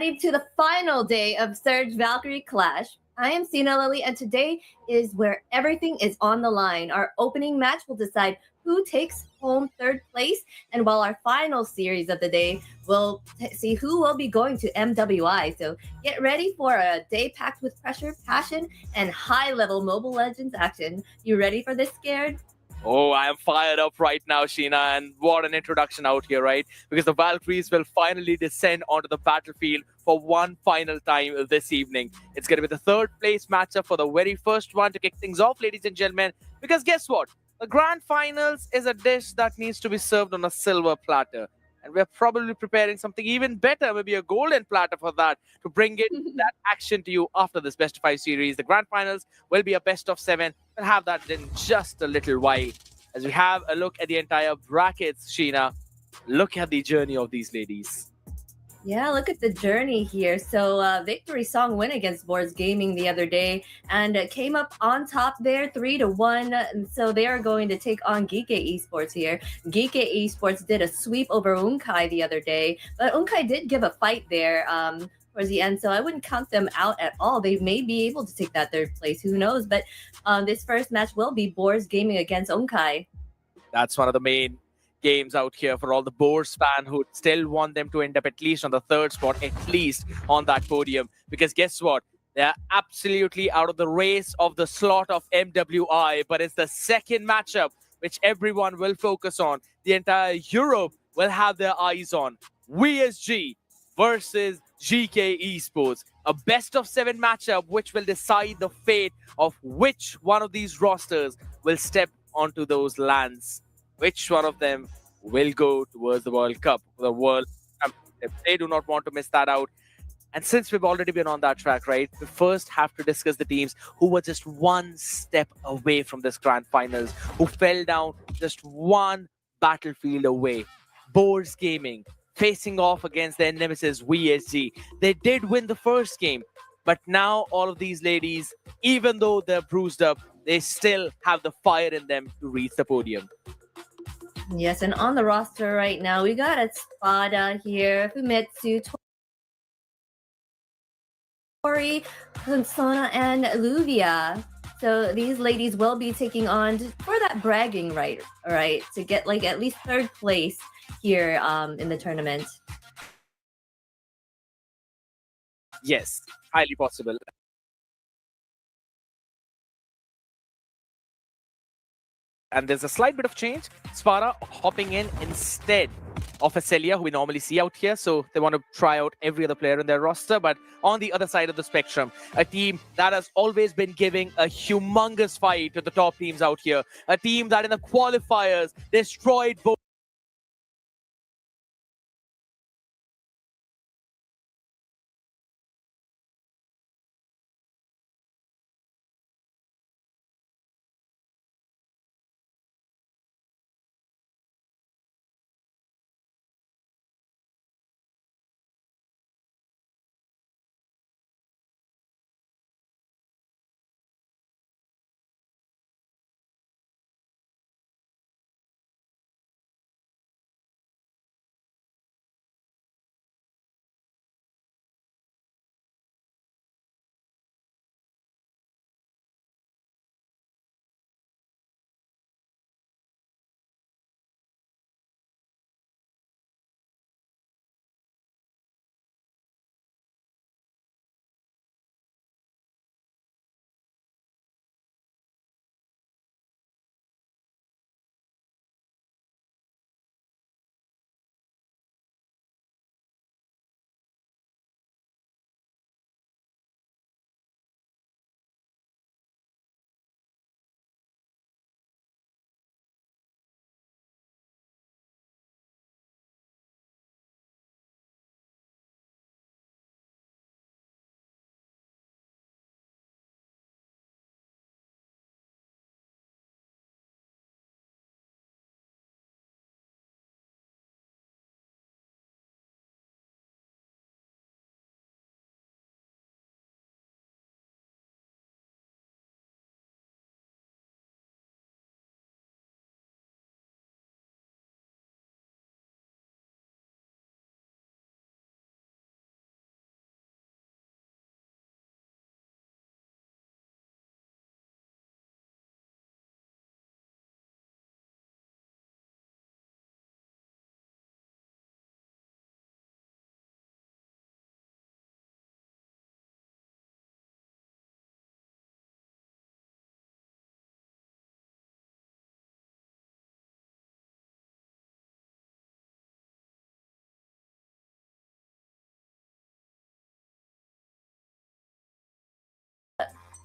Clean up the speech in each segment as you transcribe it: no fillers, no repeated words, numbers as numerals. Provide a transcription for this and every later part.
ready to the final day of Surge Valkyrie Clash. I am Sina Lily, and today is where everything is on the line. Our opening match will decide who takes home third place, and while our final series of the day will see who will be going to MWI. So get ready for a day packed with pressure, passion, and high-level Mobile Legends action. You ready for this, Scared? Oh, I am fired up right now, Sheena, and what an introduction out here, right? Because the Valkyries will finally descend onto the battlefield for one final time this evening. It's going to be the third place matchup for the very first one to kick things off, ladies and gentlemen. Because guess what? The grand finals is a dish that needs to be served on a silver platter. And we're probably preparing something even better, maybe a golden platter for that, to bring it that action to you after this best of 5 series. The grand finals will be a best of 7. We'll have that in just a little while. As we have a look at the entire brackets, Sheena, look at the journey of these ladies. Yeah, look at the journey here. So Victory Song win against Boards Gaming the other day and came up on top there 3-1. And so they are going to take on GEEKAY Esports here. GEEKAY Esports did a sweep over Unkai the other day, but Unkai did give a fight there towards the end, so I wouldn't count them out at all. They may be able to take that third place, who knows? But this first match will be Boards Gaming against Unkai. That's one of the main games out here for all the Boars fan who still want them to end up at least on the third spot, at least on that podium. Because guess what? They're absolutely out of the race of the slot of MWI, but it's the second matchup which everyone will focus on. The entire Europe will have their eyes on. VSG versus GEEKAY Esports. A best of 7 matchup which will decide the fate of which one of these rosters will step onto those lands. Which one of them will go towards the World Cup, the World Championship. They do not want to miss that out. And since we've already been on that track, right, we first have to discuss the teams who were just one step away from this grand finals, who fell down just one battlefield away. Boars Gaming facing off against their nemesis VSG. They did win the first game, but now all of these ladies, even though they're bruised up, they still have the fire in them to reach the podium. Yes, and on the roster right now, we got Espada here, Fumetsu, Tori, Consona, and Luvia. So these ladies will be taking on for that bragging right, all right, to get like at least third place here in the tournament. Yes, highly possible. And there's a slight bit of change. Spara hopping in instead of Acelia, who we normally see out here. So they want to try out every other player in their roster. But on the other side of the spectrum, a team that has always been giving a humongous fight to the top teams out here. A team that in the qualifiers destroyed both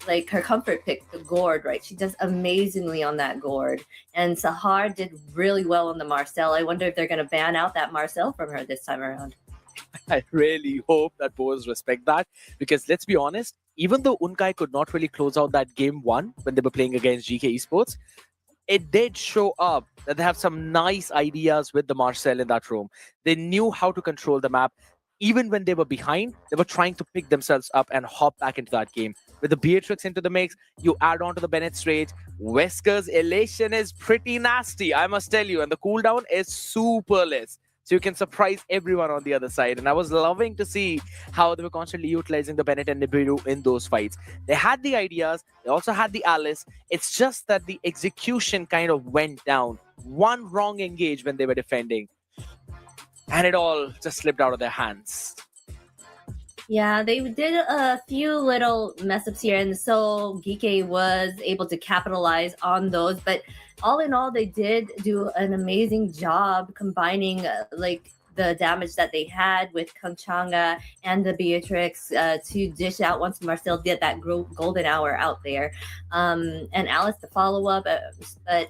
like her comfort pick, the gourd, right? She does amazingly on that gourd. And Sahar did really well on the Marcel. I wonder if they're going to ban out that Marcel from her this time around. I really hope that boys respect that, because let's be honest, even though Unkai could not really close out that game one when they were playing against GK Esports, it did show up that they have some nice ideas with the Marcel in that room. They knew how to control the map. Even when they were behind, they were trying to pick themselves up and hop back into that game. With the Beatrix into the mix, you add on to the Bennett rage. Wesker's elation is pretty nasty, I must tell you, and the cooldown is super less. So you can surprise everyone on the other side. And I was loving to see how they were constantly utilizing the Bennett and Nibiru in those fights. They had the ideas, they also had the Alice. It's just that the execution kind of went down. One wrong engage when they were defending, and it all just slipped out of their hands. Yeah, they did a few little mess ups here, and so GEEKAY was able to capitalize on those. But all in all, they did do an amazing job combining like the damage that they had with Kangchanga and the Beatrix to dish out once Marcel did that golden hour out there, and Alice to follow up. But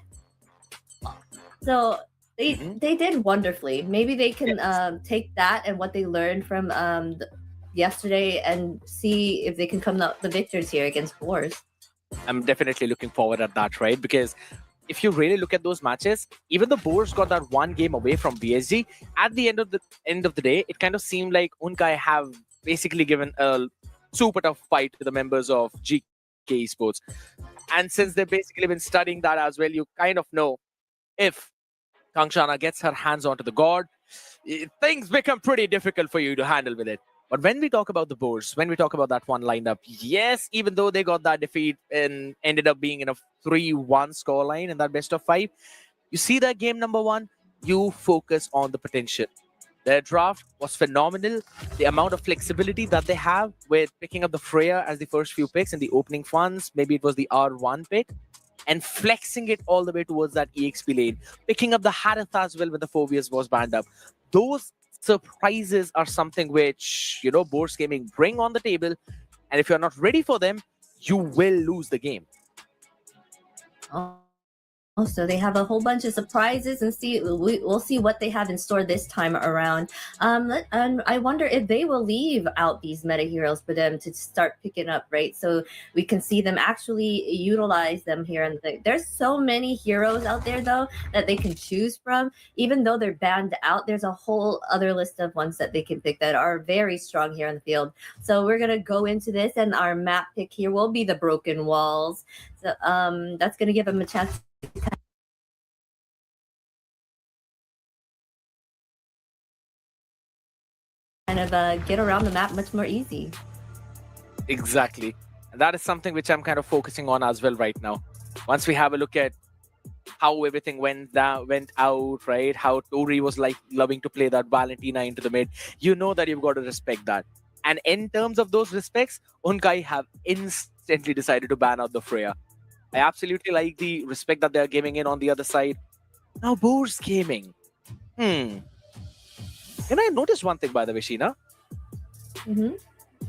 so they did wonderfully. Maybe they can take that and what they learned from yesterday and see if they can come out the victors here against Boars. I'm definitely looking forward at that, right? Because if you really look at those matches, even the Boars got that one game away from VSG. At the end of the day, it kind of seemed like Unkai have basically given a super tough fight to the members of GK Esports. And since they've basically been studying that as well, you kind of know if Kangchana gets her hands onto the god, things become pretty difficult for you to handle with it. But when we talk about the Boars, when we talk about that one lineup, yes, even though they got that defeat and ended up being in a 3-1 scoreline in that best of 5, you see that game number 1, you focus on the potential. Their draft was phenomenal. The amount of flexibility that they have with picking up the Freya as the first few picks in the opening funds, maybe it was the R1 pick, and flexing it all the way towards that EXP lane, picking up the Harith as well when the Phobias was banned up. Those surprises are something which, Boars Gaming bring on the table, and if you're not ready for them, you will lose the game. So they have a whole bunch of surprises, and we'll see what they have in store this time around. And I wonder if they will leave out these meta heroes for them to start picking up, right? So we can see them actually utilize them here. And there's so many heroes out there though that they can choose from. Even though they're banned out, there's a whole other list of ones that they can pick that are very strong here on the field. So we're gonna go into this, and our map pick here will be the Broken Walls. So that's gonna give them a chance kind of get around the map much more easy. Exactly. And that is something which I'm kind of focusing on as well right now. Once we have a look at how everything went out, right? How Tori was like loving to play that Valentina into the mid. You know that you've got to respect that. And in terms of those respects, Unkai have instantly decided to ban out the Freya. I absolutely like the respect that they're giving in on the other side. Now, Boars Gaming. And I noticed one thing, by the way, Sheena. Your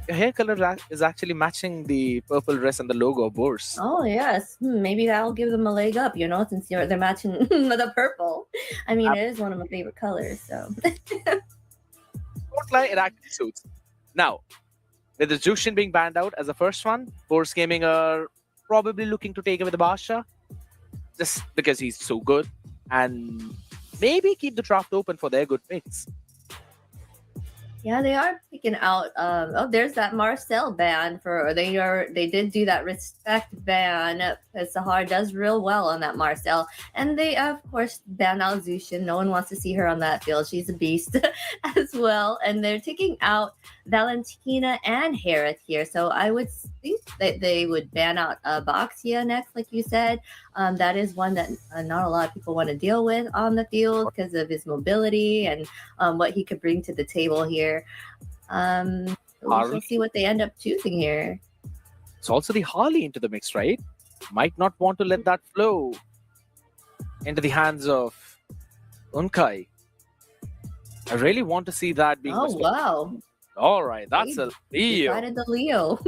hair color is actually matching the purple dress and the logo of Boars. Oh, yes. Maybe that'll give them a leg up, since they're matching the purple. I mean, it is one of my favorite colors, so. Don't lie, it actually suits. Now, with the Jushin being banned out as the first one, Boars Gaming are probably looking to take away the Basha just because he's so good, and maybe keep the draft open for their good picks. Yeah, they are picking out. There's that Marcel ban they did do that respect ban because Sahar does real well on that Marcel, and they of course ban out Zushin. No one wants to see her on that field. She's a beast as well, and they're taking out Valentina and Harith here. So I would think that they would ban out Boxia next, like you said. That is one that not a lot of people want to deal with on the field because of his mobility and what he could bring to the table here. We'll see what they end up choosing here. It's also the Harley into the mix, right? Might not want to let that flow into the hands of Unkai. I really want to see that being. Oh, wow. All right, that's a Leo. Decided the Leo.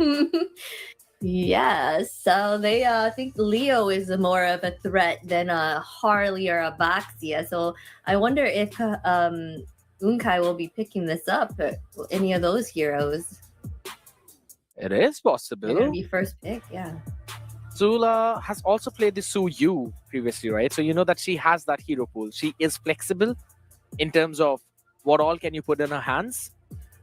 Yeah, so they think Leo is more of a threat than a Harley or a Baxia. So I wonder if Unkai will be picking this up. Any of those heroes? It is They're gonna possible. be first pick. Yeah. Zula has also played the Su Yu previously, right? So you know that she has that hero pool. She is flexible in terms of what all can you put in her hands.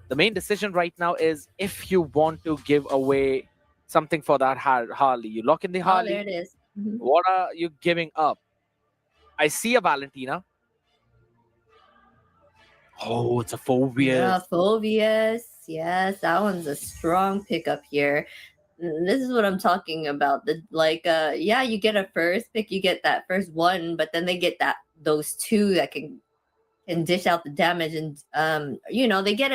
The main decision right now is if you want to give away something for that Harley. You lock in the Oh, there Harley. it is. Mhm. What are you giving up? I see a Valentina. Oh, it's a Yeah, Phobius. Phobius. Yes, that one's a strong pickup here. This is what I'm talking about. The like yeah, you get a first pick, you get that first one, but then they get those two that can dish out the damage, and they get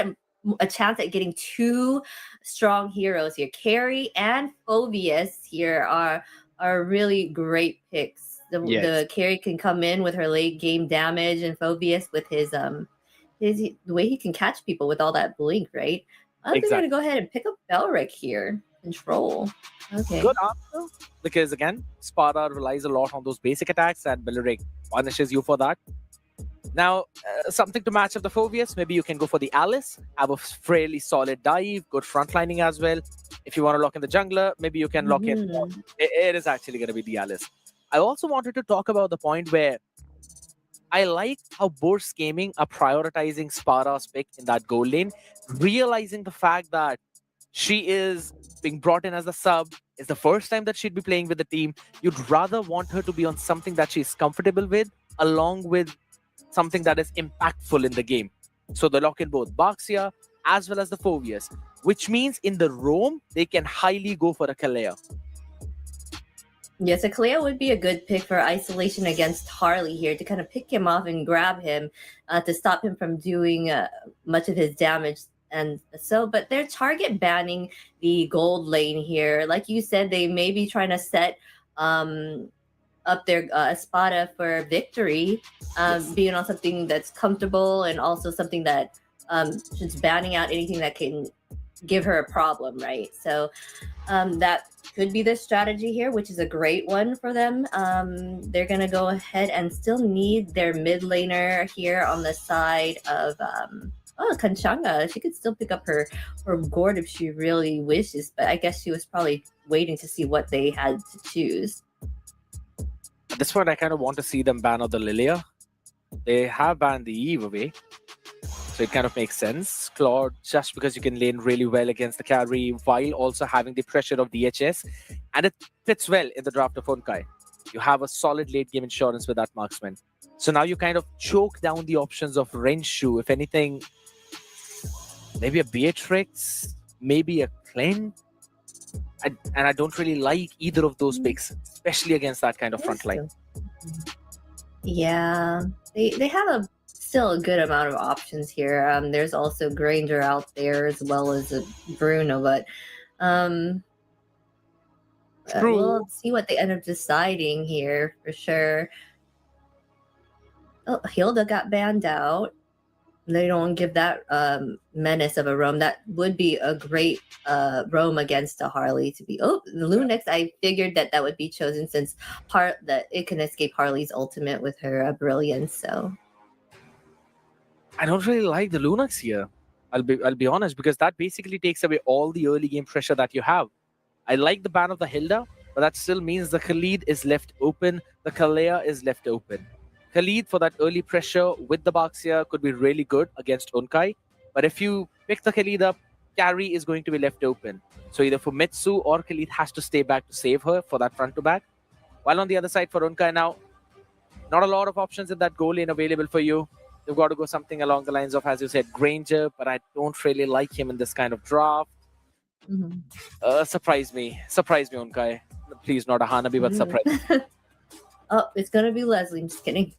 a chance at getting two strong heroes here. Carry and Phobius here are really great picks. The Yes, Carry can come in with her late game damage, and Phobius with his the way he can catch people with all that blink, right? They're gonna exactly. go ahead and pick up Belric here. Control. Okay. Good answer. Because again, Sparta relies a lot on those basic attacks, and Belleric punishes you for that. Now, something to match up the Phobius, maybe you can go for the Alice, have a fairly solid dive, good frontlining as well. If you want to lock in the jungler, maybe you can lock in. Mhm. It is actually going to be the Alice. I also wanted to talk about the point where I like how Bourse Gaming are prioritizing Sparta's pick in that goal lane, realizing the fact that she is being brought in as a sub. It's the first time that she'd be playing with the team. You'd rather want her to be on something that she's comfortable with, along with something that is impactful in the game. So they lock in both Baxia as well as the Phobius, which means in the roam, they can highly go for a Kalea. Yes, a Cleo would be a good pick for isolation against Harley here to kind of pick him off and grab him to stop him from doing much of his damage. And so, but they're target banning the gold lane here. Like you said, they may be trying to set up their Espada for victory, Yes. being on something that's comfortable and also something that just banning out anything that can give her a problem, right? So that could be the strategy here, which is a great one for them. They're gonna go ahead and still need their mid laner here on the side of Kanchanga. She could still pick up her gourd if she really wishes, but I guess she was probably waiting to see what they had to choose. At this point, I kind of want to see them ban out the Lilia. They have banned the Eve away. So it kind of makes sense. Claude, just because you can lane really well against the carry while also having the pressure of DHS. And it fits well in the draft of Honkai. You have a solid late game insurance with that marksman. So now you kind of choke down the options of Renshu. If anything, maybe a Beatrix, maybe a Clint. And I don't really like either of those picks, especially against that kind of front line. Yeah, they have still a good amount of options here. There's also Granger out there as well as Bruno, but True. we'll see what they end up deciding here for sure. Oh, Hilda got banned out. They don't give that menace of a roam. That would be a great roam against a Harley to be. Oh, the Lunix. I figured that would be chosen since that it can escape Harley's ultimate with her brilliance. So I don't really like the Lunax here. I'll be honest, because that basically takes away all the early game pressure that you have. I like the ban of the Hilda, but that still means the Khalid is left open, the Kalea is left open. Khalid for that early pressure with the Baxia could be really good against Unkai, but if you pick the Khalid up, carry is going to be left open. So either for Mitsu or Khalid has to stay back to save her for that front to back. While on the other side for Unkai now, not a lot of options in that goal lane available for you. You've got to go something along the lines of, as you said, Granger, but I don't really like him in this kind of draft. Surprise me, Unkai. Please, not a Hanabi, but surprise. Oh, it's gonna be Leslie. I'm just kidding.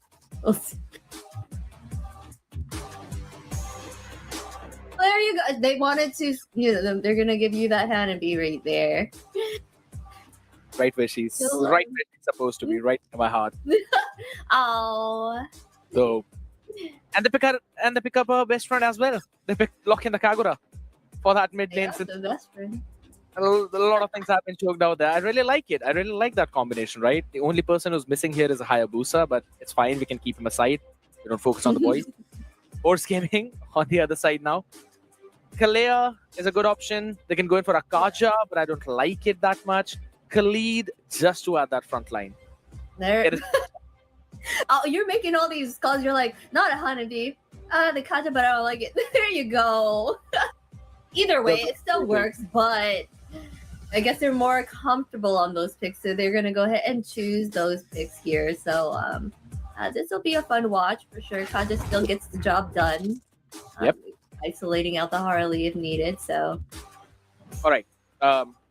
There you go. They wanted to, they're gonna give you that Hanabi right there. Right where she's supposed to be, right in my heart. Oh. So, and they pick up her best friend as well. They lock in the Kagura for that mid lane. The best friend. A lot of things have been choked out there. I really like it. I really like that combination, right? The only person who's missing here is a Hayabusa, but it's fine. We can keep him aside. We don't focus on the boys. Horse gaming on the other side now. Kalea is a good option. They can go in for Akaja, but I don't like it that much. Khalid just to add that front line. There. It is- Oh, you're making all these calls. You're like, not a Hanabi. The Kaja, but I don't like it. There you go. Either way, it still works, but I guess they're more comfortable on those picks, so they're gonna go ahead and choose those picks here. So this will be a fun watch for sure. Kaja still gets the job done. Yep. Isolating out the Harley if needed. So. All right.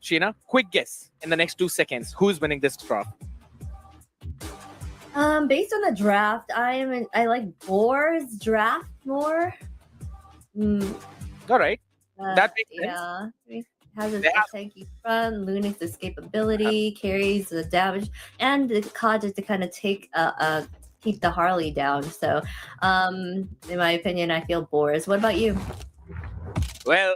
Sheena, quick guess in the next 2 seconds. Who's winning this draft? Based on the draft, I like Boar's draft more. All right. That makes sense. Yeah. It has a tanky front, Lunix escapability, carries the damage, and the Kaja to kind of take keep the Harley down. So, in my opinion, I feel Boars. What about you? Well,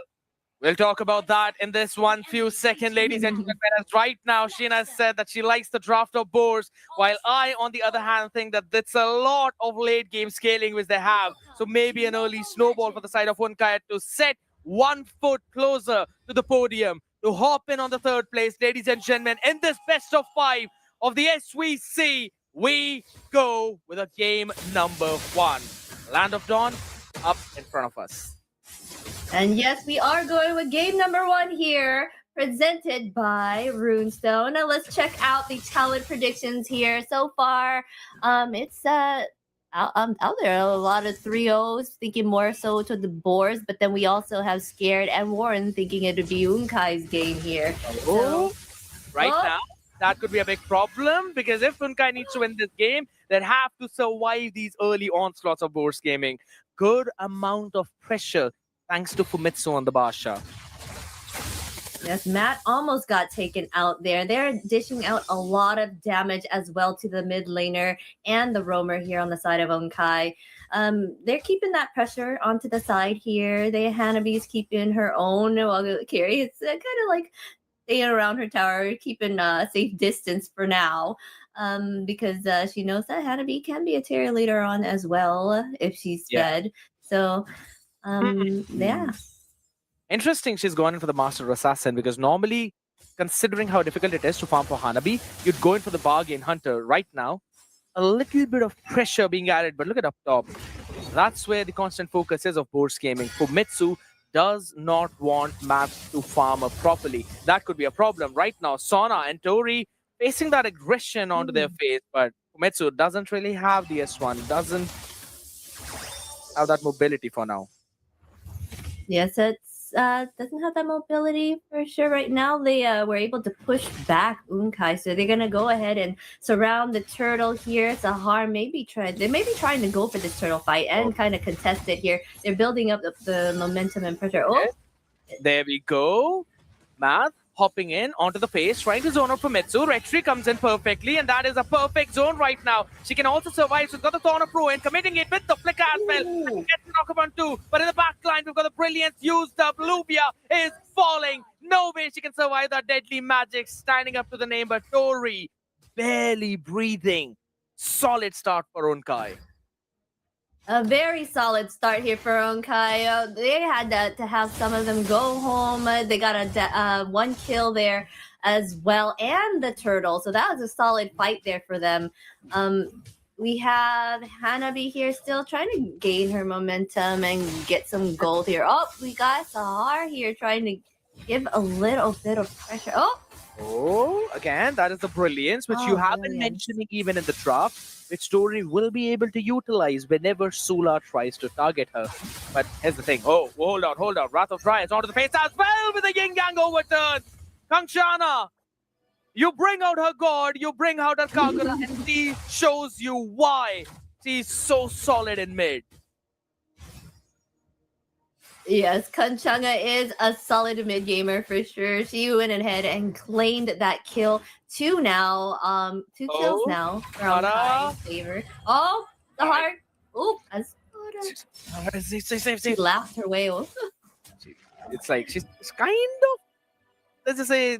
we'll talk about that in this one few seconds, ladies and gentlemen. As right now, Sheena has said that she likes the draft of Boars, while I, on the other hand, think that that's a lot of late game scaling which they have. So maybe an early snowball for the side of Unkaya to set 1 foot closer to the podium, to hop in on the 3rd place, ladies and gentlemen. In this best of 5 of the SVC, we go with a game number 1. Land of Dawn up in front of us. And yes, we are going with game number 1 here, presented by Runestone. Now let's check out the talent predictions here. So far, it's out there a lot of 3-0s, thinking more so to the Boars, but then we also have Scared and Warren thinking it would be Unkai's game here. Now, that could be a big problem, because if Unkai needs to win this game, they'd have to survive these early onslaughts of Boars gaming. Good amount of pressure thanks to Fumitsu on the Basha. Yes, Matt almost got taken out there. They're dishing out a lot of damage as well to the mid laner and the roamer here on the side of Unkai. They're keeping that pressure onto the side here. Hanabi's keeping her own carry. It's kind of like staying around her tower, keeping safe distance for now. Because she knows that Hanabi can be a tier later on as well if she's fed. So, yeah. Interesting she's gone in for the Master Assassin, because normally, considering how difficult it is to farm for Hanabi, you'd go in for the Bargain Hunter. Right now, a little bit of pressure being added, but look at up top. That's where the constant focus is of Boars gaming. Fumitsu does not want Matt to farm up properly. That could be a problem. Right now, Sona and Tori facing that aggression onto their face, but Fumitsu doesn't really have the S1, doesn't have that mobility for now. Yes, it's doesn't have that mobility for sure right now. They were able to push back Unkai, so they're gonna go ahead and surround the turtle here. Sahar may be trying to go for this turtle fight and kind of contest it here. They're building up the momentum and pressure. Oh, there we go. Math hopping in onto the face, trying to zone out for Mitsu. Retri comes in perfectly, and that is a perfect zone right now. She can also survive. She's got the Thorn of Ruin, committing it with the flicker as well. Gets the knock upon 2, but in the back line, we've got the Brilliance used up. Lubia is falling. No way she can survive that deadly magic, standing up to the name, but Tori barely breathing. Solid start for Unkai. A very solid start here for Unkai. They had to have some of them go home. They got a 1 kill there as well, and the turtle. So that was a solid fight there for them. We have Hanabi here still trying to gain her momentum and get some gold here. Oh, we got Sahar here trying to give a little bit of pressure. Oh, again, that is the Brilliance, which you have been mentioning even in the draft, which Tori will be able to utilize whenever Sula tries to target her. But here's the thing. Oh, hold on. Wrath of Dryas onto the face as well with a yin yang overturn. Kangshana, you bring out her god, you bring out her Kagura, and she shows you why she's so solid in mid. Yes, Kanchanga is a solid mid gamer for sure. She went ahead and claimed that kill. 2 now. 2 kills now from Kai's favor. Oh, the heart. Oh, Safe. she laughed her way. It's like she's kind of let's just say,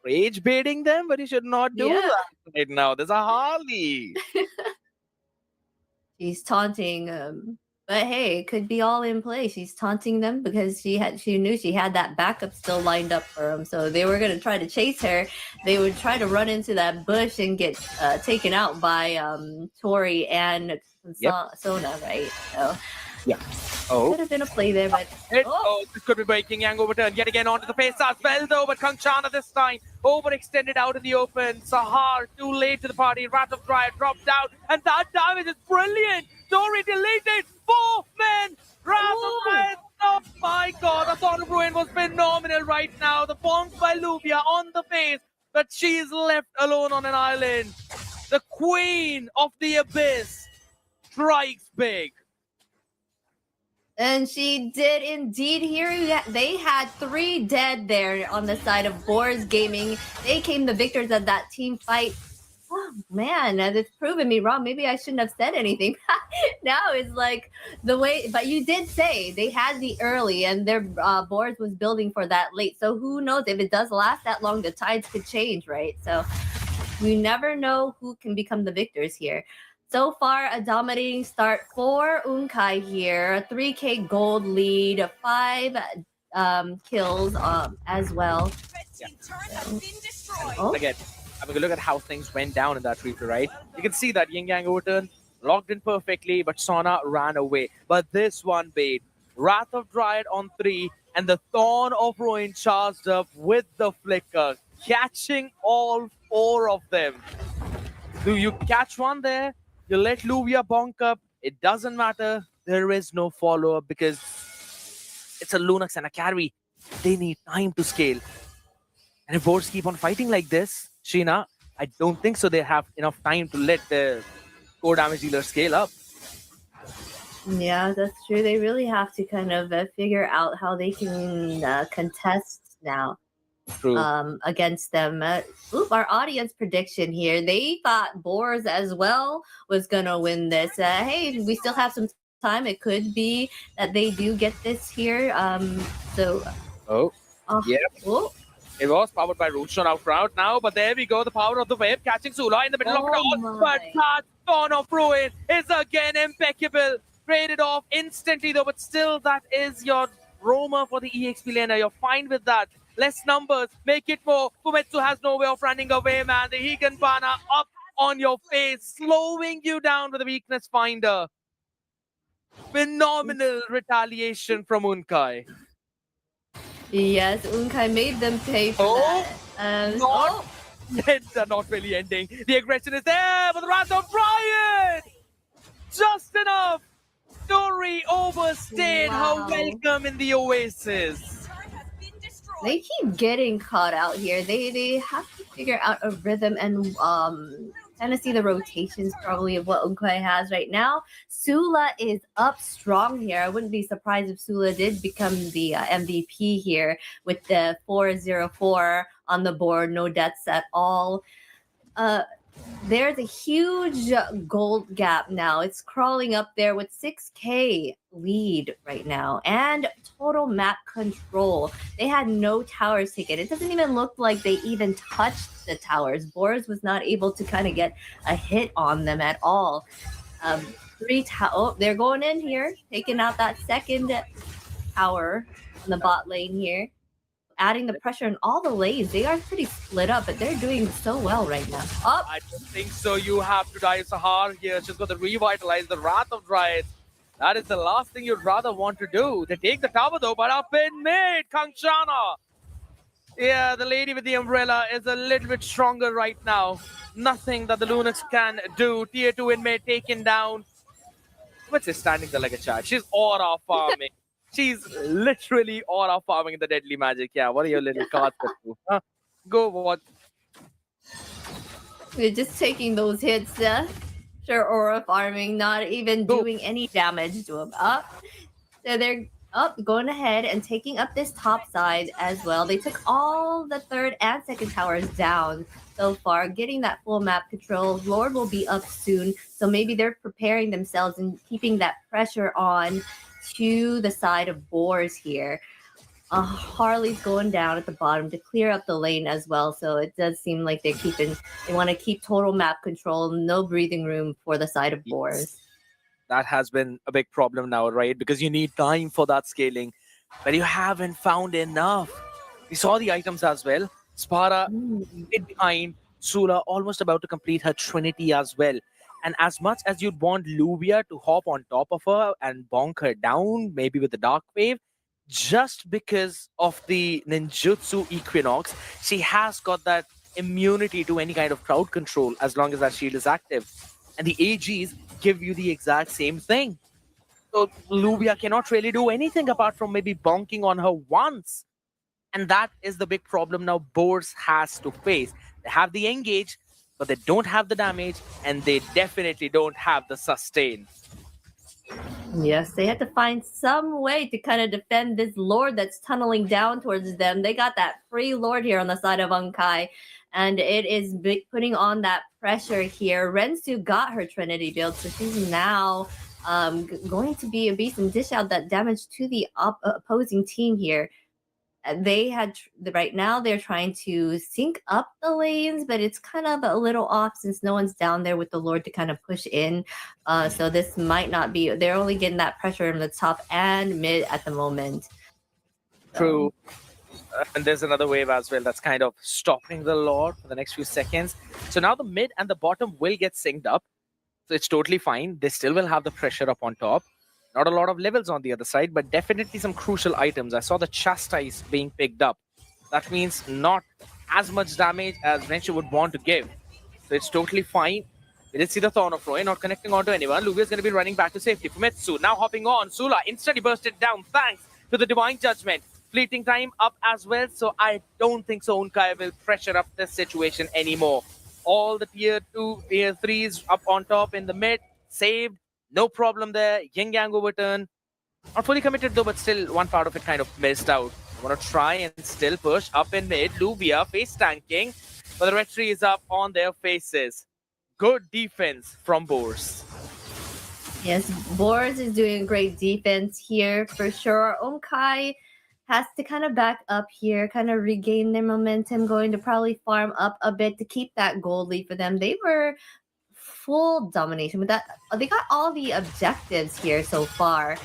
rage baiting them, but you should not do Yeah. that right now. There's a Harley. She's taunting but hey, it could be all in play. She's taunting them because she knew she had that backup still lined up for them. So they were gonna try to chase her. They would try to run into that bush and get taken out by Tori and Sona, right? So Yeah. Oh. could have been a play there, but This could be breaking. Yang overturned yet again onto the face as well, though. But Kanchana this time overextended out in the open. Sahar too late to the party. Wrath of Dryad dropped out, and that damage is brilliant. Tori deleted 4 men. Wrath of Dryad. Oh my God, the Thorn of Ruin was phenomenal right now. The bombs by Luvia on the face, but she is left alone on an island. The Queen of the Abyss strikes big. and she did indeed. Here they had 3 dead there on the side of Boars Gaming. They came the victors of that team fight. Oh man, it's proven me wrong. Maybe I shouldn't have said anything. Now it's like the way, but you did say they had the early and their Boars was building for that late. So who knows if it does last that long, the tides could change, right? So we never know who can become the victors here. So far, a dominating start for Unkai here. A 3K gold lead, 5 kills as well. Oh. Again, having a look at how things went down in that replay, right? You can see that Yin Yang overturn logged in perfectly, but Sona ran away. But this one bait, Wrath of Dryad on 3, and the Thorn of Ruin charged up with the flicker, catching all 4 of them. Do you catch one there? You let Luvia bonk up. It doesn't matter. There is no follow-up because it's a Lunox and a carry. They need time to scale. And if boards keep on fighting like this, Sheena, I don't think so. They have enough time to let the core damage dealer scale up. Yeah, that's true. They really have to kind of figure out how they can contest now. True. Against them. Our audience prediction here. They thought Boars as well was gonna win this. Hey, we still have some time. It could be that they do get this here. Yeah. It was powered by Rootshot out front now, but there we go. The power of the wave catching Sula in the middle of it all. But that Thorn of Ruin is again impeccable. Traded off instantly though, but still that is your roamer for the EXP laner. You're fine with that. Less numbers, make it more. Fumetsu has no way of running away, man. The Higan Bana up on your face, slowing you down with a weakness finder. Phenomenal retaliation from Unkai. Yes, Unkai made them pay for that. They're not really ending. The aggression is there, but the Wrath of Dryad! Just enough. Tori overstayed her welcome in the Oasis. They keep getting caught out here. They have to figure out a rhythm and kind of see the rotations probably of what Unkai has right now. Sula is up strong here. I wouldn't be surprised if Sula did become the MVP here with the 4-0-4 on the board. No deaths at all. There's a huge gold gap now. It's crawling up there with 6K lead right now and total map control. They had no towers taken. It doesn't even look like they even touched the towers. Boris was not able to kind of get a hit on them at all. They're going in here, taking out that second tower in the bot lane here. Adding the pressure in all the lanes. They are pretty split up, but they're doing so well right now. I don't think so. You have to dive Sahar here. She's got to revitalize the Wrath of Dryad. That is the last thing you'd rather want to do. They take the tower though, but up in mid, Kanchana. Yeah, the lady with the umbrella is a little bit stronger right now. Nothing that the Lunox can do. Tier 2 in mid taken down. What's she standing there like a child? She's aura farming. She's literally aura farming the deadly magic. Yeah, what are your little cards that do? Go what? We're just taking those hits. Sure, aura farming, not even doing any damage to them. So they're going ahead and taking up this top side as well. They took all the third and second towers down so far, getting that full map control. Lord will be up soon, so maybe they're preparing themselves and keeping that pressure on to the side of Boars here. Harley's going down at the bottom to clear up the lane as well. So it does seem like they want to keep total map control, no breathing room for the side of Boars. That has been a big problem now, right? Because you need time for that scaling, but you haven't found enough. We saw the items as well. Sparta hid behind, Sula almost about to complete her Trinity as well. And as much as you'd want Luvia to hop on top of her and bonk her down, maybe with the Dark Wave, just because of the ninjutsu Equinox, she has got that immunity to any kind of crowd control as long as that shield is active. And the AGs give you the exact same thing. So Luvia cannot really do anything apart from maybe bonking on her once. And that is the big problem now Boars has to face. They have the engage, but they don't have the damage, and they definitely don't have the sustain. Yes, they had to find some way to kind of defend this Lord that's tunneling down towards them. They got that free Lord here on the side of Unkai, and it is putting on that pressure here. Rensu got her Trinity build, so she's now going to be a beast and dish out that damage to the opposing team here. They had right now they're trying to sync up the lanes, but it's kind of a little off since no one's down there with the Lord to kind of push in. So this might not be. They're only getting that pressure in the top and mid at the moment. True. And there's another wave as well that's kind of stopping the Lord for the next few seconds. So now the mid and the bottom will get synced up. So it's totally fine. They still will have the pressure up on top. Not a lot of levels on the other side, but definitely some crucial items. I saw the Chastise being picked up. That means not as much damage as Rensu would want to give. So it's totally fine. We did see the Thorn of Roy not connecting onto anyone. Luvia is going to be running back to safety. Fumetsu now hopping on. Sula instantly bursted down thanks to the Divine Judgment. Fleeting time up as well, so I don't think Sonkai will pressure up this situation anymore. All the tier 2, tier 3s up on top in the mid, saved. No problem there. Yin Yang overturn. Not fully committed though, but still one part of it kind of missed out. I want to try and still push up in mid. Luvia face tanking, but the red tree is up on their faces. Good defense from Boars. Yes, Boars is doing great defense here for sure. Onkai has to kind of back up here, kind of regain their momentum, going to probably farm up a bit to keep that gold lead for them. They were full domination with that. They got all the objectives here so far.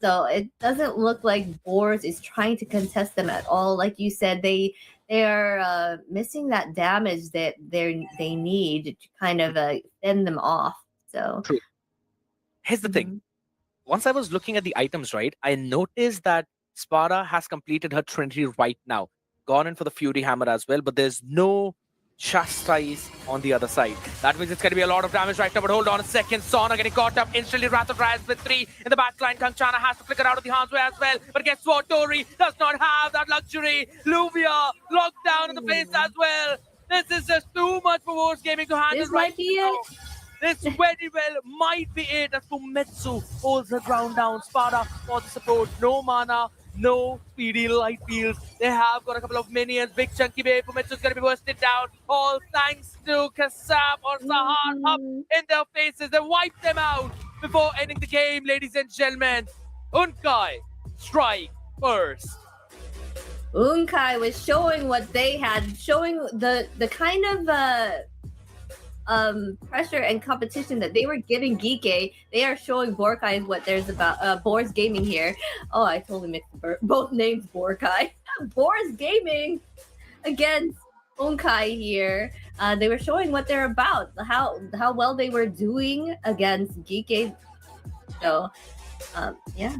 So it doesn't look like Boars is trying to contest them at all. Like you said, they are missing that damage that they need to kind of fend them off. So true. Here's the thing. Once I was looking at the items, right, I noticed that Sparta has completed her Trinity right now. Gone in for the Fury Hammer as well, but there's no Chastise on the other side. That means it's going to be a lot of damage right now, but hold on a second. Sona getting caught up instantly. Wrath of Rise with 3 in the backline. Kanchana has to flicker out of the harm's way as well. But guess what? Tori does not have that luxury. Luvia locked down in the face as well. This is just too much for Wars Gaming to handle. This might be it. This very well might be it as Fumetsu holds the ground down. Sparta for the support. No mana, no speedy light fields. They have got a couple of minions. Big chunky babe. Fumetsu's going to be bursted down. All thanks to Kassab or Sahar up in their faces. They wipe them out before ending the game, ladies and gentlemen. Unkai strike first. Unkai was showing what they had, showing the kind of pressure and competition that they were giving GEEKAY. They are showing Borkai what there's about. Boars Gaming here. Oh, I totally mixed both names. Borkai. Boars Gaming against Unkai here. They were showing what they're about, how well they were doing against GEEKAY. So, yeah.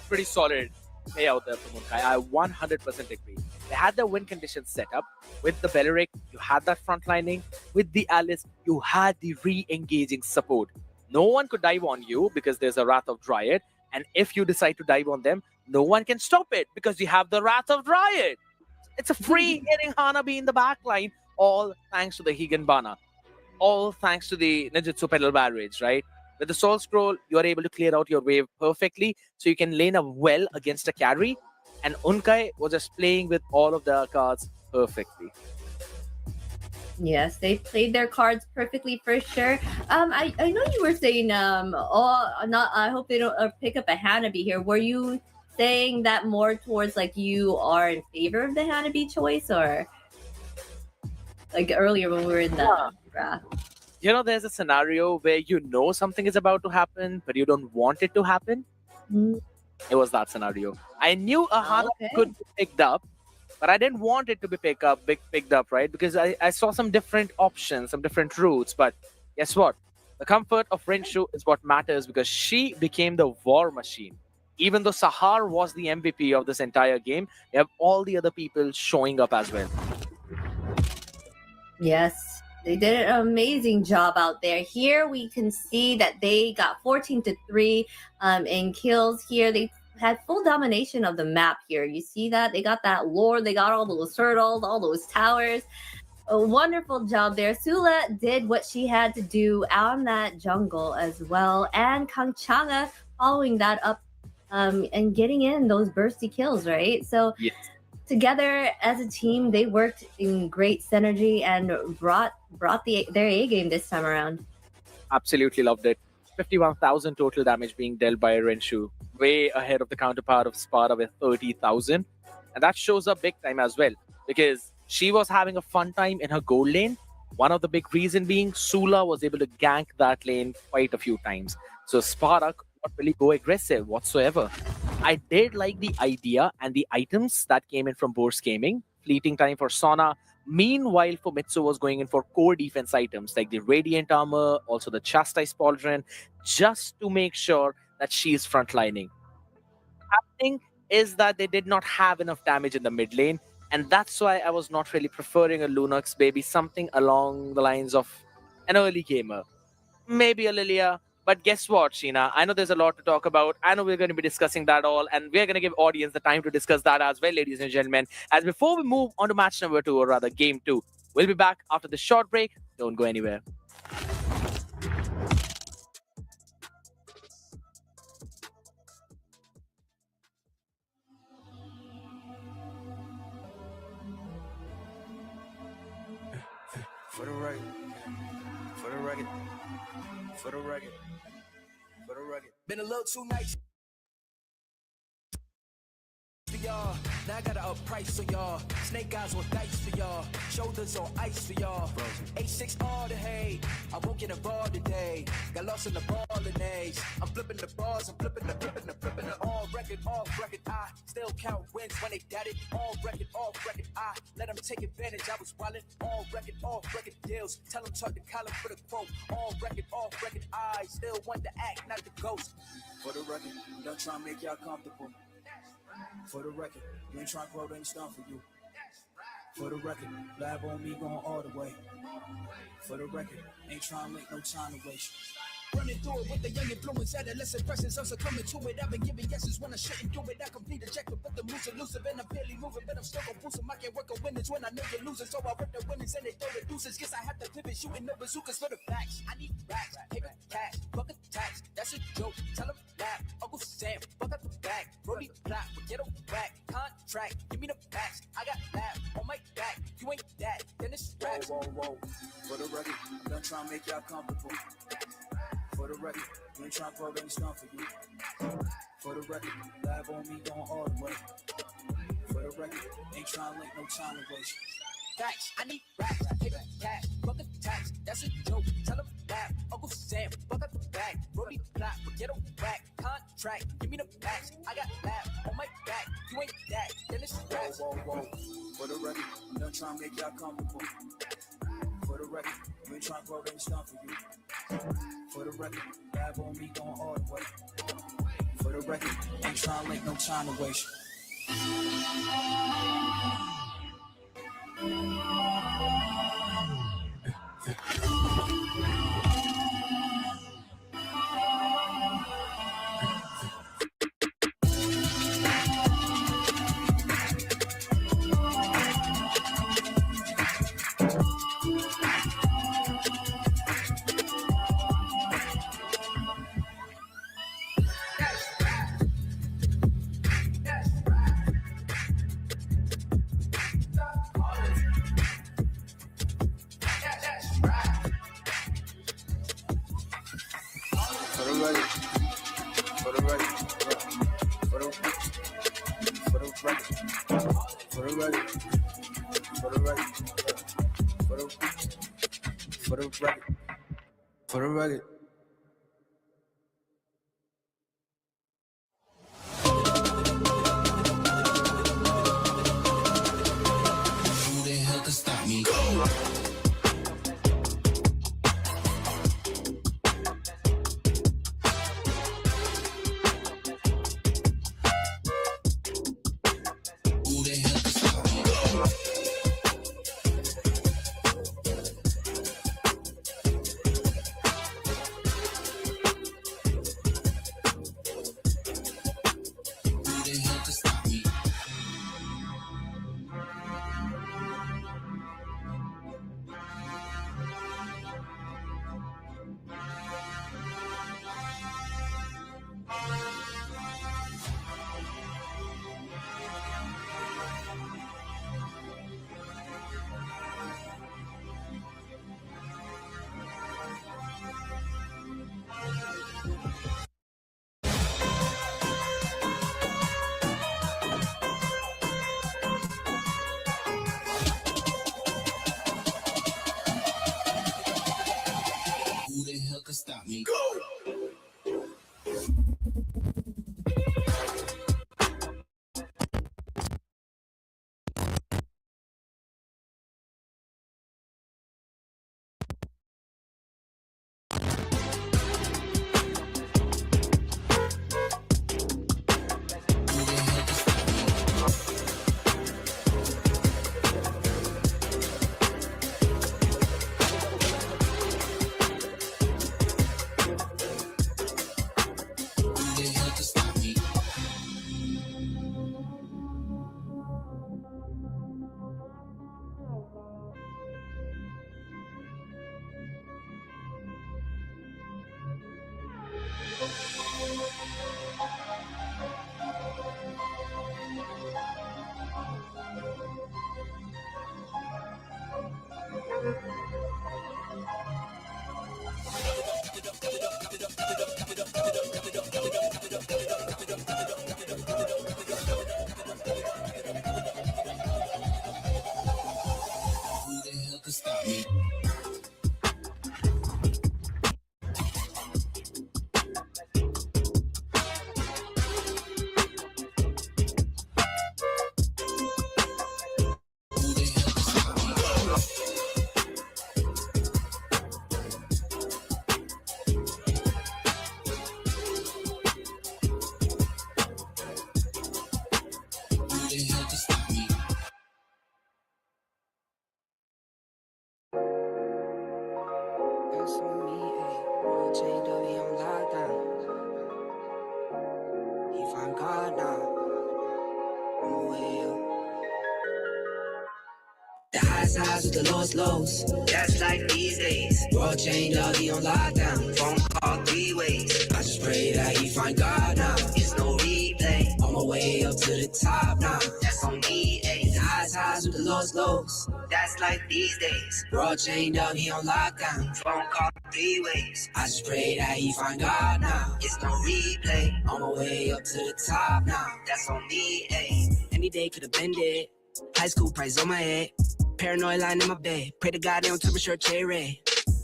Pretty solid play out there from Unkai. I 100% agree. They had the win conditions set up. With the Belleric, you had that front lining. With the Alice, you had the re-engaging support. No one could dive on you because there's a Wrath of Dryad. And if you decide to dive on them, no one can stop it because you have the Wrath of Dryad. It's a free hitting Hanabi in the back line, all thanks to the Higanbana. All thanks to the Ninjutsu Pedal Barrage, right? With the Soul Scroll, you are able to clear out your wave perfectly, so you can lane up well against a carry. And Unkai was just playing with all of the cards perfectly. Yes, they played their cards perfectly for sure. I know you were saying I hope they don't pick up a Hanabi here. Were you saying that more towards like you are in favor of the Hanabi choice, or like earlier when we were in the draft? There's a scenario where something is about to happen, but you don't want it to happen. Mm. It was that scenario. I knew a Hana Okay. could be picked up, but I didn't want it to be picked up, right? Because I saw some different options, some different routes. But guess what? The comfort of Renshu is what matters because she became the war machine. Even though Sahar was the MVP of this entire game, you have all the other people showing up as well. Yes, they did an amazing job out there. Here we can see that they got 14-3 in kills here. They had full domination of the map here. You see that? They got that lore. They got all those turtles, all those towers. A wonderful job there. Sula did what she had to do on that jungle as well. And Kangchanga following that up and getting in those bursty kills, right? So Yes. Together as a team, they worked in great synergy and brought their A game this time around. Absolutely loved it. 51,000 total damage being dealt by Renshu, way ahead of the counterpart of Sparta with 30,000. And that shows up big time as well because she was having a fun time in her gold lane. One of the big reason being Sula was able to gank that lane quite a few times. So Sparta could not really go aggressive whatsoever. I did like the idea and the items that came in from Bourse Gaming. Fleeting time for Sona. Meanwhile, Famitsu was going in for core defense items like the Radiant Armor, also the Chastise Pauldron, just to make sure that she is frontlining. Happening is that they did not have enough damage in the mid lane, and that's why I was not really preferring a Lunox, maybe something along the lines of an early gamer. Maybe a Lilia. But guess what, Sheena? I know there's a lot to talk about. I know we're going to be discussing that all, and we're going to give audience the time to discuss that as well, ladies and gentlemen. As before we move on to match number 2, or rather game 2, we'll be back after this short break. Don't go anywhere. For the record, for the record, for the record, for the record. Been a little too nice for y'all. Now I gotta up price for y'all. Snake eyes on dice for y'all. Shoulders on ice for y'all. A6 all the hay. I won't get involved today. Got lost in the ball and A's. I'm flipping the bars. I'm flipping the all record, off record. I still count wins when they got it. All record, off record. I let them take advantage. I was wildin'. All record, off record deals. Tell them talk to Colin for the quote. All record, off record. I still want the act, not the ghost. For the record, don't try and make y'all comfortable. For the record, you ain't trying to grow, ain't stuff for you. For the record, lab on me going all the way. For the record, ain't trying to make no time to waste. Running through it with the young influence, adolescent presence, I'm succumbing to it. I've been giving yeses when I shouldn't do it. I complete the checker, but the moves elusive, and I'm barely moving, but I'm still gon' boost them. I can't work on winners when I know you're losing, so I rip the winners and they throw the deuces. Guess I have to pivot, shooting the bazookas for the facts. I need racks, paper, cash, fuck a tax. That's a joke. Tell them laugh. Uncle Sam, fuck up the bag. Brody plot, forget a whack. Contract, give me the facts. I got laugh on my back. You ain't that, then it's raps. Whoa, whoa, whoa. For the record, don't try and make y'all comfortable. For the record, you ain't trying to grow any stuff for you. For the record, lab on me going all the way. For the record, ain't trying to make no time to waste. Facts, I need racks, paper, cash, fuck a tax. That's a joke, tell them laugh. Uncle Sam, fuck up the bag. Brody plot, forget a whack. Contract, give me the facts. I got laugh on my back. You ain't that, then it's raps. Whoa, whoa, whoa. For the record, don't try and make y'all comfortable. For the record, you ain't trying to grow any stuff for you. For the record, lab on me going all the way. For the record, ain't trying to make no time to waste. For the record. For the record. For the record. For the record. Who the hell can stop me? Go! Who the hell can stop me? Go! Stop me. Highs with the lowest lows. That's like these days. World chain dog, he on lockdown. Phone call 3 ways. I just pray that he find God now. It's no replay. On my way up to the top now. That's on me, ayy. The highs with the lowest lows. That's like these days. World chain dog, he on lockdown. Phone call 3 ways. I just pray that he find God now. It's no replay. On my way up to the top now. That's on me, ayy. Any day could have been it. High school price on my head. Paranoid lying in my bed. Pray to God they don't turn my shirt cherry.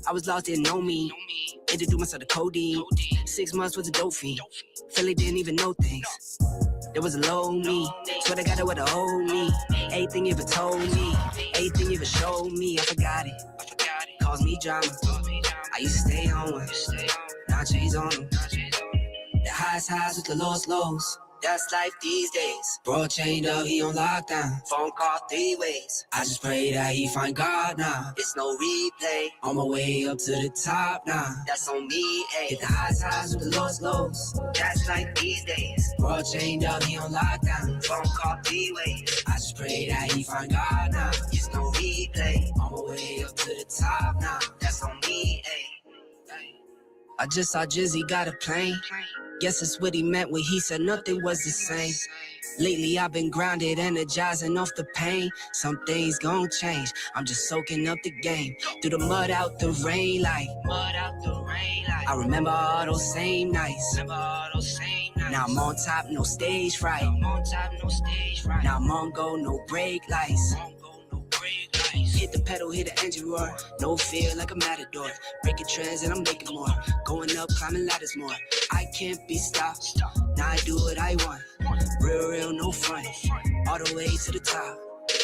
I was lost, didn't know me. Introduced myself to codeine. 6 months was a dope fiend. Philly didn't even know things. There was a low me. Swear to God, it would have hold me. Everything you ever told me. Everything you ever showed me. I forgot it. Caused me drama. I used to stay on one. Now I changed on them. The highs with the lowest lows. That's life these days. Bro chained up, he on lockdown. Phone call 3 ways. I just pray that he find God now. It's no replay. On my way up to the top now. That's on me, ayy. Hit the highs with the lowest lows. That's life these days. Bro chained up, he on lockdown. Phone call 3 ways. I just pray that he find God now. It's no replay. On my way up to the top now. That's on me, ayy. I just saw Jizzy got a plane. Guess that's what he meant when he said nothing was the same. Lately I've been grounded, energizing off the pain. Some things gon' change, I'm just soaking up the game. Through the mud, out the rain, like I remember all those same nights. Now I'm on top, no stage fright. Now I'm on go, no brake lights. Hit the pedal, hit the engine roar. No fear like a matador. Breaking trends and I'm making more. Going up, climbing ladders more. I can't be stopped. Now I do what I want. Real, no front. All the way to the top.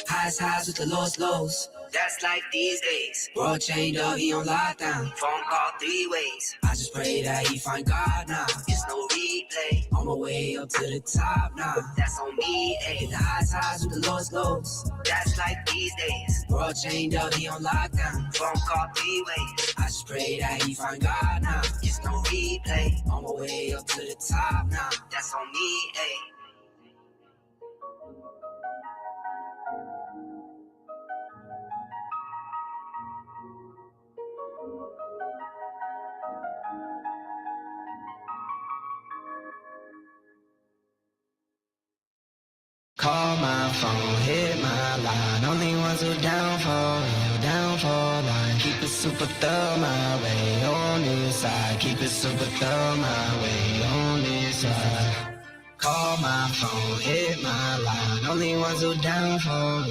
Highs with the lows. That's like these days. World chained up, he on lockdown. Phone call 3 ways. I just pray that he find God now. It's no replay. On my way up to the top now. That's on me, ayy. The highs with the lows. That's like these days. World chained up, he on lockdown. Phone call 3 ways. I just pray that he find God now. It's no replay. On my way up to the top now. That's on me, ayy. Call my phone, hit my line. Only ones who down for line. Keep it super thorough my way on this side. Keep it super thorough my way on this side. Call my phone, hit my line. Only ones who down for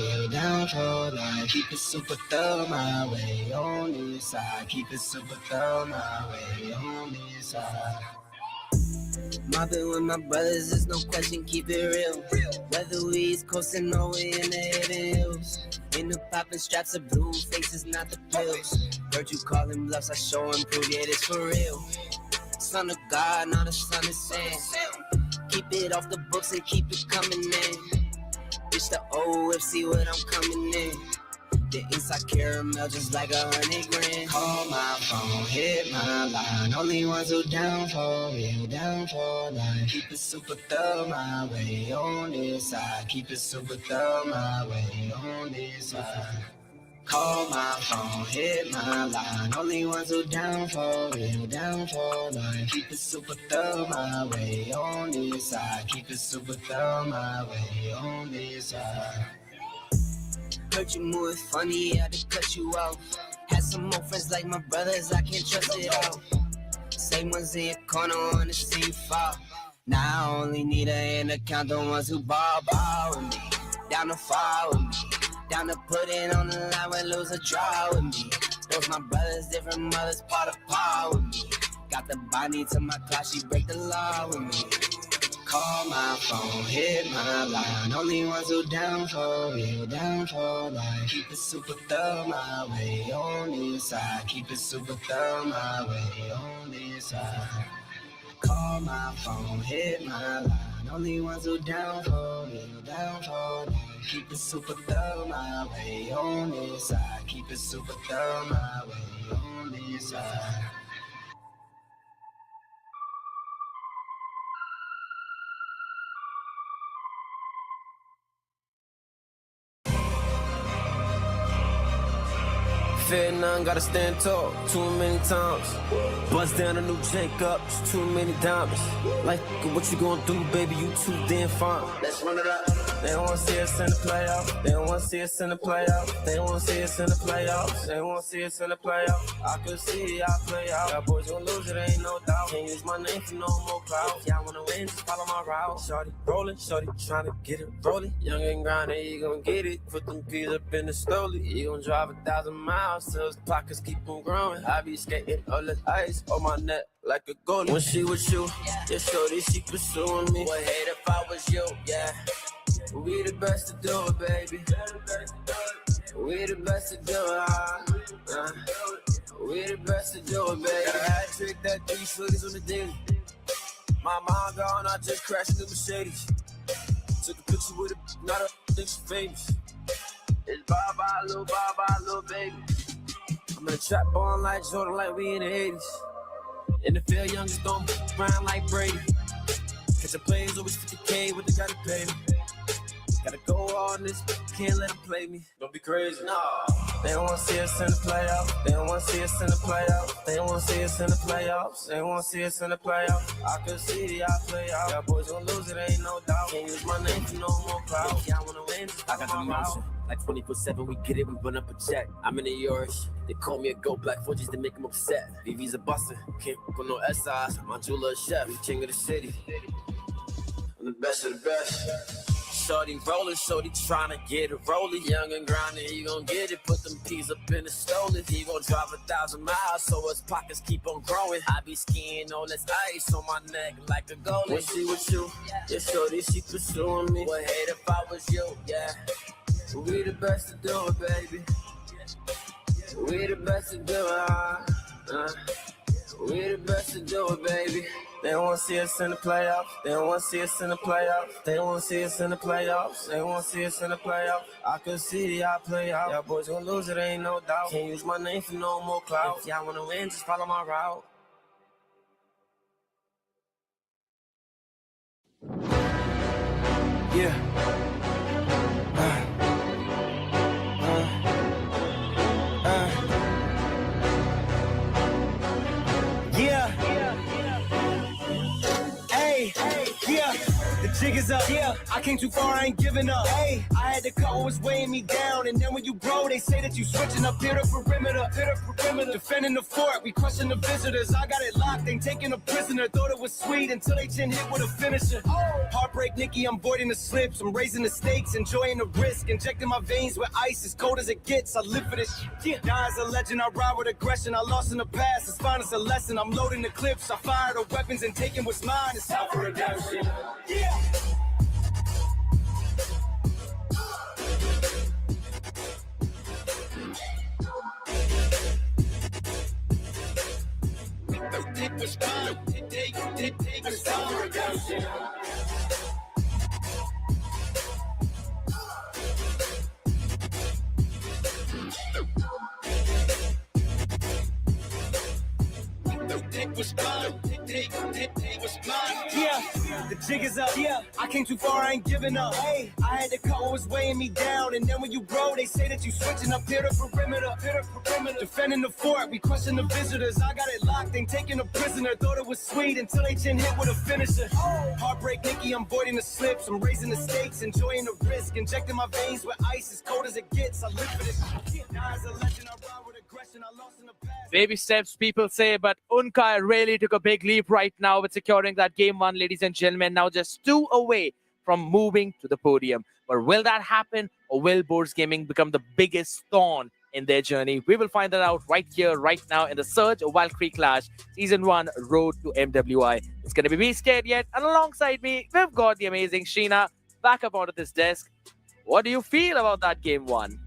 line. Keep it super thorough my way on this side. Keep it super thorough my way on this side. Mobbing with my brothers, there's no question, keep it real. Whether we East coastin' or we in the heaven hills. In the poppin' straps of blue faces, not the pills. Heard you callin' bluffs, I show and prove it, it's for real. Son of God, not a son of sin. Keep it off the books and keep it coming in. Bitch the OFC, what I'm coming in. The inside caramel just like 100 grand. Call my phone, hit my line. Only ones who down for line. Keep it super thorough my way on this side. Keep it super thorough my way on this side. Call my phone, hit my line. Only ones who down for line. Keep it super thorough my way on this side. Keep it super thorough my way on this side. Heard you moving funny, had to cut you off. Had some more friends like my brothers, I can't trust it all. Same ones in your corner, wanna see you fall. Now I only need a hand to count the ones who ball with me. Down to fall with me. Down to put it on the line when lose or draw with me. Those my brothers, different mothers, part of par with me. Got the body to my class, she break the law with me. Call my phone, hit my line. Only ones who down for line. Keep it super thorough my way on this side. Keep it super thorough my way on this side. Call my phone, hit my line. Only ones who down for line. Keep it super thorough my way on this side. Keep it super thorough my way on this side. Fear none, gotta stand tall too many times. Bust down a new Jacobs, too many diamonds. Like, what you gonna do, baby? You too damn fine. Let's run it up. They don't wanna see us in the playoffs. They don't wanna see us in the playoffs. They don't wanna see us in the playoffs. They don't wanna see us in the playoffs. I could see I play out. Y'all boys gon' lose it, ain't no doubt. Can't use my name for no more clouds. Y'all wanna win, just follow my route. Shorty rollin', shorty tryna get it rollin'. Young and grindin', you gon' get it. Put them peas up in the stoley. You gon' drive 1,000 miles till his pockets keep on growing. I be skating all the ice on my neck like a goalie. When she with you, yeah, shorty, she pursuing me. Would hate if I was you, yeah. We the best to do it, baby. We the best to do it, we the best to do it, baby. Got a hat trick, that 3 suiters on the daily. My mom gone, I just crashed in the Mercedes. Took a picture with a, not a think she famous. It's bye-bye, little baby. I'm in a trap ballin' like Jordan, like we in the 80s. In the field, young just don't grind like Brady. Cause the players always 50K, what they gotta pay me. Gotta go on this, can't let them play me. Don't be crazy. No. They don't wanna see us in the playoffs. They don't wanna see us in the playoffs. They don't wanna see us in the playoffs. They don't wanna see us in the playoffs. I could see I play out. Y'all boys gon' lose it, ain't no doubt. Can't use my name for no more clouds. Y'all wanna win, I got the motion. Like 24/7, we get it, we run up a check. I'm in the yours. They call me a go black for just to make them upset. VV's a bustin', can't go no SIs. My jeweler a chef, king of the city. I'm the best of the best. Shorty rollin', shorty tryna get it rollin'. Young and grindin', he gon' get it. Put them peas up in the stroller. He gon' drive 1,000 miles, so his pockets keep on growing. I be skiing on this ice on my neck like a goalie. When she with you, yeah, shorty, she pursuing me. Would hate if I was you, yeah. We the best to do it, baby. We the best to do it, we the best to do it, baby. They don't want to see us in the playoffs. They don't want to see us in the playoffs. They don't want to see us in the playoffs. They want to see us in the playoffs. I can see y'all play out. Y'all boys gonna lose it, ain't no doubt. Can't use my name for no more clout. If y'all wanna win, just follow my route. Yeah. Yeah. Hey, yeah. The jig is up. Yeah, I came too far, I ain't giving up. Hey, I had to cut what was weighing me down, and then when you grow, they say that you switching up here to perimeter, defending the fort, we crushing the visitors. I got it locked, ain't taking a prisoner. Thought it was sweet until they chin hit with a finisher. Heartbreak, Nikki, I'm voiding the slips. I'm raising the stakes, enjoying the risk, injecting my veins with ice as cold as it gets. I live for this. Yeah, die as a legend, I ride with aggression. I lost in the past, it's fine, it's a lesson. I'm loading the clips, I fire the weapons and taking what's mine. It's time for redemption. Yeah. It was fun. It was time for redemption. It was fun. It was mine. Yeah, the jig is up. Yeah, I came too far, I ain't giving up. Hey, I had to cut what was weighing me down, and then when you grow, they say that you switching up here to perimeter, defending the fort, we crushing the visitors. I got it locked, ain't taking a prisoner. Thought it was sweet until they chin hit with a finisher. Heartbreak, Nikki, I'm voiding the slips. I'm raising the stakes, enjoying the risk, injecting my veins with ice as cold as it gets. I live for this. Die as a legend, I ride with aggression. I lost in the past. Baby steps, people say, but Unkai really took a big leap right now with securing that game one, ladies and gentlemen. Now just 2 away from moving to the podium. But will that happen, or will Boards Gaming become the biggest thorn in their journey? We will find that out right here, right now in the Surge Valkyrie Clash Season 1 Road to MWI. It's going to be Scared Yet, and alongside me, we've got the amazing Sheena back up onto this desk. What do you feel about that game one?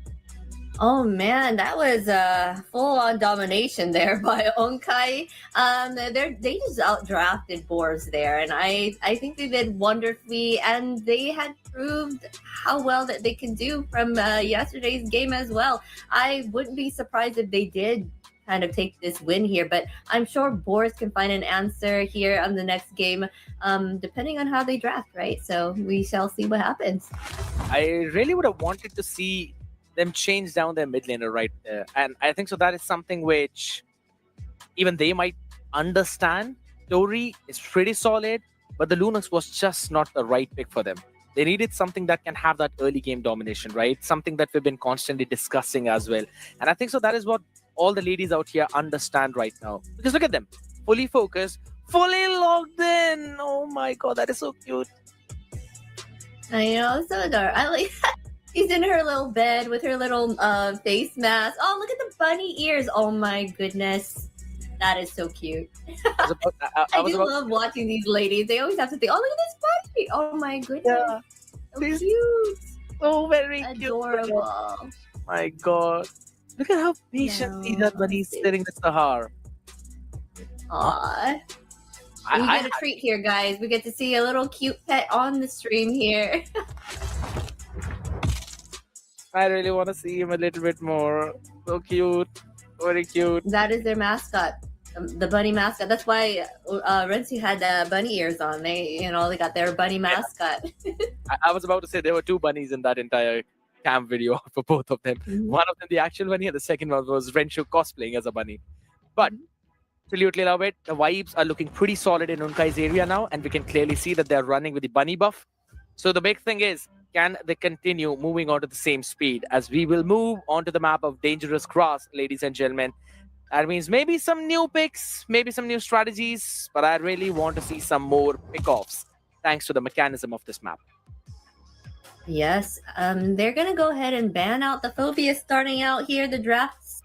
Oh man, that was a full-on domination there by Onkai. They just outdrafted Boars there, and I think they did wonderfully, and they had proved how well that they can do from yesterday's game as well. I wouldn't be surprised if they did kind of take this win here, but I'm sure Boars can find an answer here on the next game, depending on how they draft, right? So we shall see what happens. I really would have wanted to see them change down their mid laner right there. And I think so that is something which even they might understand. Tori is pretty solid, but the Lunox was just not the right pick for them. They needed something that can have that early game domination, right? Something that we've been constantly discussing as well. And I think so that is what all the ladies out here understand right now. Because look at them, fully focused, fully logged in. Oh my God, that is so cute. I know, so adorable. I like that. She's in her little bed with her little face mask. Oh, look at the bunny ears. Oh my goodness. That is so cute. I do love watching these ladies. They always have to think, oh, look at this bunny. Oh my goodness. Yeah. So cute. So very adorable. Cute. My God. Look at how patiently that bunny is sitting with Sahar. Aww. We get a treat here, guys. We get to see a little cute pet on the stream here. I really want to see him a little bit more. So cute. Very cute. That is their mascot. The bunny mascot. That's why Renzi had bunny ears on. They got their bunny mascot. I was about to say there were 2 bunnies in that entire camp video for both of them. Mm-hmm. One of them, the actual bunny, and the second one was Renshu cosplaying as a bunny. But absolutely love it. The vibes are looking pretty solid in Unkai's area now, and we can clearly see that they're running with the bunny buff. So the big thing is, can they continue moving on to the same speed? As we will move onto the map of Dangerous Cross, ladies and gentlemen. That means maybe some new picks, maybe some new strategies, but I really want to see some more pickoffs thanks to the mechanism of this map. Yes, they're gonna go ahead and ban out the Phobias starting out here. The drafts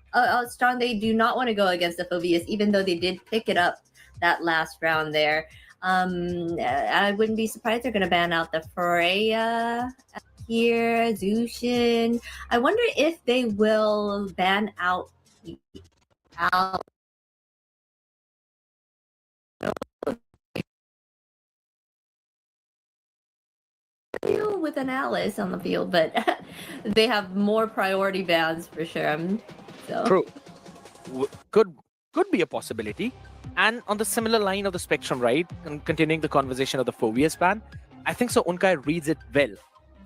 strong. They do not want to go against the Phobias, even though they did pick it up that last round there. I wouldn't be surprised they're gonna ban out the Freya here, Zushin. I wonder if they will ban out with an Alice on the field, but they have more priority bans for sure. So True. Could be a possibility. And on the similar line of the spectrum, right? Continuing the conversation of the Phobias ban, I think so Unkai reads it well.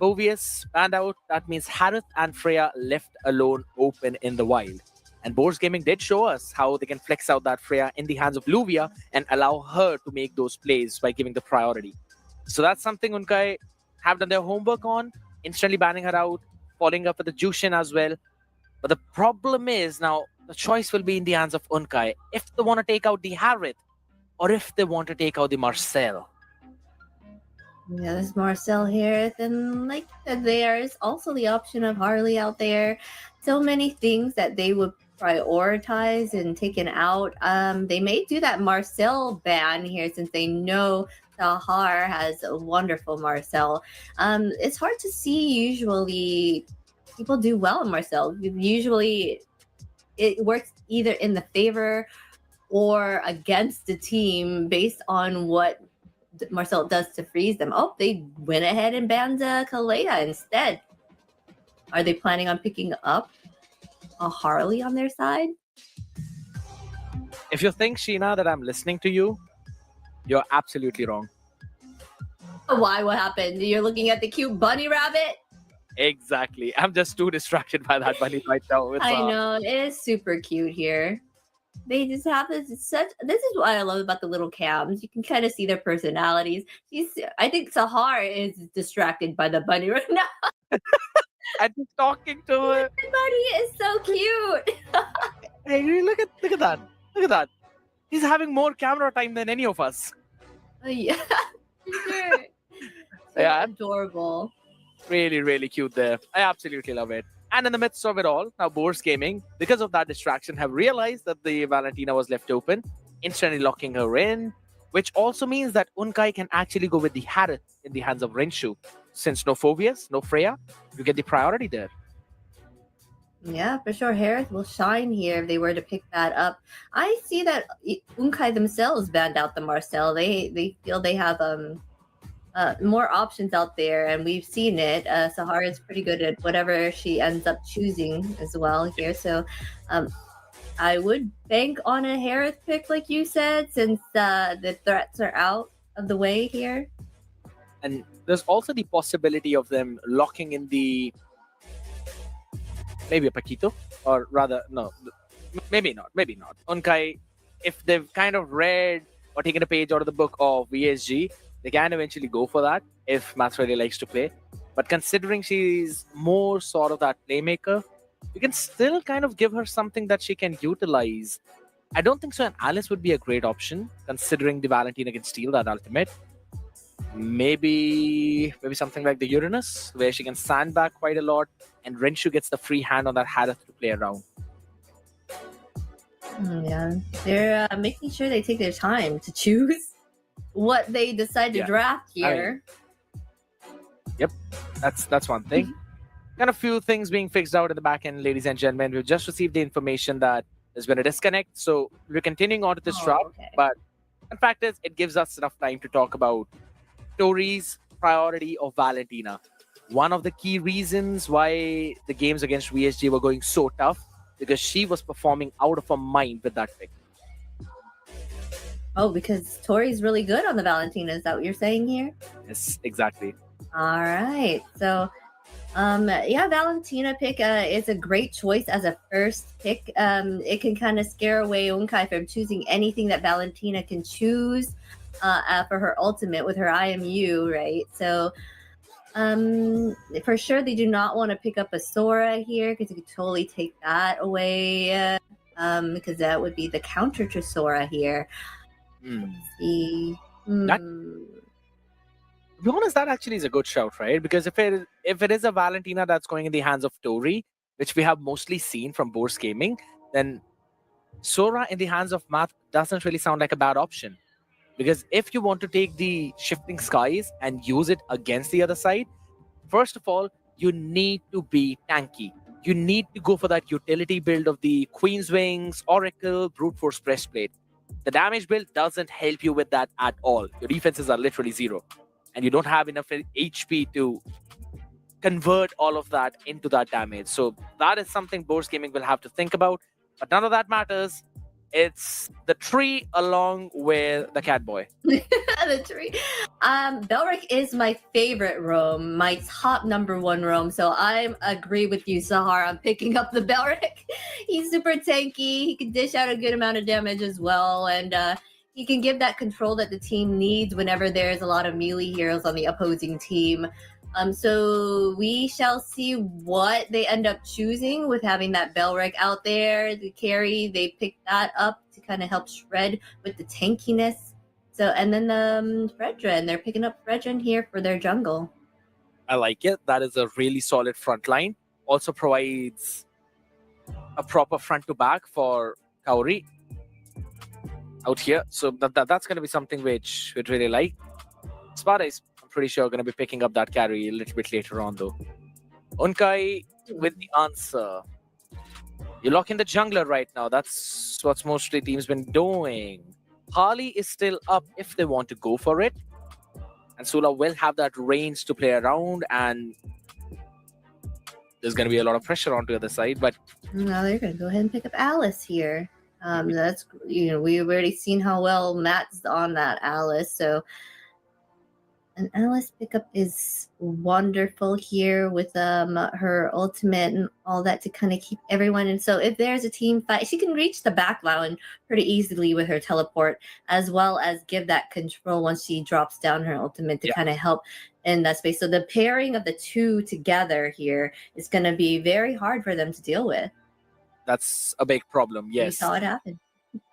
Phobias banned out, that means Harith and Freya left alone open in the wild. And Boars Gaming did show us how they can flex out that Freya in the hands of Luvia and allow her to make those plays by giving the priority. So that's something Unkai have done their homework on, instantly banning her out, following up with the Jushin as well. But the problem is now the choice will be in the hands of Unkai if they want to take out the Harith or if they want to take out the Marcel. yeah, there's Marcel here. Then, like you said, there is also the option of Harley out there. So many things that they would prioritize and taken out. They may do that Marcel ban here since they know Sahar has a wonderful Marcel. It's hard to see usually people do well in Marcel. Usually it works either in the favor or against the team based on what Marcel does to freeze them. Oh, they went ahead and banned Kalea instead. Are they planning on picking up a Harley on their side? If you think, Sheena, that I'm listening to you, you're absolutely wrong. Why? What happened? You're looking at the cute bunny rabbit? Exactly. I'm just too distracted by that bunny right now. It's, I know, it is super cute here. They just have this this is what I love about the little cams. You can kind of see their personalities. I think Sahar is distracted by the bunny right now. I'm just talking to her. The bunny is so cute. Hey, look at that. Look at that. He's having more camera time than any of us. Yeah, sure. So Yeah. adorable. Really, really cute there. I absolutely love it. And in the midst of it all, now Boars Gaming, because of that distraction, have realized that the Valentina was left open, instantly locking her in, which also means that Unkai can actually go with the Harith in the hands of Renshu. Since no Phobias, no Freya, you get the priority there. Yeah, for sure. Harith will shine here if they were to pick that up. I see that Unkai themselves banned out the Marcel. They feel they have more options out there, and we've seen it. Sahara is pretty good at whatever she ends up choosing as well here. So I would bank on a Harith pick, like you said, since the threats are out of the way here. And there's also the possibility of them locking in the maybe a Paquito, or rather, no, maybe not. Unkai, if they've kind of read or taken a page out of the book of VSG, they can eventually go for that if Math really likes to play. But considering she's more sort of that playmaker, you can still kind of give her something that she can utilize. I don't think so an Alice would be a great option, considering the Valentina can steal that ultimate. Maybe something like the Uranus, where she can sandbag quite a lot, and Renshu gets the free hand on that Harith to play around. Yeah, they're making sure they take their time to choose what they decide to draft here. Yep, that's one thing. Kind of few things being fixed out in the back end, ladies and gentlemen. We've just received the information that there's been a disconnect, so we're continuing on to this draft. Okay. But in fact, it gives us enough time to talk about Tori's priority of Valentina. One of the key reasons why the games against VSG were going so tough, because she was performing out of her mind with that pick. Oh, because Tori's really good on the Valentina. Is that what you're saying here? Yes, exactly. All right. So, yeah, Valentina pick is a great choice as a first pick. It can kind of scare away Unkai from choosing anything that Valentina can choose for her ultimate with her IMU, right? So, For sure, they do not want to pick up a Sora here because you could totally take that away. Because that would be the counter to Sora here. Hmm. Let's see. That- To be honest, that actually is a good shout, right? Because if it is a Valentina that's going in the hands of Tori, which we have mostly seen from Bourse Gaming, then Sora in the hands of Math doesn't really sound like a bad option. Because if you want to take the shifting skies and use it against the other side, first of all, you need to be tanky. You need to go for that utility build of the Queen's Wings, Oracle, Brute Force Breastplate. The damage build doesn't help you with that at all. Your defenses are literally zero. And you don't have enough HP to convert all of that into that damage. So that is something Bourse Gaming will have to think about. But none of that matters. It's the tree along with the Catboy. The tree. Belric is my favorite roam, my top number one roam. So I agree with you, Sahar. I'm picking up the Belric. He's super tanky. He can dish out a good amount of damage as well, and he can give that control that the team needs whenever there's a lot of melee heroes on the opposing team. So we shall see what they end up choosing with having that Belric out there. The carry, they picked that up to kind of help shred with the tankiness. So, and then Fredrin, they're picking up Fredrin here for their jungle. I like it. That is a really solid front line. Also provides a proper front to back for Kaori out here. So that's going to be something which we'd really like. Spada is, I'm pretty sure, going to be picking up that carry a little bit later on, though. Unkai with the answer. You lock in the jungler right now. That's what mostly teams been doing. Harley is still up if they want to go for it. And Sula will have that range to play around, and there's going to be a lot of pressure onto the other side. But now they're going to go ahead and pick up Alice here. That's, we've already seen how well Matt's on that Alice. So an Alice pickup is wonderful here with her ultimate and all that to kind of keep everyone in. So if there's a team fight, she can reach the back line pretty easily with her teleport, as well as give that control once she drops down her ultimate to kind of help in that space. So the pairing of the two together here is going to be very hard for them to deal with. That's a big problem, yes. We saw it happen.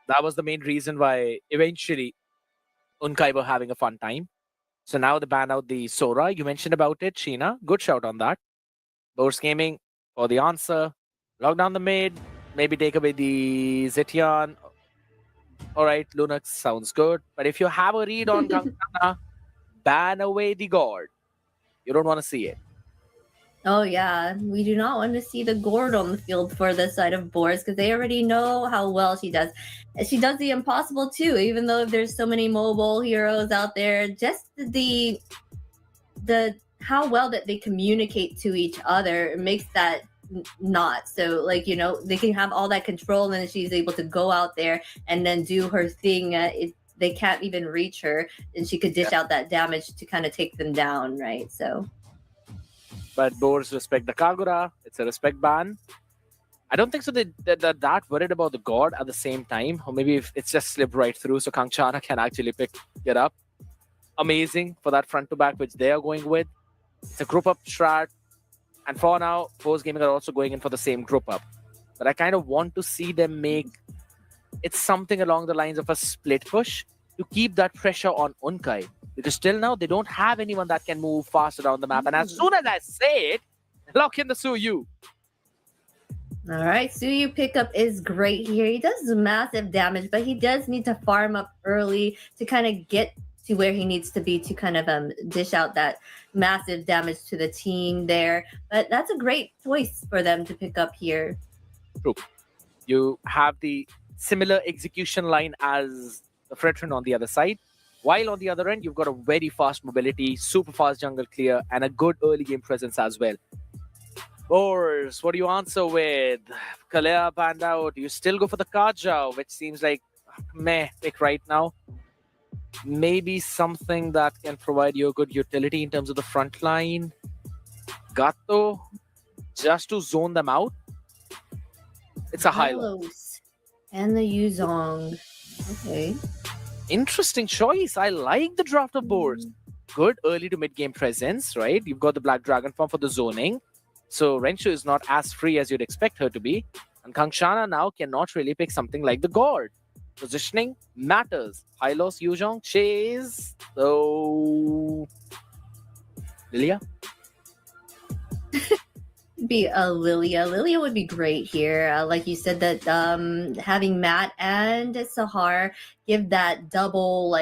That was the main reason why eventually Unkai were having a fun time. So now they ban out the Sora. You mentioned about it, Sheena. Good shout on that. Bourse Gaming for the answer. Lock down the mid. Maybe take away the Zetian. All right, Lunox sounds good. But if you have a read on Kankana, ban away the God. You don't want to see it. Oh yeah, we do not want to see the Gord on the field for this side of Bourse because they already know how well she does. And she does the impossible too, even though there's so many mobile heroes out there. Just the how well that they communicate to each other makes that not so, like, they can have all that control, and then she's able to go out there and then do her thing. They can't even reach her, and she could dish out that damage to kind of take them down, right? So. But Boars respect the Kagura. It's a respect ban. I don't think so they're that worried about the God at the same time. Or maybe if it's just slipped right through so Kangchana can actually pick it up. Amazing for that front to back which they are going with. It's a group up strat. And for now, Boars Gaming are also going in for the same group up. But I kind of want to see them make it something along the lines of a split push to keep that pressure on Unkai. Because till now, they don't have anyone that can move fast around the map. And as soon as I say it, lock in the Suyu. All right, Suyu pickup is great here. He does massive damage, but he does need to farm up early to kind of get to where he needs to be to kind of dish out that massive damage to the team there. But that's a great choice for them to pick up here. True. You have the similar execution line as the Fredrin on the other side. While on the other end, you've got a very fast mobility, super fast jungle clear, and a good early game presence as well. Boars, what do you answer with? Kalea banned out. You still go for the Kaja, which seems like meh pick right now. Maybe something that can provide you a good utility in terms of the front line. Gato, just to zone them out. It's a Hylos. And the Yuzong. Okay. Interesting choice. I like the draft of boards. good early to mid game presence, right? You've got the Black Dragon form for the zoning. So Renshu is not as free as you'd expect her to be. And Kangshana now cannot really pick something like the God. Positioning matters. Hylos, Yuzhong, Chase. So Lilia? Be Lilia. Lilia would be great here. Like you said, that having Matt and Sahar give that double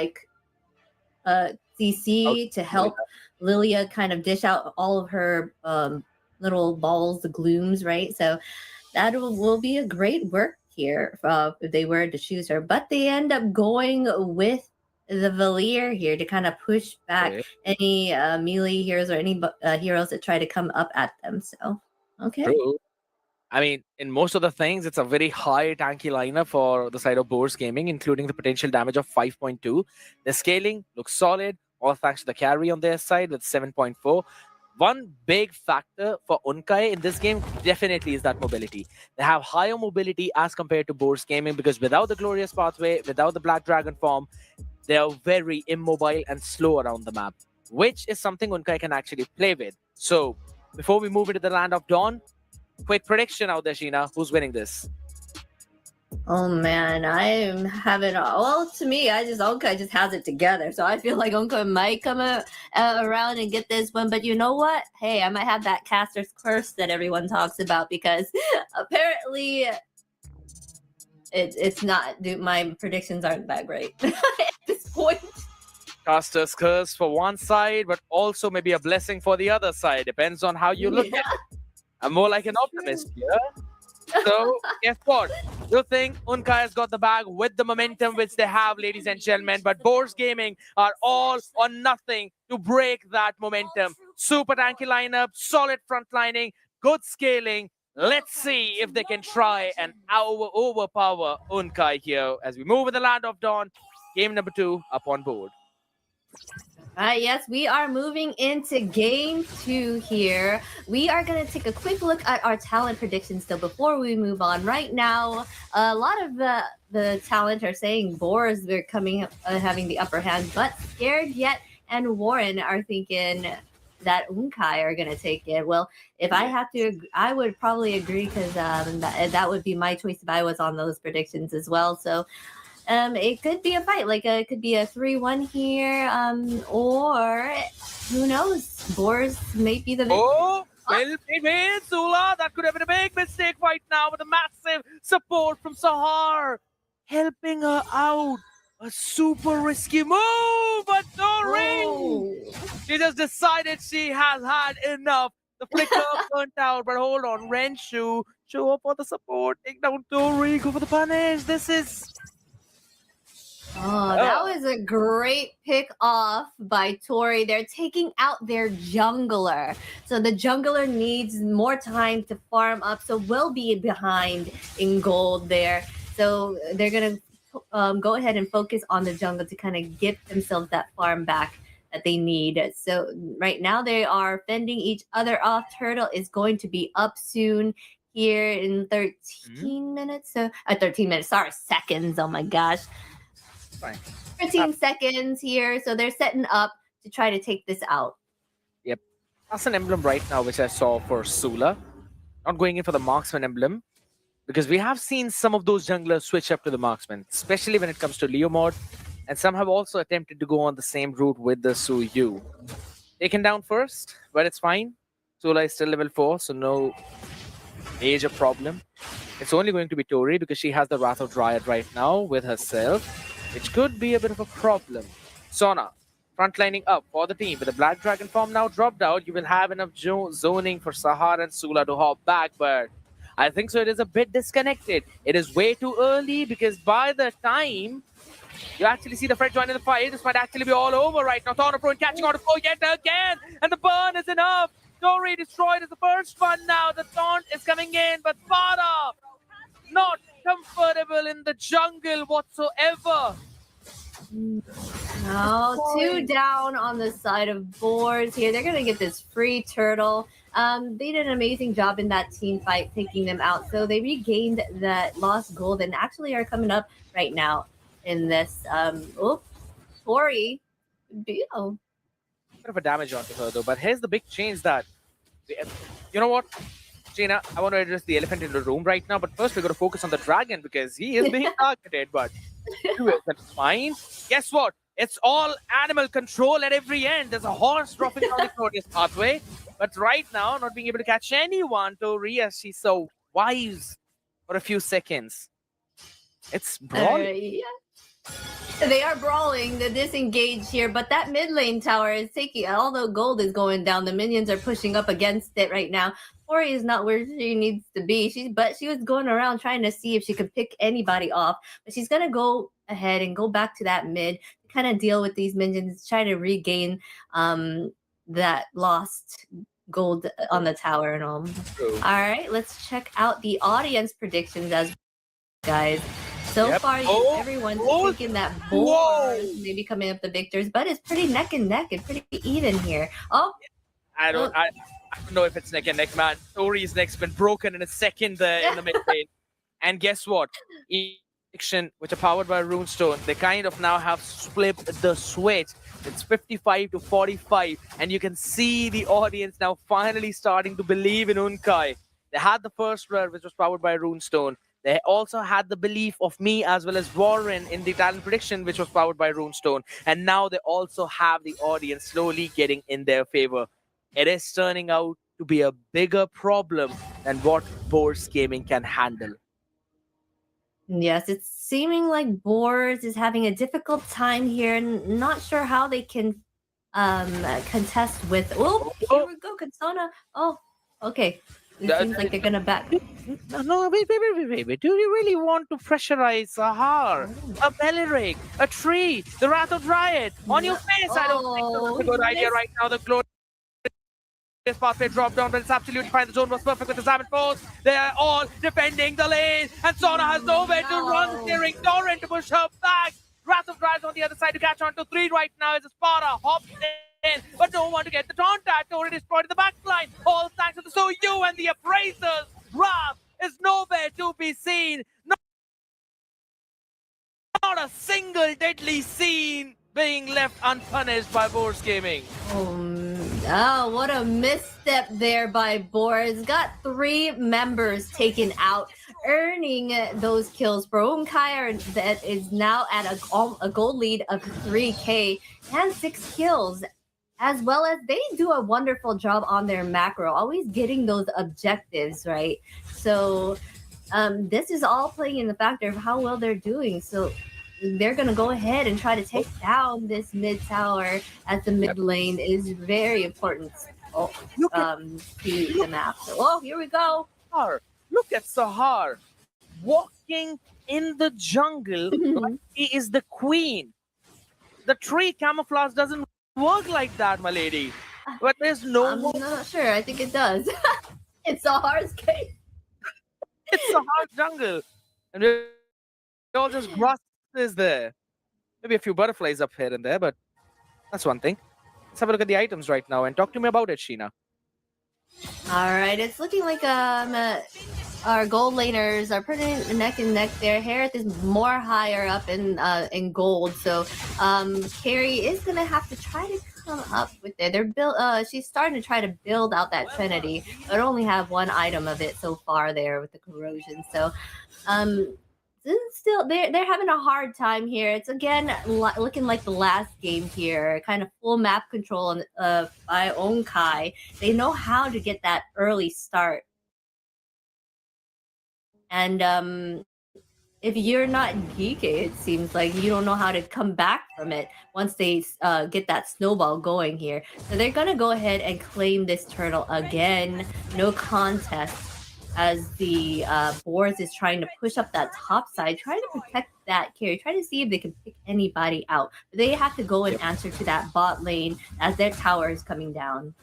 CC to help Lilia kind of dish out all of her little balls, the glooms, right? So that will be a great work here if they were to choose her. But they end up going with the Valier here to kind of push back any melee heroes or any heroes that try to come up at them. So, okay. True. I mean, in most of the things, it's a very high tanky lineup for the side of Boars Gaming, including the potential damage of 5.2. The scaling looks solid, all thanks to the carry on their side with 7.4. One big factor for Unkai in this game definitely is that mobility. They have higher mobility as compared to Boars Gaming because without the Glorious Pathway, without the Black Dragon form, they are very immobile and slow around the map, which is something Unkai can actually play with. So, before we move into the Land of Dawn, quick prediction out there, Sheena. Who's winning this? Oh man, I'm having to me, Onka just has it together. So I feel like Onka might come around and get this one. But you know what? Hey, I might have that caster's curse that everyone talks about because apparently it's not. My predictions aren't that great at this point. Caster's curse for one side, but also maybe a blessing for the other side. Depends on how you look at it. I'm more like an optimist here. So, guess what? You think Unkai has got the bag with the momentum which they have, ladies and gentlemen, but Boars Gaming are all or nothing to break that momentum. Super tanky lineup, solid front lining, good scaling. Let's see if they can try and overpower Unkai here as we move in the Land of Dawn. Game number 2 up on board. Yes, we are moving into game 2 here. We are going to take a quick look at our talent predictions though before we move on. Right now, a lot of the talent are saying Boars they're coming having the upper hand, but Scared Yet and Warren are thinking that Unkai are going to take it. Well, if I have to, I would probably agree because that would be my choice if I was on those predictions as well. So it could be a fight, it could be a 3-1 here, or who knows? Boars may be the victor. Oh, well played, Sula. That could have been a big mistake right now with a massive support from Sahar, helping her out. A super risky move, but Tori, she just decided she has had enough. The flicker burnt out, but hold on, Renshu, show up for the support, take down Tori, go for the punish. This is... Oh, that was a great pick off by Tori. They're taking out their jungler. So the jungler needs more time to farm up. So we'll be behind in gold there. So they're going to go ahead and focus on the jungle to kind of get themselves that farm back that they need. So right now they are fending each other off. Turtle is going to be up soon here in 13 minutes. So 13 minutes, sorry, seconds. Oh my gosh. Fine. 13 seconds here, so they're setting up to try to take this out. Yep. That's an emblem right now, which I saw for Sula. Not going in for the marksman emblem, because we have seen some of those junglers switch up to the marksman, especially when it comes to Leo mod, and some have also attempted to go on the same route with the Suyu. Taken down first, but it's fine. Sula is still level 4, so no major problem. It's only going to be Tori because she has the Wrath of Dryad right now with herself, which could be a bit of a problem. Sona, frontlining up for the team. With the Black Dragon form now dropped out, you will have enough zoning for Sahar and Sula to hop back, but I think so it is a bit disconnected. It is way too early because by the time you actually see the Fred joining the fight, this might actually be all over right now. Thornapro catching on to four yet again, and the burn is enough. Tori destroyed is the first one now. The taunt is coming in, but Farah not comfortable in the jungle whatsoever. No, 2 down on the side of Boars here. They're going to get this free turtle. They did an amazing job in that team fight, taking them out. So they regained that lost gold and actually are coming up right now in this. Tori, of a damage onto her though. But here's the big change that, you know what, Gina, I want to address the elephant in the room right now. But first, we're going to focus on the dragon because he is being targeted. But you isn't fine. Guess what? It's all animal control at every end. There's a horse dropping down the glorious pathway. But right now, not being able to catch anyone, Tori, as she's so wise for a few seconds. It's brawling. Yeah. They are brawling, the disengage here, but that mid lane tower is taking, although gold is going down, the minions are pushing up against it right now. Tori is not where she needs to be. But she was going around trying to see if she could pick anybody off. But she's gonna go ahead and go back to that mid to kind of deal with these minions, try to regain that lost gold on the tower and all. All right, let's check out the audience predictions as guys. So far, everyone's thinking that Boars may be coming up the victors, but it's pretty neck and neck and pretty even here. Oh, I don't know if it's neck and neck, man. Tori's neck's been broken in a second there in the mid lane. And guess what? Which are powered by Runestone, they kind of now have split the switch. It's 55 to 45, and you can see the audience now finally starting to believe in Unkai. They had the first rare, which was powered by Runestone. They also had the belief of me as well as Warren in the talent prediction, which was powered by Runestone. And now they also have the audience slowly getting in their favor. It is turning out to be a bigger problem than what Boars Gaming can handle. Yes, it's seeming like Boars is having a difficult time here and not sure how they can contest with... Oh, here we go, Kansona. Oh, okay. It seems like they're gonna back. No, wait. Do you really want to pressurize Sahar, a Belirik, a tree, the Wrath of Dryad on your face? I don't think that's a good idea right now. The glorious pathway dropped down, but it's absolutely fine. The zone was perfect with the Salmon Force. They are all defending the lane, and Sona has nowhere to run, steering Torrent to push her back. Wrath of Dryad on the other side to catch on to 3 right now as Sparta hops in, but no one to get the taunt at. Torrent is destroyed in the back line. All thanks to the Soyu and the Appraisers. Wrath is nowhere to be seen. Not a single deadly scene being left unpunished by Boars Gaming. Oh, what a misstep there by Boars. Got 3 members taken out, earning those kills for Unkai, that is now at a gold lead of 3K and 6 kills. As well as they do a wonderful job on their macro, always getting those objectives, right? So this is all playing in the factor of how well they're doing. So they're going to go ahead and try to take down this mid tower as the mid lane is very important to the map. So, here we go. Look at Sahar walking in the jungle like he is the queen. The tree camouflage doesn't work like that, my lady. But there's no... I'm not sure. I think it does. It's Sahar's case. It's Sahar's jungle. And we're all just grasses there. Maybe a few butterflies up here and there, but that's one thing. Let's have a look at the items right now and talk to me about it, Sheena. All right. It's looking like our gold laners are pretty neck and neck there. Harith is more higher up in gold, so Carrie is gonna have to try to come up with it. She's starting to try to build out that Trinity, but only have 1 item of it so far there with the corrosion. So still they're having a hard time here. It's again looking like the last game here, kind of full map control by Onkai. They know how to get that early start. And if you're not GEEKAY, it seems like you don't know how to come back from it once they get that snowball going here. So they're going to go ahead and claim this turtle again. No contest as the Boars is trying to push up that top side, trying to protect that carry, trying to see if they can pick anybody out. But they have to go and answer to that bot lane as their tower is coming down.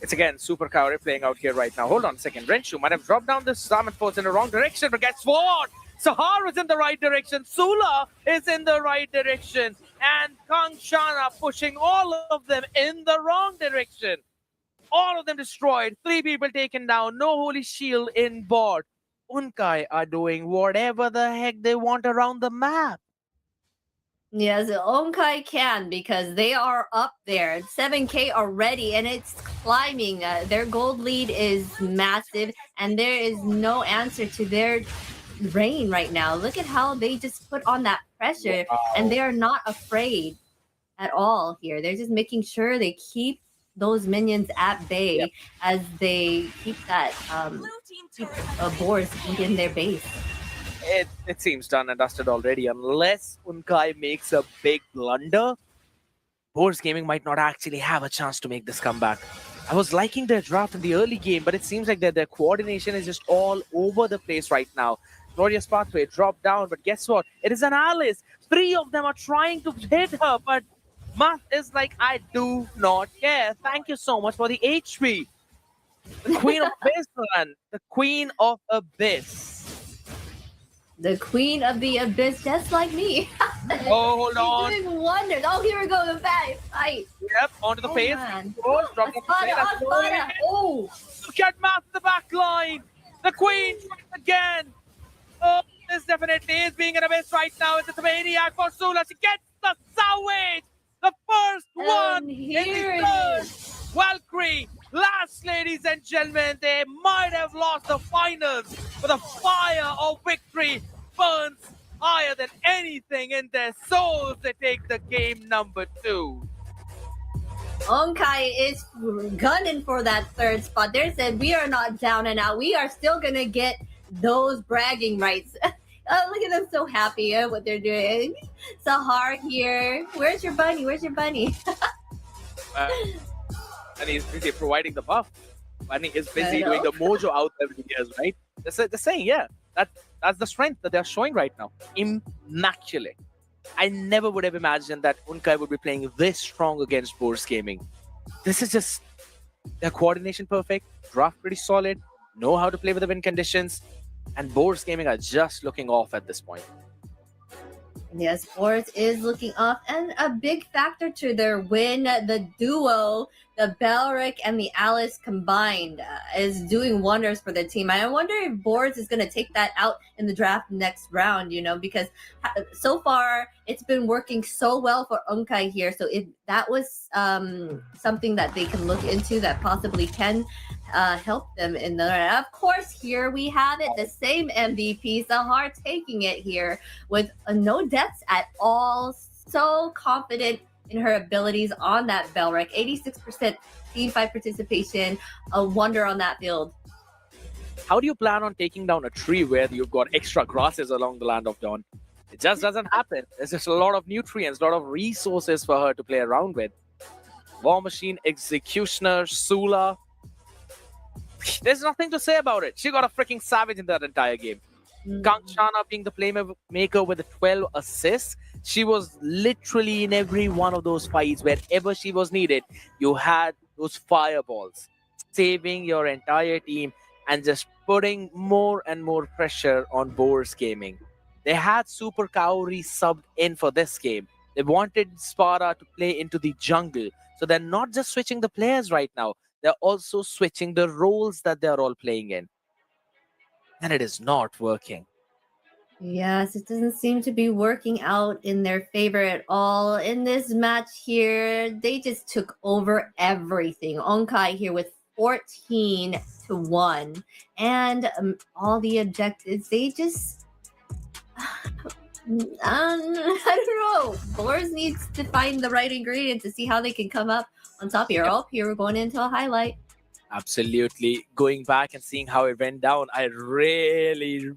It's again Super Kaori playing out here right now. Hold on a second. Renshu might have dropped down this Salmon Force in the wrong direction, but guess what? Sahar is in the right direction. Sula is in the right direction. And Kangshana pushing all of them in the wrong direction. All of them destroyed. 3 people taken down. No Holy Shield in board. Unkai are doing whatever the heck they want around the map. Yes, Onkai can because they are up there. 7K already and it's climbing. Their gold lead is massive and there is no answer to their reign right now. Look at how they just put on that pressure and they are not afraid at all here. They're just making sure they keep those minions at bay Yep. as they keep that boars in their base. It seems done and dusted already. Unless Unkai makes a big blunder, Boars Gaming might not actually have a chance to make this comeback. I was liking their draft in the early game, but it seems like their coordination is just all over the place right now. Glorious Pathway dropped down, but guess what? It is an Alice. 3 of them are trying to hit her, but Math is like, I do not care. Thank you so much for the HP. The Queen of Abyss, man. The Queen of Abyss. The Queen of the Abyss, just like me. Oh, hold on. She's doing wonders. Oh, here we go. The fight. Yep, onto the face. Man. Oh, drop off the face. That's Espada. Oh. Look at Math in the back line. The Queen tries again. Oh, this definitely is being an abyss right now. It's a maniac for Sula. She gets the sandwich. The first one in here the it third. is. Valkyrie. Last, ladies and gentlemen, they might have lost the finals, but the fire of victory burns higher than anything in their souls. They take the game number 2. Onkai is gunning for that third spot. They said we are not down and out. We are still gonna get those bragging rights. Oh, look at them so happy at what they're doing. Sahar here. Where's your bunny? Where's your bunny? And he's busy providing the buff. Bunny is busy I know. doing the mojo out there with the years, right? They're saying, yeah, that's the strength that they're showing right now. Immaculate. I never would have imagined that Unkai would be playing this strong against Boars Gaming. This is just their coordination perfect, draft pretty solid, know how to play with the win conditions, and Boars Gaming are just looking off at this point. Yes, Sports is looking off, and a big factor to their win, the duo, the Belric and the Alice combined, is doing wonders for the team. I wonder if Boards is going to take that out in the draft next round, because so far it's been working so well for Unkai here. So if that was something that they can look into that possibly can help them in the of course, here we have it, the same MVP, Sahar taking it here with no deaths at all. So confident in her abilities on that Belric. 86% team fight participation, a wonder on that field. How do you plan on taking down a tree where you've got extra grasses along the Land of Dawn? It just doesn't happen. There's just a lot of nutrients, a lot of resources for her to play around with. War Machine, Executioner, Sula. There's nothing to say about it. She got a freaking savage in that entire game. Kanchana being the playmaker with the 12 assists. She was literally in every one of those fights. Wherever she was needed, you had those fireballs, saving your entire team and just putting more and more pressure on Boars Gaming. They had Super Kaori subbed in for this game. They wanted Sparta to play into the jungle. So they're not just switching the players right now. They're also switching the roles that they're all playing in. And it is not working. Yes, it doesn't seem to be working out in their favor at all. In this match here, they just took over everything. Onkai here with 14-1. And all the objectives, they just... I don't know. Boars needs to find the right ingredient to see how they can come up on top here. Oh, here we're going into a highlight. Absolutely. Going back and seeing how it went down, I really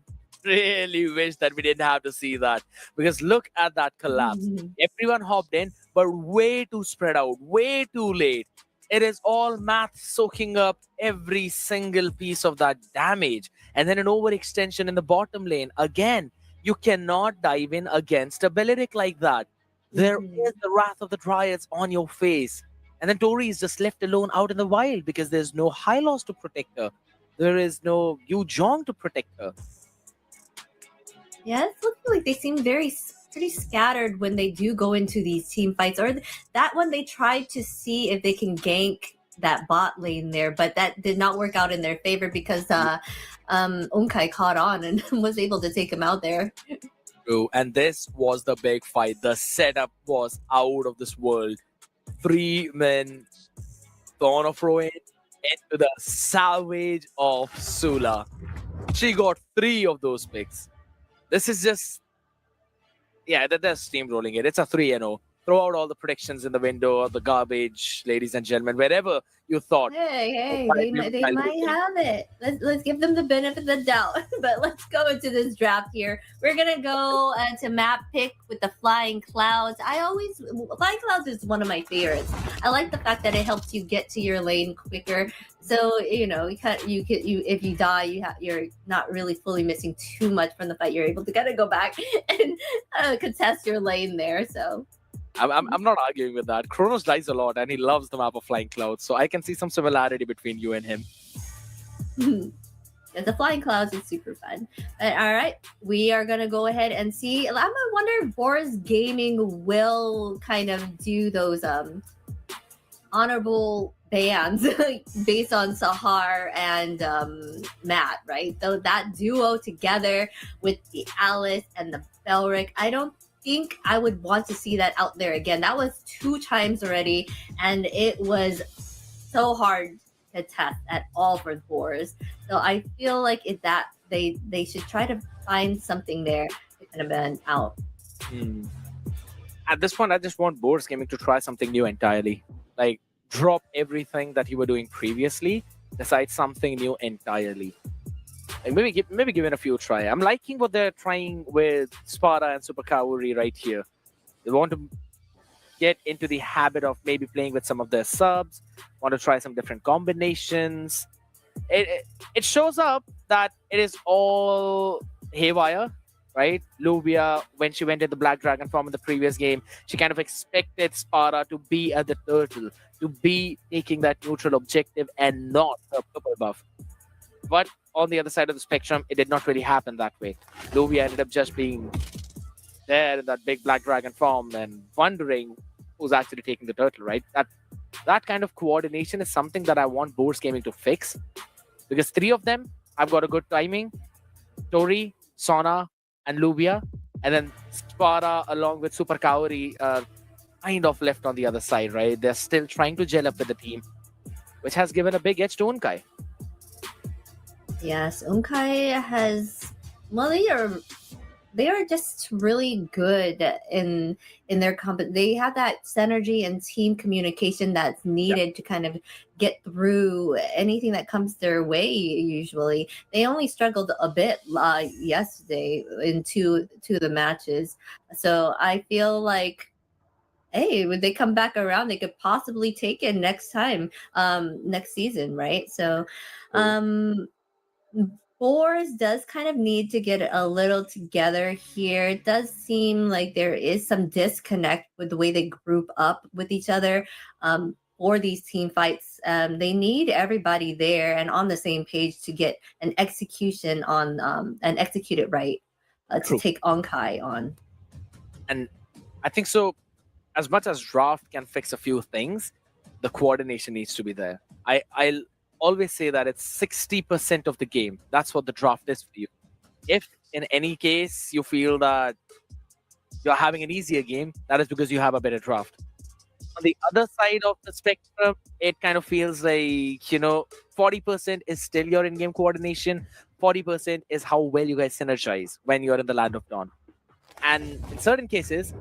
wish that we didn't have to see that. Because look at that collapse. Everyone hopped in, but way too spread out, way too late. It is all Math soaking up every single piece of that damage. And then an overextension in the bottom lane. Again, you cannot dive in against a Beleric like that. There is the wrath of the Dryads on your face. And then Tori is just left alone out in the wild because there's no Hylos to protect her. There is no Yu Jong to protect her. Yeah, it's looking like they seem pretty scattered when they do go into these team fights. Or that one they tried to see if they can gank that bot lane there, but that did not work out in their favor because Unkai caught on and was able to take him out there. True. And this was the big fight. The setup was out of this world. 3 men on a throw in into the salvage of Sula. She got 3 of those picks. This is just, yeah, they're steamrolling it. It's a 3-0. Throw out all the predictions in the window or the garbage, ladies and gentlemen, wherever you thought. Hey, Five they might have it. Let's give them the benefit of the doubt. But let's go into this draft here. We're gonna go to map pick with the flying clouds. Flying clouds is one of my favorites. I like the fact that it helps you get to your lane quicker. So if you die, you're not really fully missing too much from the fight. You're able to kind of go back and contest your lane there. So. I'm not arguing with that. Kronos dies a lot and he loves the map of Flying Clouds, so I can see some similarity between you and him. The Flying Clouds is super fun. All right, we are going to go ahead and see. I wonder if Boris Gaming will kind of do those honorable bans based on Sahar and Matt, right? So that duo together with the Alice and the Belric, I don't think I would want to see that out there again. That was 2 times already, and it was so hard to test at all for Boars. So I feel like they should try to find something there to kind of ban out. At this point, I just want Boars Gaming to try something new entirely. Like, drop everything that you were doing previously, decide something new entirely. Like maybe give it a few try. I'm liking what they're trying with Sparta and Super Kaori right here. They want to get into the habit of maybe playing with some of their subs, want to try some different combinations. It shows up that it is all haywire, right? Luvia, when she went in the Black Dragon form in the previous game, she kind of expected Sparta to be at the turtle, to be taking that neutral objective and not a purple buff. But on the other side of the spectrum, it did not really happen that way. Luvia ended up just being there in that big Black Dragon form and wondering who's actually taking the turtle, right? That kind of coordination is something that I want Boars Gaming to fix. Because 3 of them have got a good timing. Tori, Sona, and Luvia. And then Sparta along with Super Kaori kind of left on the other side, right? They're still trying to gel up with the team, which has given a big edge to Unkai. Yes, Unkai has. Well, they are just really good in their They have that synergy and team communication that's needed to kind of get through anything that comes their way. Usually, they only struggled a bit yesterday in two of the matches. So I feel like, hey, when they come back around, they could possibly take it next time, next season, right? So. Boars does kind of need to get a little together here. It does seem like there is some disconnect with the way they group up with each other for these team fights. They need everybody there and on the same page to get an execution on and execute it right to take Onkai on. And I think so. As much as draft can fix a few things, the coordination needs to be there. I'll always say that it's 60% of the game. That's what the draft is for you. If in any case you feel that you're having an easier game, that is because you have a better draft. On the other side of the spectrum, it kind of feels like, 40% is still your in-game coordination, 40% is how well you guys synergize when you're in the Land of Dawn. And in certain cases,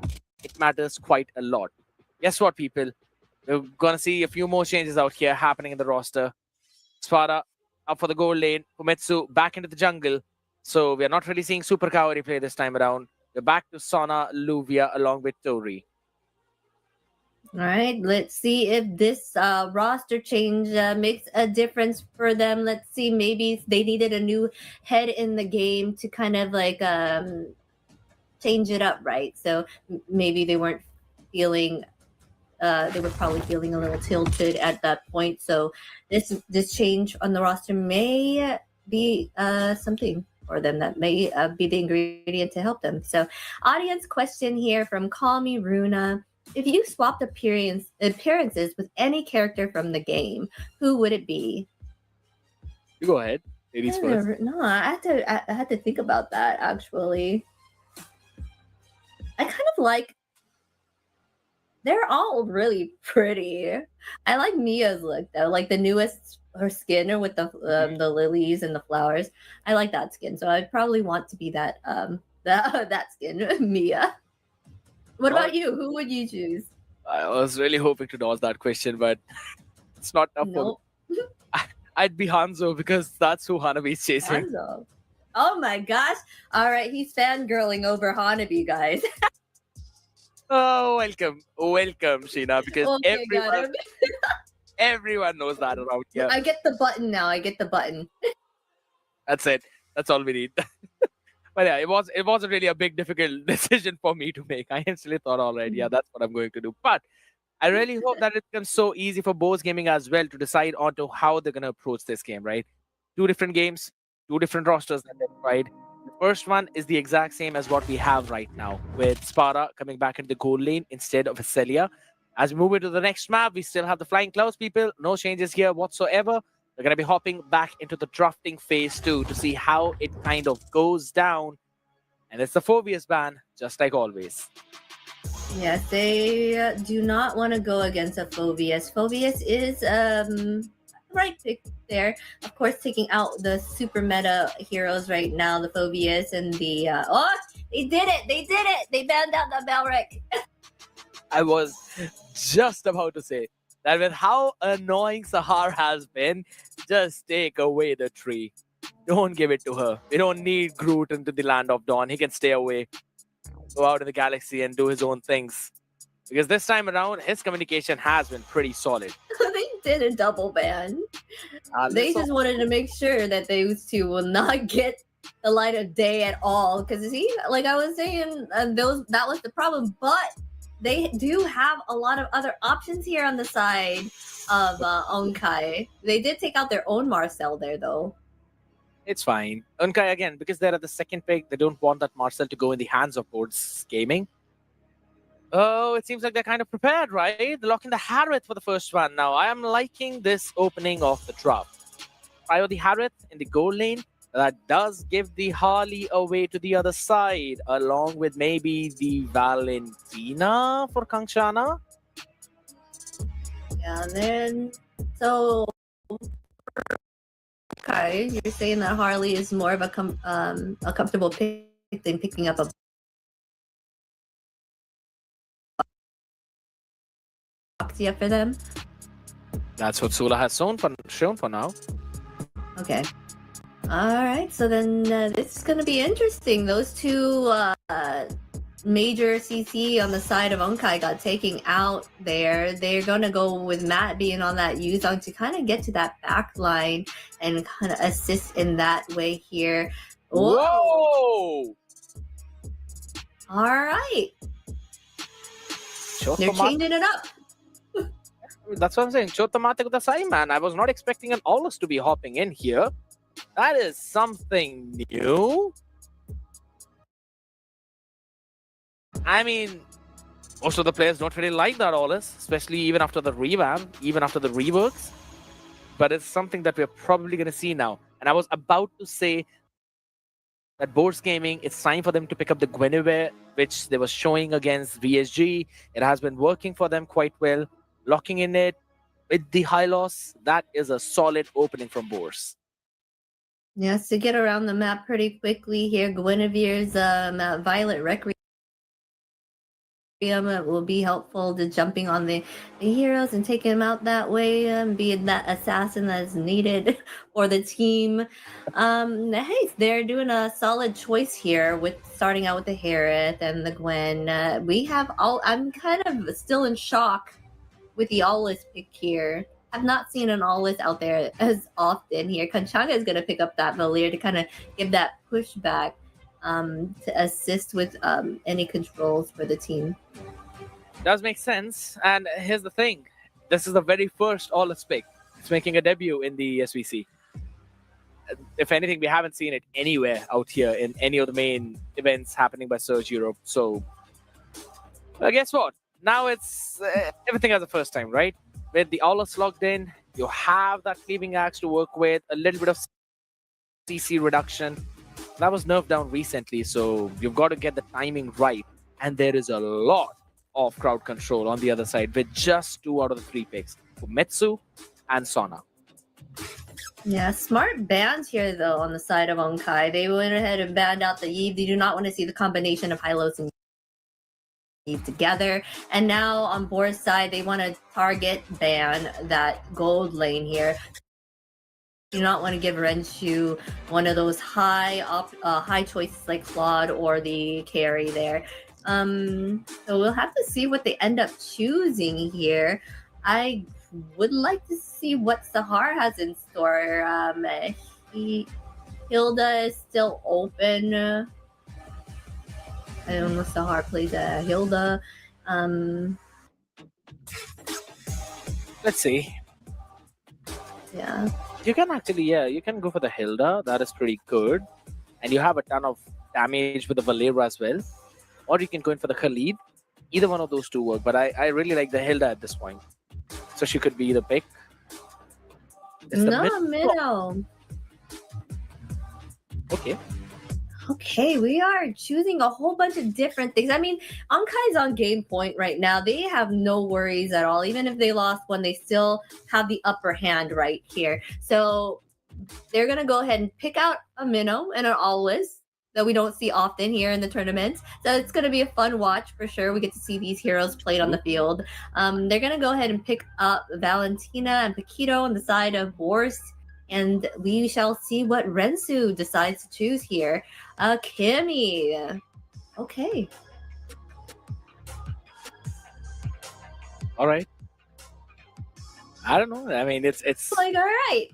it matters quite a lot. Guess what, people? We're going to see a few more changes out here happening in the roster. Sparta up for the gold lane. Fumetsu back into the jungle. So we are not really seeing Super Kaori play this time around. We're back to Sona, Luvia along with Tori. All right, let's see if this roster change makes a difference for them. Let's see, maybe they needed a new head in the game to kind of like change it up, right? So maybe they weren't feeling they were probably feeling a little tilted at that point. So this change on the roster may be something for them that may be the ingredient to help them. So audience question here from Call Me Runa. If you swapped appearances with any character from the game, who would it be? You go ahead. Ladies first. No, I had to think about that actually. I kind of like. They're all really pretty. I like Mia's look though, like the newest her skin with the lilies and the flowers. I like that skin, so I'd probably want to be that that skin, Mia. What Well, about you? Who would you choose? I was really hoping to dodge that question, but it's not tough for me. Nope. I'd be Hanzo because that's who Hanabi is chasing. Hanzo. Oh my gosh! All right, he's fangirling over Hanabi, guys. Oh, welcome, Sheena, because Okay, got him. everyone knows that around here. I get the button now. I get the button. That's it. That's all we need. But yeah, it wasn't really a big difficult decision for me to make. I instantly thought, all right, yeah, that's what I'm going to do. But I really hope that it becomes so easy for Bose Gaming as well to decide onto how they're gonna approach this game, right? 2 different games, 2 different rosters that they've tried. The first one is the exact same as what we have right now, with Sparta coming back into the goal lane instead of Acelia. As we move into the next map, we still have the Flying Clouds people. No changes here whatsoever. We're going to be hopping back into the drafting phase 2 to see how it kind of goes down. And it's the Phobius ban, just like always. Yes, they do not want to go against a Phobius. Phobius is right pick there. Of course, taking out the super meta heroes right now, the Phobius and the oh, they did it! They did it! They banned out the Balrek. I was just about to say that with how annoying Sahar has been, just take away the tree. Don't give it to her. We don't need Groot into the land of Dawn. He can stay away, go out in the galaxy and do his own things. Because this time around, his communication has been pretty solid. They did a double ban. They just wanted to make sure that those two will not get the light of day at all. Because see, like I was saying, that was the problem. But they do have a lot of other options here on the side of Onkai. They did take out their own Marcel there, though. It's fine. Unkai, again, because they're at the second pick, they don't want that Marcel to go in the hands of Boards Gaming. Oh, it seems like they're kind of prepared, right? They're locking the Harith for the first one. Now, I am liking this opening of the draft. Fire the Harith in the goal lane. That does give the Harley away to the other side, along with maybe the Valentina for Kangshana. Yeah, and then so okay, you're saying that Harley is more of a comfortable pick than picking up a Boxia for them. That's what Sula has shown for now. Okay. All right. So then this is going to be interesting. Those two major CC on the side of Onkai got taken out there. They're going to go with Matt being on that Yuzong to kind of get to that back line and kind of assist in that way here. Whoa! All right. They're changing it up. That's what I'm saying. Chotamate Kudasai, man. I was not expecting an Aulus to be hopping in here. That is something new. I mean, most of the players don't really like that Aulus, especially even after the revamp, even after the reworks. But it's something that we're probably going to see now. And I was about to say that Boards Gaming, it's time for them to pick up the Guinevere, which they were showing against VSG. It has been working for them quite well. Locking in it with the high loss, that is a solid opening from Boars. Yes, to get around the map pretty quickly here. Guinevere's Violet Requiem will be helpful to jumping on the heroes and taking them out that way, be it that assassin that's needed for the team. Hey, they're doing a solid choice here with starting out with the Harith and the Gwen. We have all. I'm kind of still in shock with the Aulus pick here. I've not seen an Aulus out there as often here. Kanchanga is going to pick up that Valir to kind of give that pushback to assist with any controls for the team. Does make sense. And here's the thing. This is the very first Aulus pick. It's making a debut in the SVC. If anything, we haven't seen it anywhere out here in any of the main events happening by Surge Europe. So, guess what? Now it's everything as a first time, right? With the Aulus logged in, you have that cleaving axe to work with, a little bit of CC reduction. That was nerfed down recently, so you've got to get the timing right. and there is a lot of crowd control on the other side with just 2 out of the 3 picks for Mitsu and Sona. Yeah, smart bans here though on the side of Onkai. They went ahead and banned out the Eve. They do not want to see the combination of Hylos and Eve together. And now on Boar's side, they want to target ban that gold lane here. Do not want to give Renshu one of those high choices like Claude or the carry there. So we'll have to see what they end up choosing here. I would like to see what Sahar has in store. Hilda is still open. I don't know if Sahar plays Hilda. Let's see. Yeah. You can actually, you can go for the Hilda. That is pretty good. And you have a ton of damage with the Valera as well. Or you can go in for the Khalid. Either one of those two work. But I really like the Hilda at this point. So she could be the pick. Minnow. Okay. Okay, we are choosing a whole bunch of different things. I mean, Ankai's on game point right now. They have no worries at all. Even if they lost one, they still have the upper hand right here. So they're going to go ahead and pick out a Minnow and an Always that we don't see often here in the tournament. So it's going to be a fun watch for sure. We get to see these heroes played on the field. They're going to go ahead and pick up Valentina and Paquito on the side of Boris. And we shall see what Rensu decides to choose here. Kimmy. Okay. All right. I don't know. I mean, it's like, all right.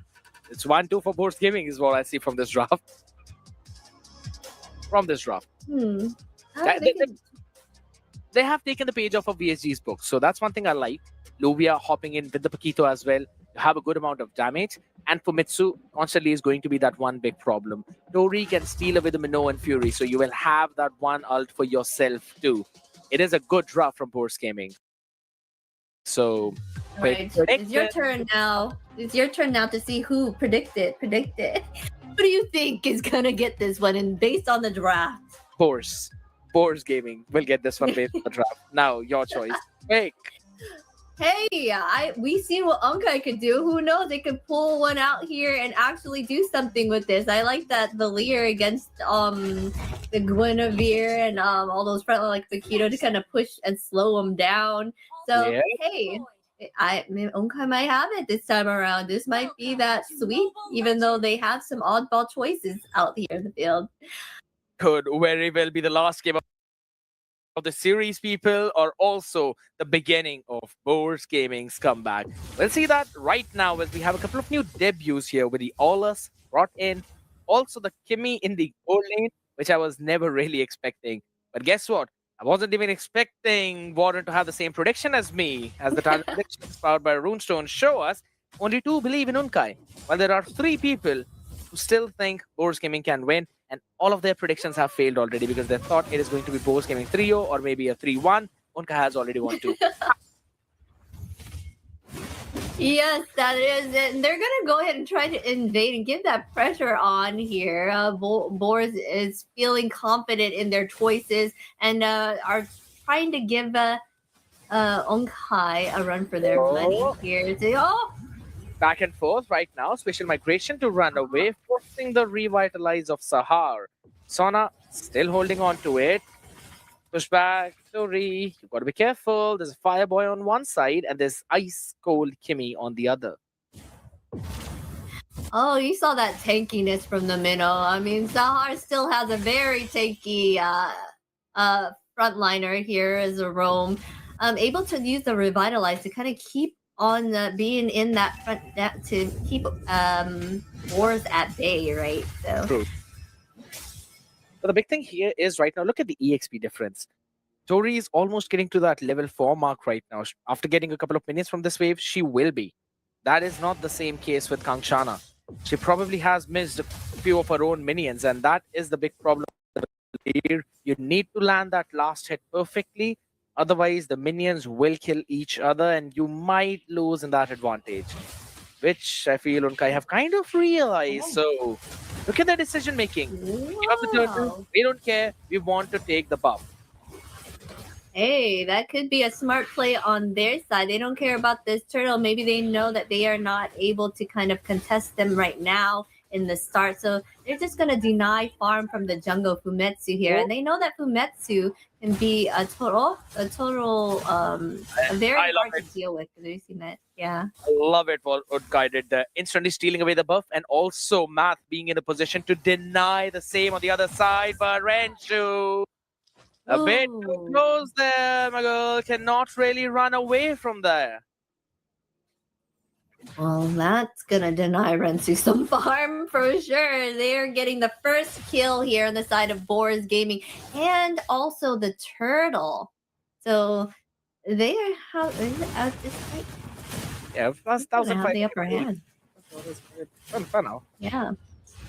It's 1-2 for Boards Gaming is what I see from this draft. They have taken the page off of VSG's book. So that's one thing I like. Luvia hopping in with the Paquito as well. You have a good amount of damage. And for Mitsu, constantly is going to be that one big problem. Tori can steal away the Minnow and Fury. So you will have that one ult for yourself too. It is a good draft from Boards Gaming. So, right. It's your turn now. It's your turn now to see who predict it. Who do you think is going to get this one and based on the draft? Boards Gaming will get this one based on the draft. Now, your choice. Pick. Hey, we seen what Onkai could do. Who knows? They could pull one out here and actually do something with this. I like that Valir against the Guinevere and all those front like Paquito to kind of push and slow them down. So hey, Onkai might have it this time around. This might be that sweep, even though they have some oddball choices out here in the field. Could very well be the last game of the series, people, or also the beginning of Boards Gaming's comeback. We'll see that right now as we have a couple of new debuts here with the Aulus brought in. Also the Kimmy in the gold lane, which I was never really expecting. But guess what? I wasn't even expecting Warren to have the same prediction as me, as the talent predictions powered by Runestone show us. Only 2 believe in Unkai, while there are 3 people who still think Boards Gaming can win. And all of their predictions have failed already because they thought it is going to be Boards Gaming 3-0 or maybe a 3-1. Unka has already won 2. Yes, that is it. And they're going to go ahead and try to invade and give that pressure on here. Boards is feeling confident in their choices and are trying to give Onkai a run for their money here. Back and forth right now. Special migration to run away, forcing the revitalize of Sahar. Sona still holding on to it. Push back, Tori. You've got to be careful. There's a Fireboy on one side and there's Ice Cold Kimmy on the other. Oh, you saw that tankiness from the Minnow. I mean, Sahar still has a very tanky frontliner here as a roam. Able to use the revitalize to kind of keep on being in that front to keep wars at bay, right? So. True. But the big thing here is right now, look at the EXP difference. Tori is almost getting to that level 4 mark right now. After getting a couple of minions from this wave, she will be. That is not the same case with Kangshana. She probably has missed a few of her own minions, and that is the big problem. You need to land that last hit perfectly. Otherwise, the minions will kill each other and you might lose in that advantage, which I feel Unkai have kind of realized. So, look at their decision making. Give up the turtle. We don't care. We want to take the buff. Hey, that could be a smart play on their side. They don't care about this turtle. Maybe they know that they are not able to kind of contest them right now in the start. So they're just going to deny farm from the jungle Fumetsu here. And they know that Fumetsu can be a very I love hard it. to deal with. Have you seen that? Yeah. I love it what Udkai did there. Instantly stealing away the buff, and also Math being in a position to deny the same on the other side. But Renshu, a bit too Ooh. close there, my girl. Cannot really run away from there. Well, that's gonna deny Rensu some farm for sure. They're getting the first kill here on the side of Boris Gaming and also the turtle. So they have Yeah, that's have 1,500. the upper hand. Fun now. Yeah.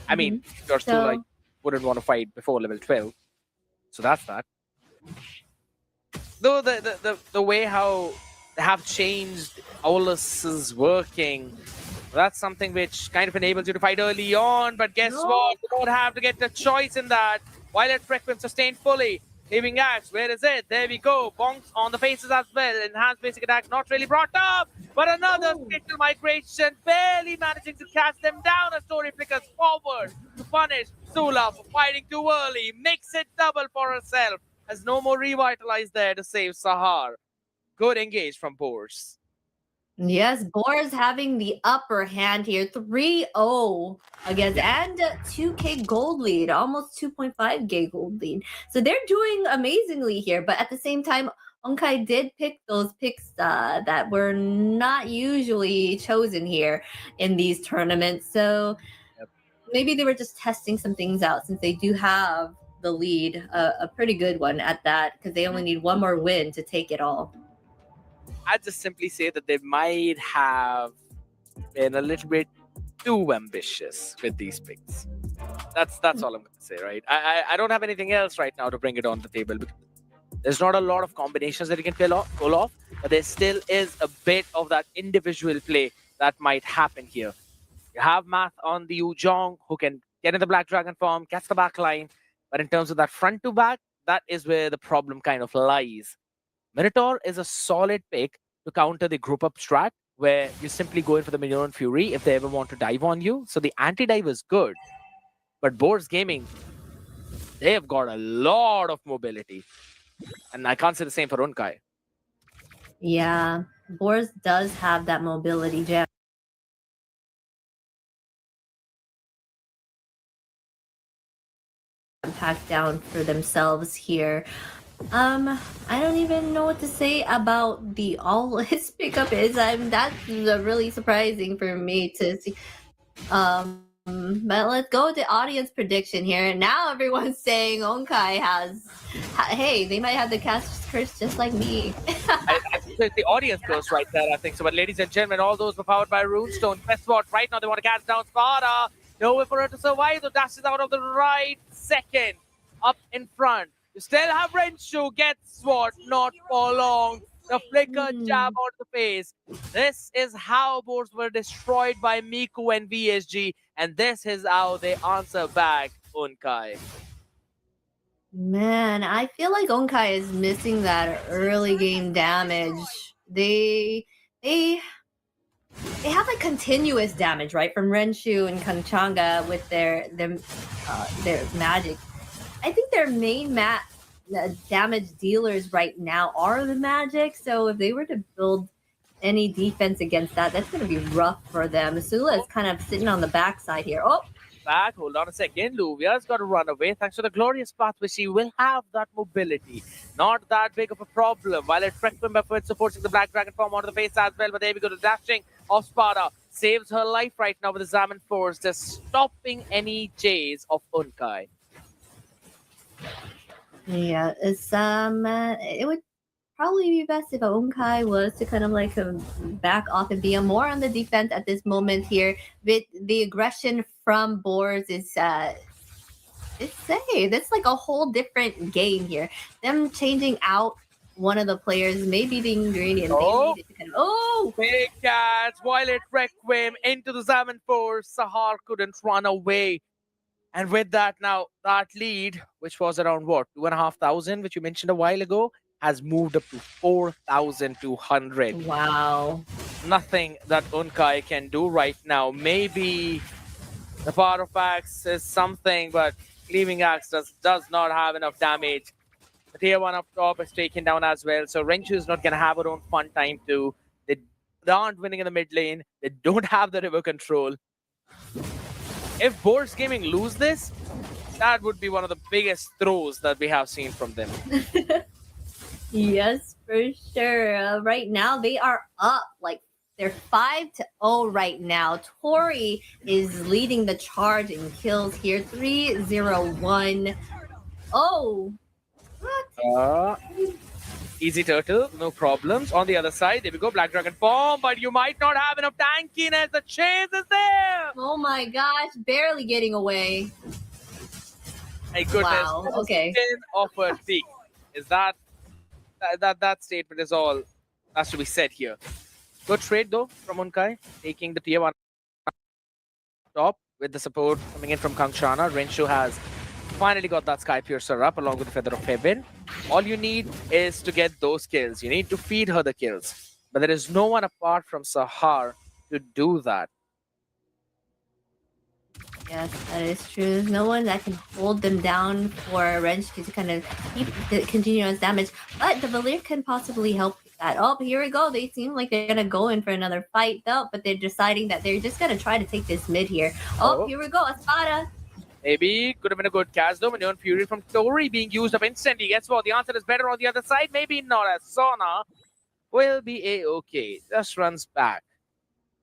I mean, you're still So- like wouldn't want to fight before level 12. So that's that. Though the way how they have changed Aulus's working, that's something which kind of enables you to fight early on. But guess No. what? You don't have to get the choice in that. Violet Frequency sustained fully. Leaving axe, where is it? There we go. Bonks on the faces as well. Enhanced basic attack not really brought up. But another spatial migration, barely managing to catch them down. A story flickers forward to punish Sula for fighting too early. Makes it double for herself. Has no more revitalized there to save Sahar. Good engage from Boers. Yes, Boris having the upper hand here, 3-0 against and 2K gold lead, almost 2.5K gold lead. So they're doing amazingly here, but at the same time, Onkai did pick those picks that were not usually chosen here in these tournaments. So maybe they were just testing some things out since they do have the lead, a pretty good one at that, because they only need one more win to take it all. I'd just simply say that they might have been a little bit too ambitious with these picks. That's all I'm going to say, right? I don't have anything else right now to bring it on the table. Because there's not a lot of combinations that you can pull off, but there still is a bit of that individual play that might happen here. You have Math on the Ujong, who can get in the Black Dragon form, catch the back line, but in terms of that front to back, that is where the problem kind of lies. Minotaur is a solid pick to counter the group up strat, where you simply go in for the Minion Fury if they ever want to dive on you. So the anti-dive is good. But Boars Gaming, they have got a lot of mobility. And I can't say the same for Unkai. Yeah, Boris does have that mobility gem. Packed down for themselves here. I don't even know what to say about the all his pickup is. That's really surprising for me to see. But let's go with the audience prediction here. Now everyone's saying Onkai hey, they might have the cast curse just like me. I think it's the audience goes right there, I think so. But ladies and gentlemen, all those were powered by Runestone. Guess what? Right now they want to cast down Sparta. Nowhere for her to survive, so dashes out of the right second. Up in front. You still have Renshu, gets what? Not for long. The flicker jab out the face. This is how boards were destroyed by Miku and VSG, and this is how they answer back Unkai. Man, I feel like Onkai is missing that early game damage. They have like continuous damage, right, from Renshu and Kanchanga with their magic. I think their main damage dealers right now are the magic. So if they were to build any defense against that, that's going to be rough for them. Sula is kind of sitting on the backside here. Oh, Back, hold on a second. Luvia's got to run away. Thanks to the glorious path, which she will have that mobility. Not that big of a problem. While it Freckman Buffett supporting the Black Dragon form onto the face as well. But there we go. The dashing of Sparta saves her life right now with the Zaman Force, just stopping any chase of Unkai. yeah, it's it would probably be best if Onkai was to kind of like back off and be more on the defense at this moment here. With the aggression from boards is it's like a whole different game here. Them changing out one of the players, maybe the ingredient. Oh. They needed to kind of, Big catch, Violet Requiem into the Zaman Force. Sahar couldn't run away. And with that now, that lead, which was around what, 2,500, which you mentioned a while ago, has moved up to 4,200. Wow. Nothing that Unkai can do right now. Maybe the power of axe is something, but Gleaming Axe does not have enough damage. The tier 1 up top is taken down as well, so Renchu is not going to have her own fun time too. They aren't winning in the mid lane. They don't have the river control. If Boards Gaming lose this, that would be one of the biggest throws that we have seen from them. Yes, for sure. Right now, they are up. Like, they're 5-0 right now. Tori is leading the charge in kills here. 3-0-1. Oh, what? Easy turtle, no problems. On the other side, there we go, Black Dragon form, but you might not have enough tankiness. The chase is there. Oh my gosh, barely getting away. My goodness. Wow, okay. 10 of a peak. Is that statement is all has to be said here. Good trade though from Unkai, taking the tier 1 top with the support coming in from Kangshana. Renshu has finally got that Sky Piercer up along with the Feather of Heaven. All you need is to get those kills. You need to feed her the kills. But there is no one apart from Sahar to do that. Yes, that is true. There's no one that can hold them down for Wrench to kind of keep the continuous damage. But the Valir can possibly help that. Oh, here we go. They seem like they're going to go in for another fight, though. But they're deciding that they're just going to try to take this mid here. Oh, here we go. Espada. Maybe could have been a good cast though. Neon Fury from Tori being used up instantly. Guess what? The answer is better on the other side. Maybe not as Sona will be a-okay. Just runs back.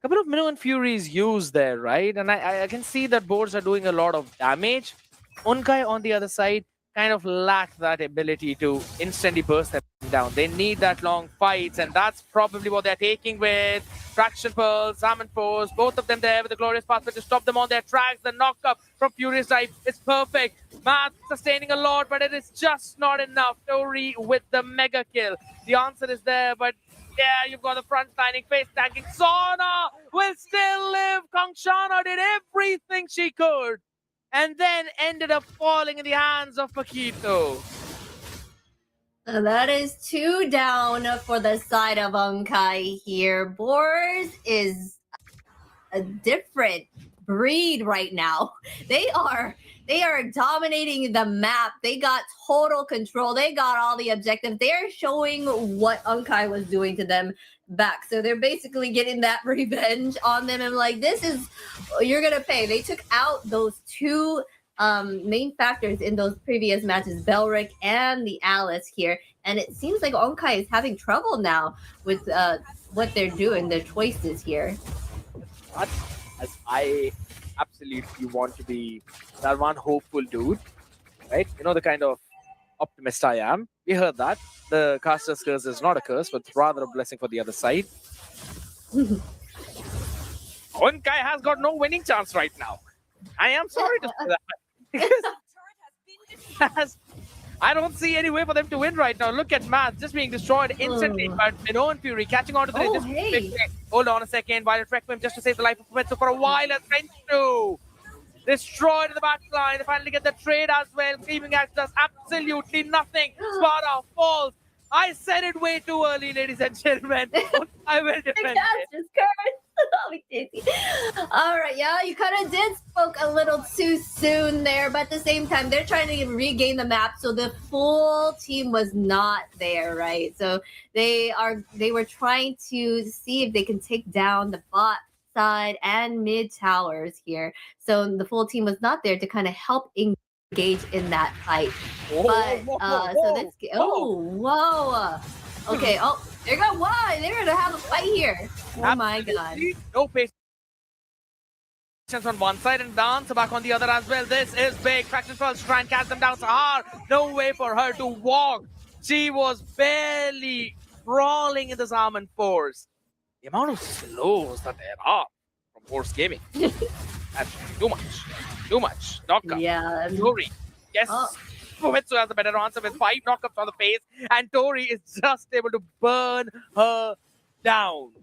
Couple of Neon Furies used there, right? And I can see that boards are doing a lot of damage. Unkai on the other side kind of lack that ability to instantly burst them down. They need that long fights, and that's probably what they're taking with Traction Pearls, Salmon Force, both of them there with the Glorious Pathway to stop them on their tracks. The knock-up from Furious Dive is perfect. Math sustaining a lot, but it is just not enough. Tori with the mega kill. The answer is there, but yeah, you've got the front lining, face tanking. Sona will still live. Kangshana did everything she could, and then ended up falling in the hands of Paquito. That is 2 down for the side of Unkai here. Boars is a different breed right now. They are dominating the map. They got total control. They got all the objectives. They're showing what Unkai was doing to them back. So they're basically getting that revenge on them. And like, this is, you're going to pay. They took out those 2 main factors in those previous matches, Belric and the Alice here. And it seems like Onkai is having trouble now with what they're doing, their choices here. As I absolutely want to be that one hopeful dude, right? You know the kind of optimist I am. We heard that. The caster's curse is not a curse, but rather a blessing for the other side. Onkai has got no winning chance right now. I am sorry to say that. Because I don't see any way for them to win right now. Look at Math just being destroyed instantly. But Minoan Fury catching on to the Hold on a second. Violet Requiem just to save the life of Fumetsu for a while. As Renchu destroyed in the back line. They finally get the trade as well. Gleaming Axe does absolutely nothing. Sparta falls. I said it way too early, ladies and gentlemen. I will defend it. All right, yeah, you kind of did spoke a little too soon there, but at the same time, they're trying to regain the map, so the full team was not there, right? So they were trying to see if they can take down the bot side and mid towers here. So the full team was not there to kind of help engage in that fight. So let's get. Whoa. Okay. Oh, they're gonna why? They're gonna have a fight here. Oh my god. No patience on one side and Dance back on the other as well. This is big. Practice first try and catch them down. Sahar, no way for her to walk. She was barely crawling in the Salmon Force. The amount of slows that there are from Force Gaming. That's too much. Too much. Knockup. Yeah. Tori. Yes. Fumetsu has a better answer with 5 knockups on the face, and Tori is just able to burn her down.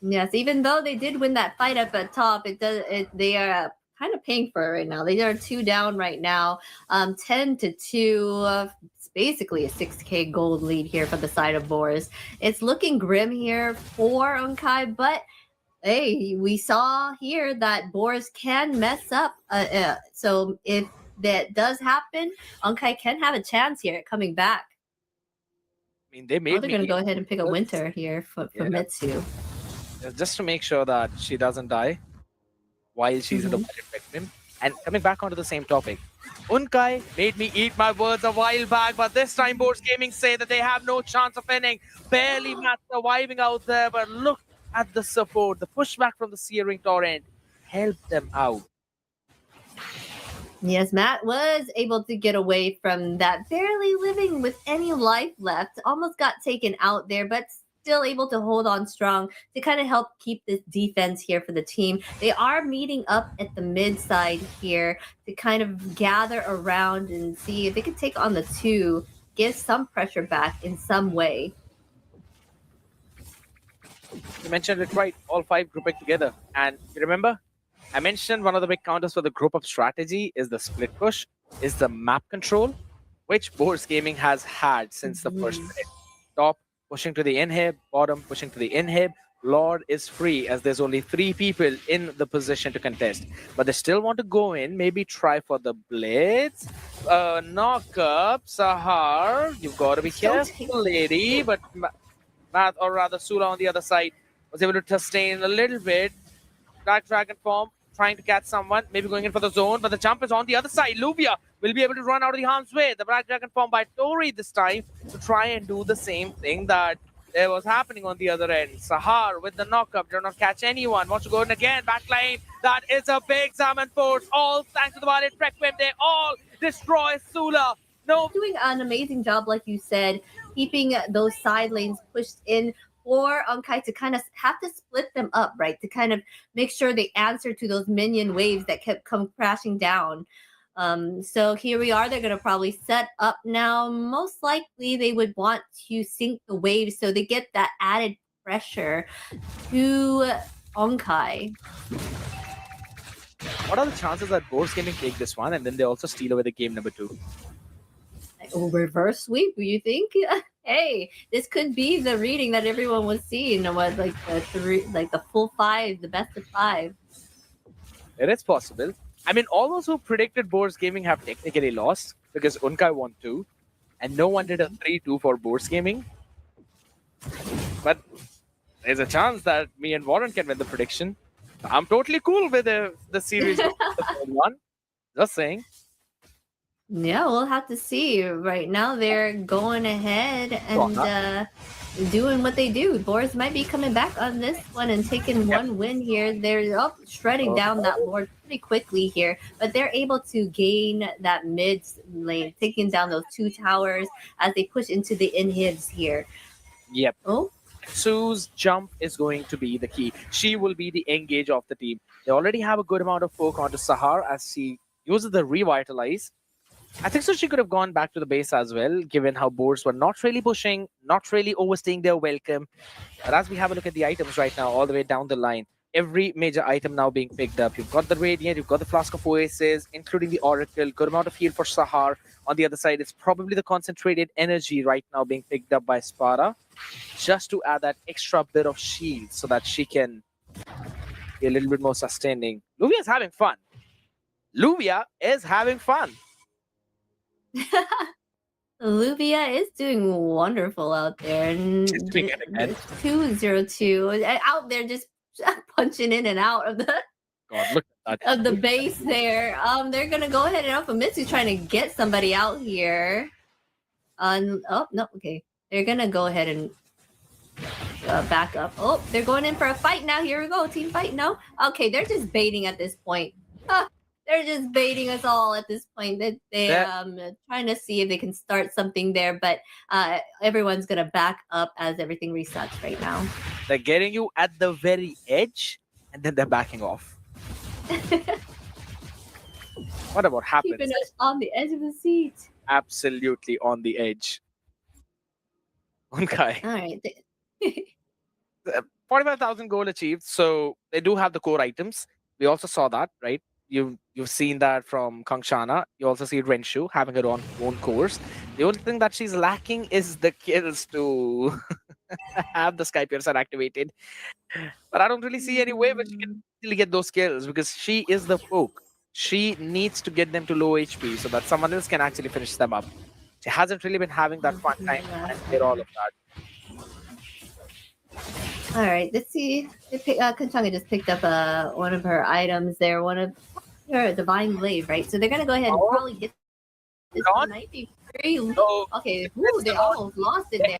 Yes, even though they did win that fight up at top, they are kind of paying for it right now. They are 2 down right now, 10-2. basically a 6K gold lead here for the side of Boris. It's looking grim here for Unkai, but hey, we saw here that Boris can mess up. So if that does happen, Unkai can have a chance here at coming back. I mean, they made they're me going to go eat ahead and pick a words. winter here for Mitsu. Just to make sure that she doesn't die while she's in the Violet Requiem. And coming back onto the same topic, Unkai made me eat my words a while back, but this time Boards Gaming say that they have no chance of winning. Barely Matt surviving out there, but look at the support. The pushback from the Searing Torrent helped them out. Yes, Matt was able to get away from that, barely living with any life left. Almost got taken out there, but still able to hold on strong to kind of help keep this defense here for the team. They are meeting up at the mid side here to kind of gather around and see if they could take on the 2, give some pressure back in some way. You mentioned it right, all 5 grouping together. And you remember, I mentioned one of the big counters for the group up strategy is the split push, is the map control, which Boards Gaming has had since the first minute. Top pushing to the inhib, bottom pushing to the inhib. Lord is free as there's only 3 people in the position to contest. But they still want to go in, maybe try for the blitz. Knock up, Sahar. You've got to be careful, lady. But Math, or rather Sula on the other side, was able to sustain a little bit. Black Dragon form, trying to catch someone, maybe going in for the zone, but the jump is on the other side. Luvia will be able to run out of the harm's way. The Black Dragon form by Tori this time to try and do the same thing that was happening on the other end. Sahar with the knock-up, did not catch anyone. Wants to go in again, backline. That is a big Zaman force. All thanks to the Violet Requiem, they all destroy Sula. No, doing an amazing job, like you said, keeping those side lanes pushed in for Unkai to kind of have to split them up, right? To kind of make sure they answer to those minion waves that kept come crashing down. So here we are. They're going to probably set up now. Most likely they would want to sync the waves so they get that added pressure to Unkai. What are the chances that Boards Gaming take this one and then they also steal away the game number 2? Reverse sweep, you think? Hey, this could be the reading that everyone was seeing. What, like the full 5, the best of 5. It is possible. I mean, all those who predicted Boards Gaming have technically lost because Unkai won 2, and no one did a 3-2 for Boards Gaming. But there's a chance that me and Warren can win the prediction. I'm totally cool with the series the 1. Just saying. Yeah, we'll have to see. Right now, they're going ahead and doing what they do. Boards might be coming back on this one and taking one win here. They're shredding down that board pretty quickly here, but they're able to gain that mid lane, taking down those 2 towers as they push into the inhibs here. Yep. Oh. Sue's jump is going to be the key. She will be the engage of the team. They already have a good amount of poke onto Sahar as she uses the revitalize. I think so she could have gone back to the base as well, given how Boards were not really pushing, not really overstaying their welcome. But as we have a look at the items right now, all the way down the line, every major item now being picked up. You've got the Radiant, you've got the Flask of Oasis, including the Oracle, good amount of heal for Sahar. On the other side, it's probably the concentrated energy right now being picked up by Spara, just to add that extra bit of shield so that she can be a little bit more sustaining. Luvia is having fun. Luvia is having fun. Luvia is doing wonderful out there. And 202 out there just punching in and out of the of the base there. They're gonna go ahead and Mitsu trying to get somebody out here. Oh no, okay. They're gonna go ahead and back up. Oh, they're going in for a fight now. Here we go, team fight. No, okay, they're just baiting at this point. They're just baiting us all at this point. They're trying to see if they can start something there, but everyone's gonna back up as everything resets right now. They're getting you at the very edge, and then they're backing off. What about happens? Keeping us on the edge of the seat. Absolutely on the edge. Okay. All right. 45,000 goal achieved. So they do have the core items. We also saw that, right? You've You've seen that from Kangshana. You also see Renshu having her own course. The only thing that she's lacking is the kills to have the Sky Piercer activated. But I don't really see any way where she can easily get those kills because she is the poke. She needs to get them to low HP so that someone else can actually finish them up. She hasn't really been having that fun time and get all of that. All right, let's see. Kanchanga just picked up one of her items there, one of her Divine Blade, right? So they're gonna go ahead and probably get this Gone? 93. No. Okay, ooh, they almost lost it there.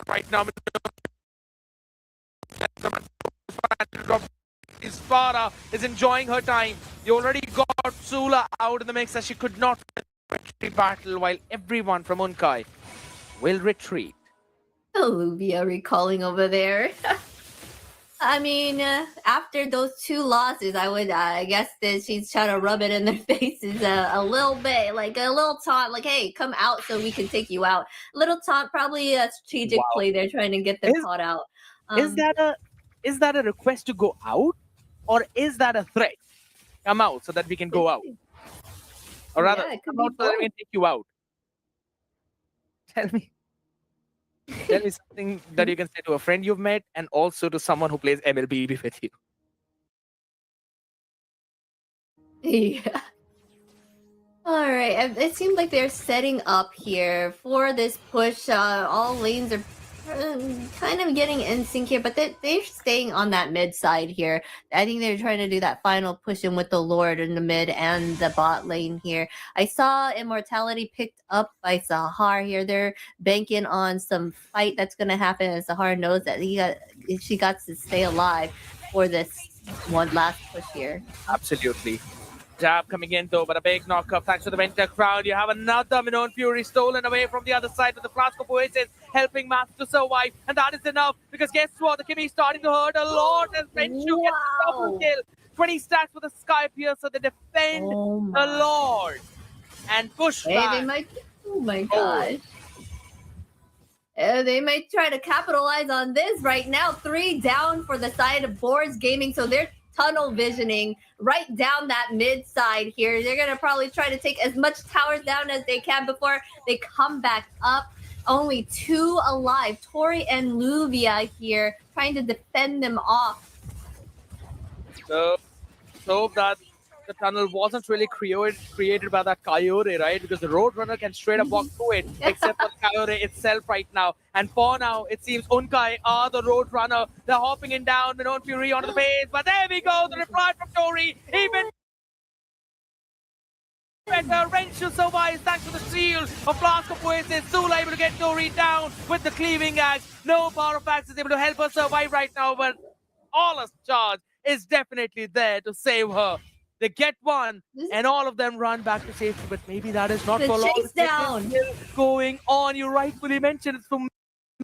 Right now, Isfara is enjoying her time. You already got Sula out in the mix as she could not retreat battle while everyone from Unkai will retreat. Olivia recalling over there. I mean, after those 2 losses, I guess that she's trying to rub it in their faces a little bit, like a little taunt, like, hey, come out so we can take you out. Little taunt, probably a strategic play there, trying to get them caught out. Is that a request to go out, or is that a threat? Come out so that we can go out, or rather, come out so that we can take you out. Tell me something that you can say to a friend you've met, and also to someone who plays MLB with you. Yeah. All right. It seems like they're setting up here for this push. All lanes are kind of getting in sync here, but they're staying on that mid side here. I think they're trying to do that final push in with the Lord in the mid and the bot lane here. I saw Immortality picked up by Sahar here. They're banking on some fight that's going to happen, and Sahar knows that she got to stay alive for this one last push here. Absolutely. Jab coming in though, but a big knockup thanks to the Winter crowd. You have another Minon Fury stolen away from the other side with the Flask of Oasis helping Math to survive, and that is enough because guess what? The Kimmy is starting to hurt a lot as Renshu gets a double kill. 20 stacks for the Sky Piercer. They defend the Lord and push back. They might. Oh my gosh. They might try to capitalize on this right now. 3 down for the side of Boards Gaming, so they're tunnel visioning right down that mid side here. They're gonna probably try to take as much towers down as they can before they come back up. Only 2 alive. Tori and Luvia here trying to defend them off. So that the tunnel wasn't really created by that Coyote, right? Because the Roadrunner can straight up walk through it, except for the Coyote itself right now. And for now, it seems Unkai are the Roadrunner. They're hopping in down, Minon Fury onto the base. But there we go, the reply from Tori. Even better, Renshu survives thanks to the shield of Flask of Oasis. Sula able to get Tori down with the cleaving axe. No Power of Axe is able to help her survive right now, but Allah's charge is definitely there to save her. They get one, and all of them run back to safety, but maybe that is not for long. Chase down. Still going on. You rightfully mentioned it's from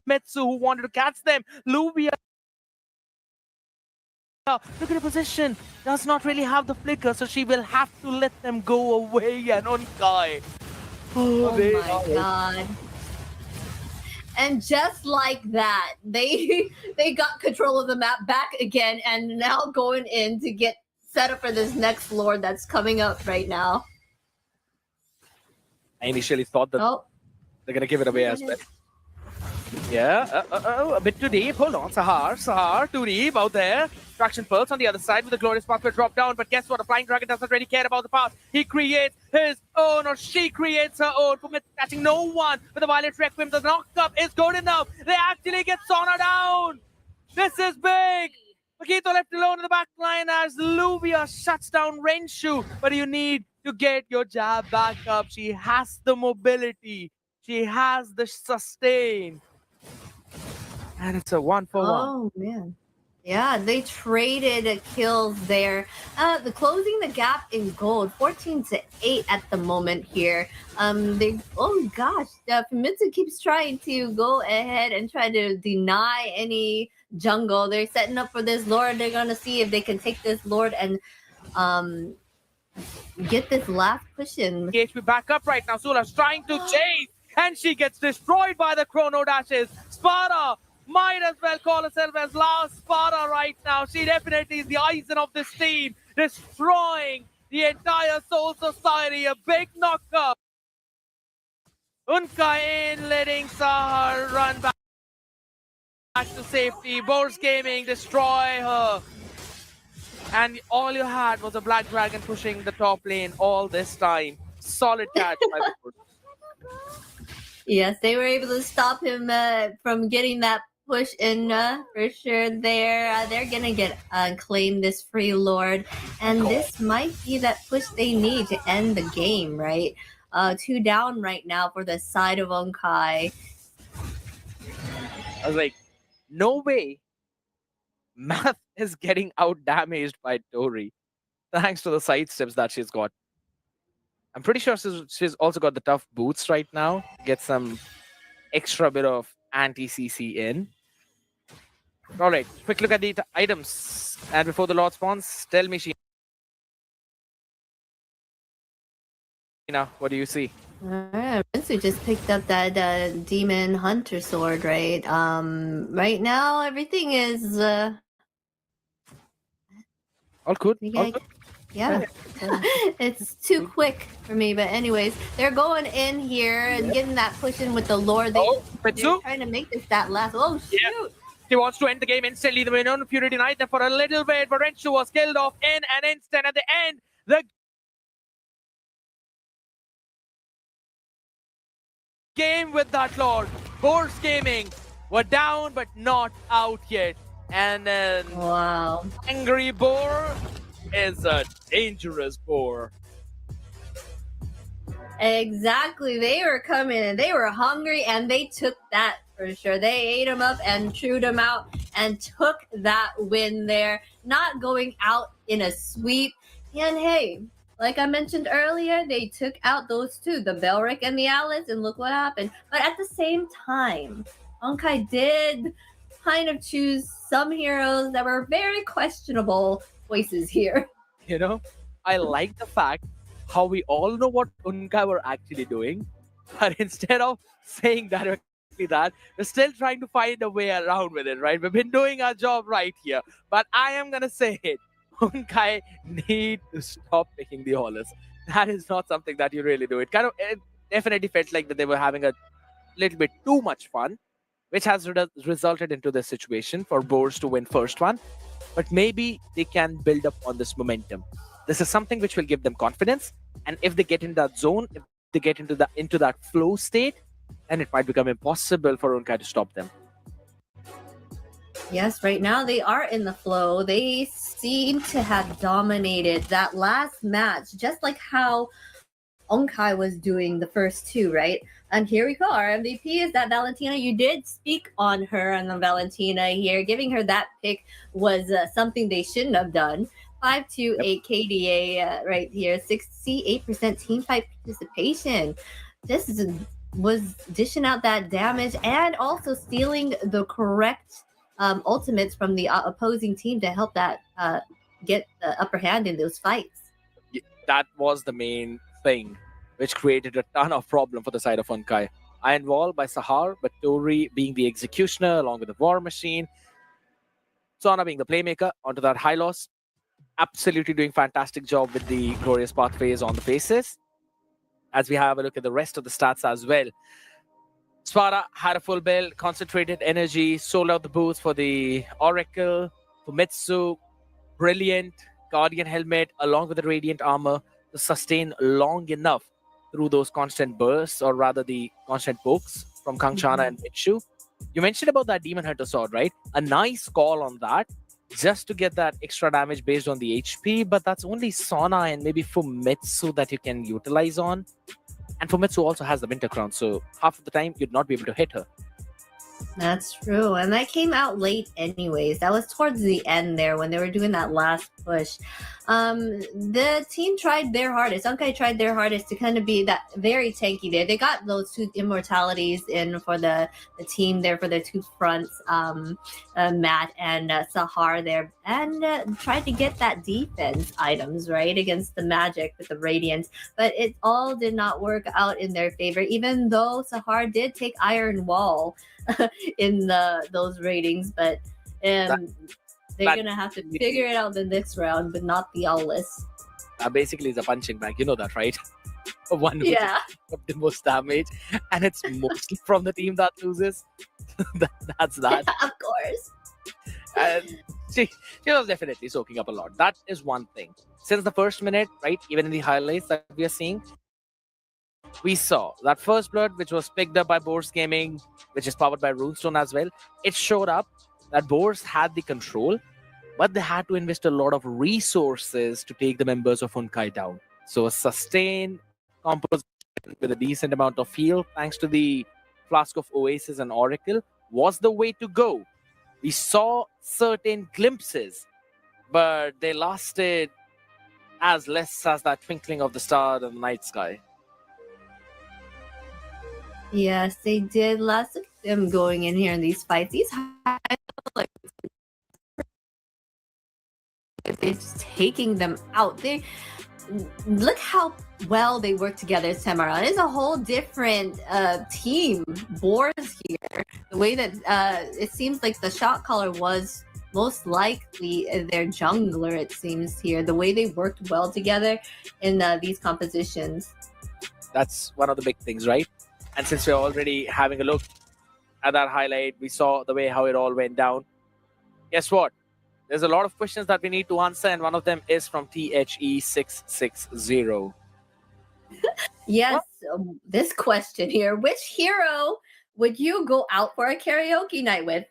Metsu who wanted to catch them. Luvia, look at the position. Does not really have the flicker, so she will have to let them go away. And Unkai. Oh my god. And just like that, they got control of the map back again, and now going in to get set up for this next Lord that's coming up right now. I initially thought that they're going to give it away as well. Yeah, a bit too deep. Hold on, Sahar, too deep out there. Traction Pulse on the other side with the Glorious Pathway drop down, but guess what? A Flying Dragon doesn't really care about the path. He creates his own, or she creates her own. For catching no one with the Violet Requiem. The knock-up is good enough. They actually get Sona down. This is big. Makito left alone in the back line as Luvia shuts down Renshu, but you need to get your jab back up. She has the mobility. She has the sustain. And it's a 1-for-1. Oh, man. Yeah, they traded kills there. The closing the gap in gold, 14-8 at the moment here. Oh gosh, Famitsu keeps trying to go ahead and try to deny any jungle. They're setting up for this Lord. They're gonna see if they can take this Lord and get this last push in. HP back up right now. Sula's trying to chase, and she gets destroyed by the Chrono Dashes. Sparta might as well call herself as last Sparta right now. She definitely is the Aizen of this team, destroying the entire Soul Society. A big knockup. Unka in, letting Sahar run back to safety. Boars Gaming destroy her. And all you had was a Black Dragon pushing the top lane all this time. Solid catch by the Boars. Yes, they were able to stop him from getting that push in for sure. They're gonna get claim this free lord, and this might be that push they need to end the game. Right, 2 down right now for the side of Onkai. I was like, no way. Math is getting out damaged by Tori, thanks to the side steps that she's got. I'm pretty sure she's also got the tough boots right now. Get some extra bit of anti-CC in. All right, quick look at the items. And before the Lord spawns, tell me, Sheena, what do you see? Alright, Rinsu just picked up that demon hunter sword, right? Right now everything is All good. we All got- good. yeah. It's too quick for me, but anyways, they're going in here and getting that push in with the lord. Oh, They're Petsu. trying to make this that last. Oh shoot! Yeah. He wants to end the game instantly. The Venom Fury denied them for a little bit, but Renshu was killed off in an instant. At the end, the game with that Lord. Boars Gaming were down, but not out yet. And then Wow. Angry Boar is a dangerous boar. Exactly. They were coming and they were hungry and they took that for sure. They ate him up and chewed him out and took that win there, not going out in a sweep. And hey, like I mentioned earlier, they took out those two, the Belric and the Alice, and look what happened. But at the same time, Honkai did kind of choose some heroes that were very questionable choices here. You know, I like the fact how we all know what Unkai were actually doing, but instead of saying directly that, we're still trying to find a way around with it, right? We've been doing our job right here, but I am gonna say it. Unkai need to stop picking the Horus. That is not something that you really do. It definitely felt like that they were having a little bit too much fun, which has resulted into this situation for Boars to win first one. But maybe they can build up on this momentum. This is something which will give them confidence, and if they get in that zone, if they get into that flow state, then it might become impossible for Unkai to stop them. Yes, right now they are in the flow. They seem to have dominated that last match, just like how Onkai was doing the first two, right? And here we go. Our MVP is that Valentina. You did speak on her and the Valentina here. Giving her that pick was something they shouldn't have done. 528 KDA right here, 68% team fight participation. This was dishing out that damage and also stealing the correct ultimates from the opposing team to help that get the upper hand in those fights. That was the main thing, which created a ton of problem for the side of Unkai. Iron Wall by Sahar, but Tori being the executioner along with the War Machine. Sona being the playmaker onto that high loss. Absolutely doing fantastic job with the Glorious Path phase on the faces. As we have a look at the rest of the stats as well. Sparta had a full build, concentrated energy, sold out the boots for the Oracle, Fumitsu, brilliant Guardian Helmet along with the Radiant Armor to sustain long enough through those constant bursts, or rather the constant pokes from Kangchana and Mitsu. You mentioned about that Demon Hunter sword, right? A nice call on that, just to get that extra damage based on the HP, but that's only Sona and maybe Fumitsu that you can utilize on. And Fumitsu also has the Winter Crown, so half of the time you'd not be able to hit her. That's true. And that came out late anyways. That was towards the end there when they were doing that last push. The team tried their hardest. Unkai tried their hardest to kind of be that very tanky there. They got those two immortalities in for the team there for their two fronts, Matt and Sahar there, and tried to get that defense items right against the Magic with the Radiance. But it all did not work out in their favor, even though Sahar did take Iron Wall in those ratings. But they're going to have to figure it out the next round, but not the Owless. Basically, it's a punching bag. You know that, right? One who took the most damage, and it's mostly from the team that loses. That's that. Yeah, of course. And she was definitely soaking up a lot. That is one thing. Since the first minute, right, even in the highlights that we are seeing, we saw that first blood, which was picked up by Boars Gaming, which is powered by Runestone as well. It showed up that Boars had the control, but they had to invest a lot of resources to take the members of Unkai down. So a sustained composition with a decent amount of heal, thanks to the Flask of Oasis and Oracle, was the way to go. We saw certain glimpses, but they lasted as less as that twinkling of the star in the night sky. Yes, they did. Lots of them going in here in these fights. These like they're just taking them out. They look how well they work together. Samara is a whole different team. Boars here. The way that it seems like the shot caller was most likely their jungler. It seems here the way they worked well together in these compositions. That's one of the big things, right? And since we're already having a look at that highlight, we saw the way how it all went down. Guess what? There's a lot of questions that we need to answer, and one of them is from THE660. Yes, this question here. Which hero would you go out for a karaoke night with?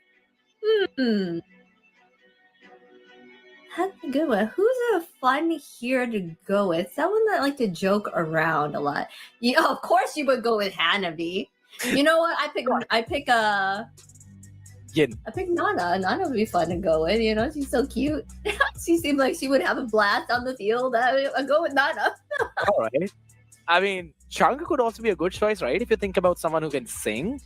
That's a good one. Who's a fun hero to go with? Someone that like to joke around a lot. Yeah, of course you would go with Hanabi. You know what? I pick Yin. I pick Nana. Nana would be fun to go with. You know, she's so cute. She seemed like she would have a blast on the field. I'd go with Nana. All right. I mean, Changa could also be a good choice, right? If you think about someone who can sing.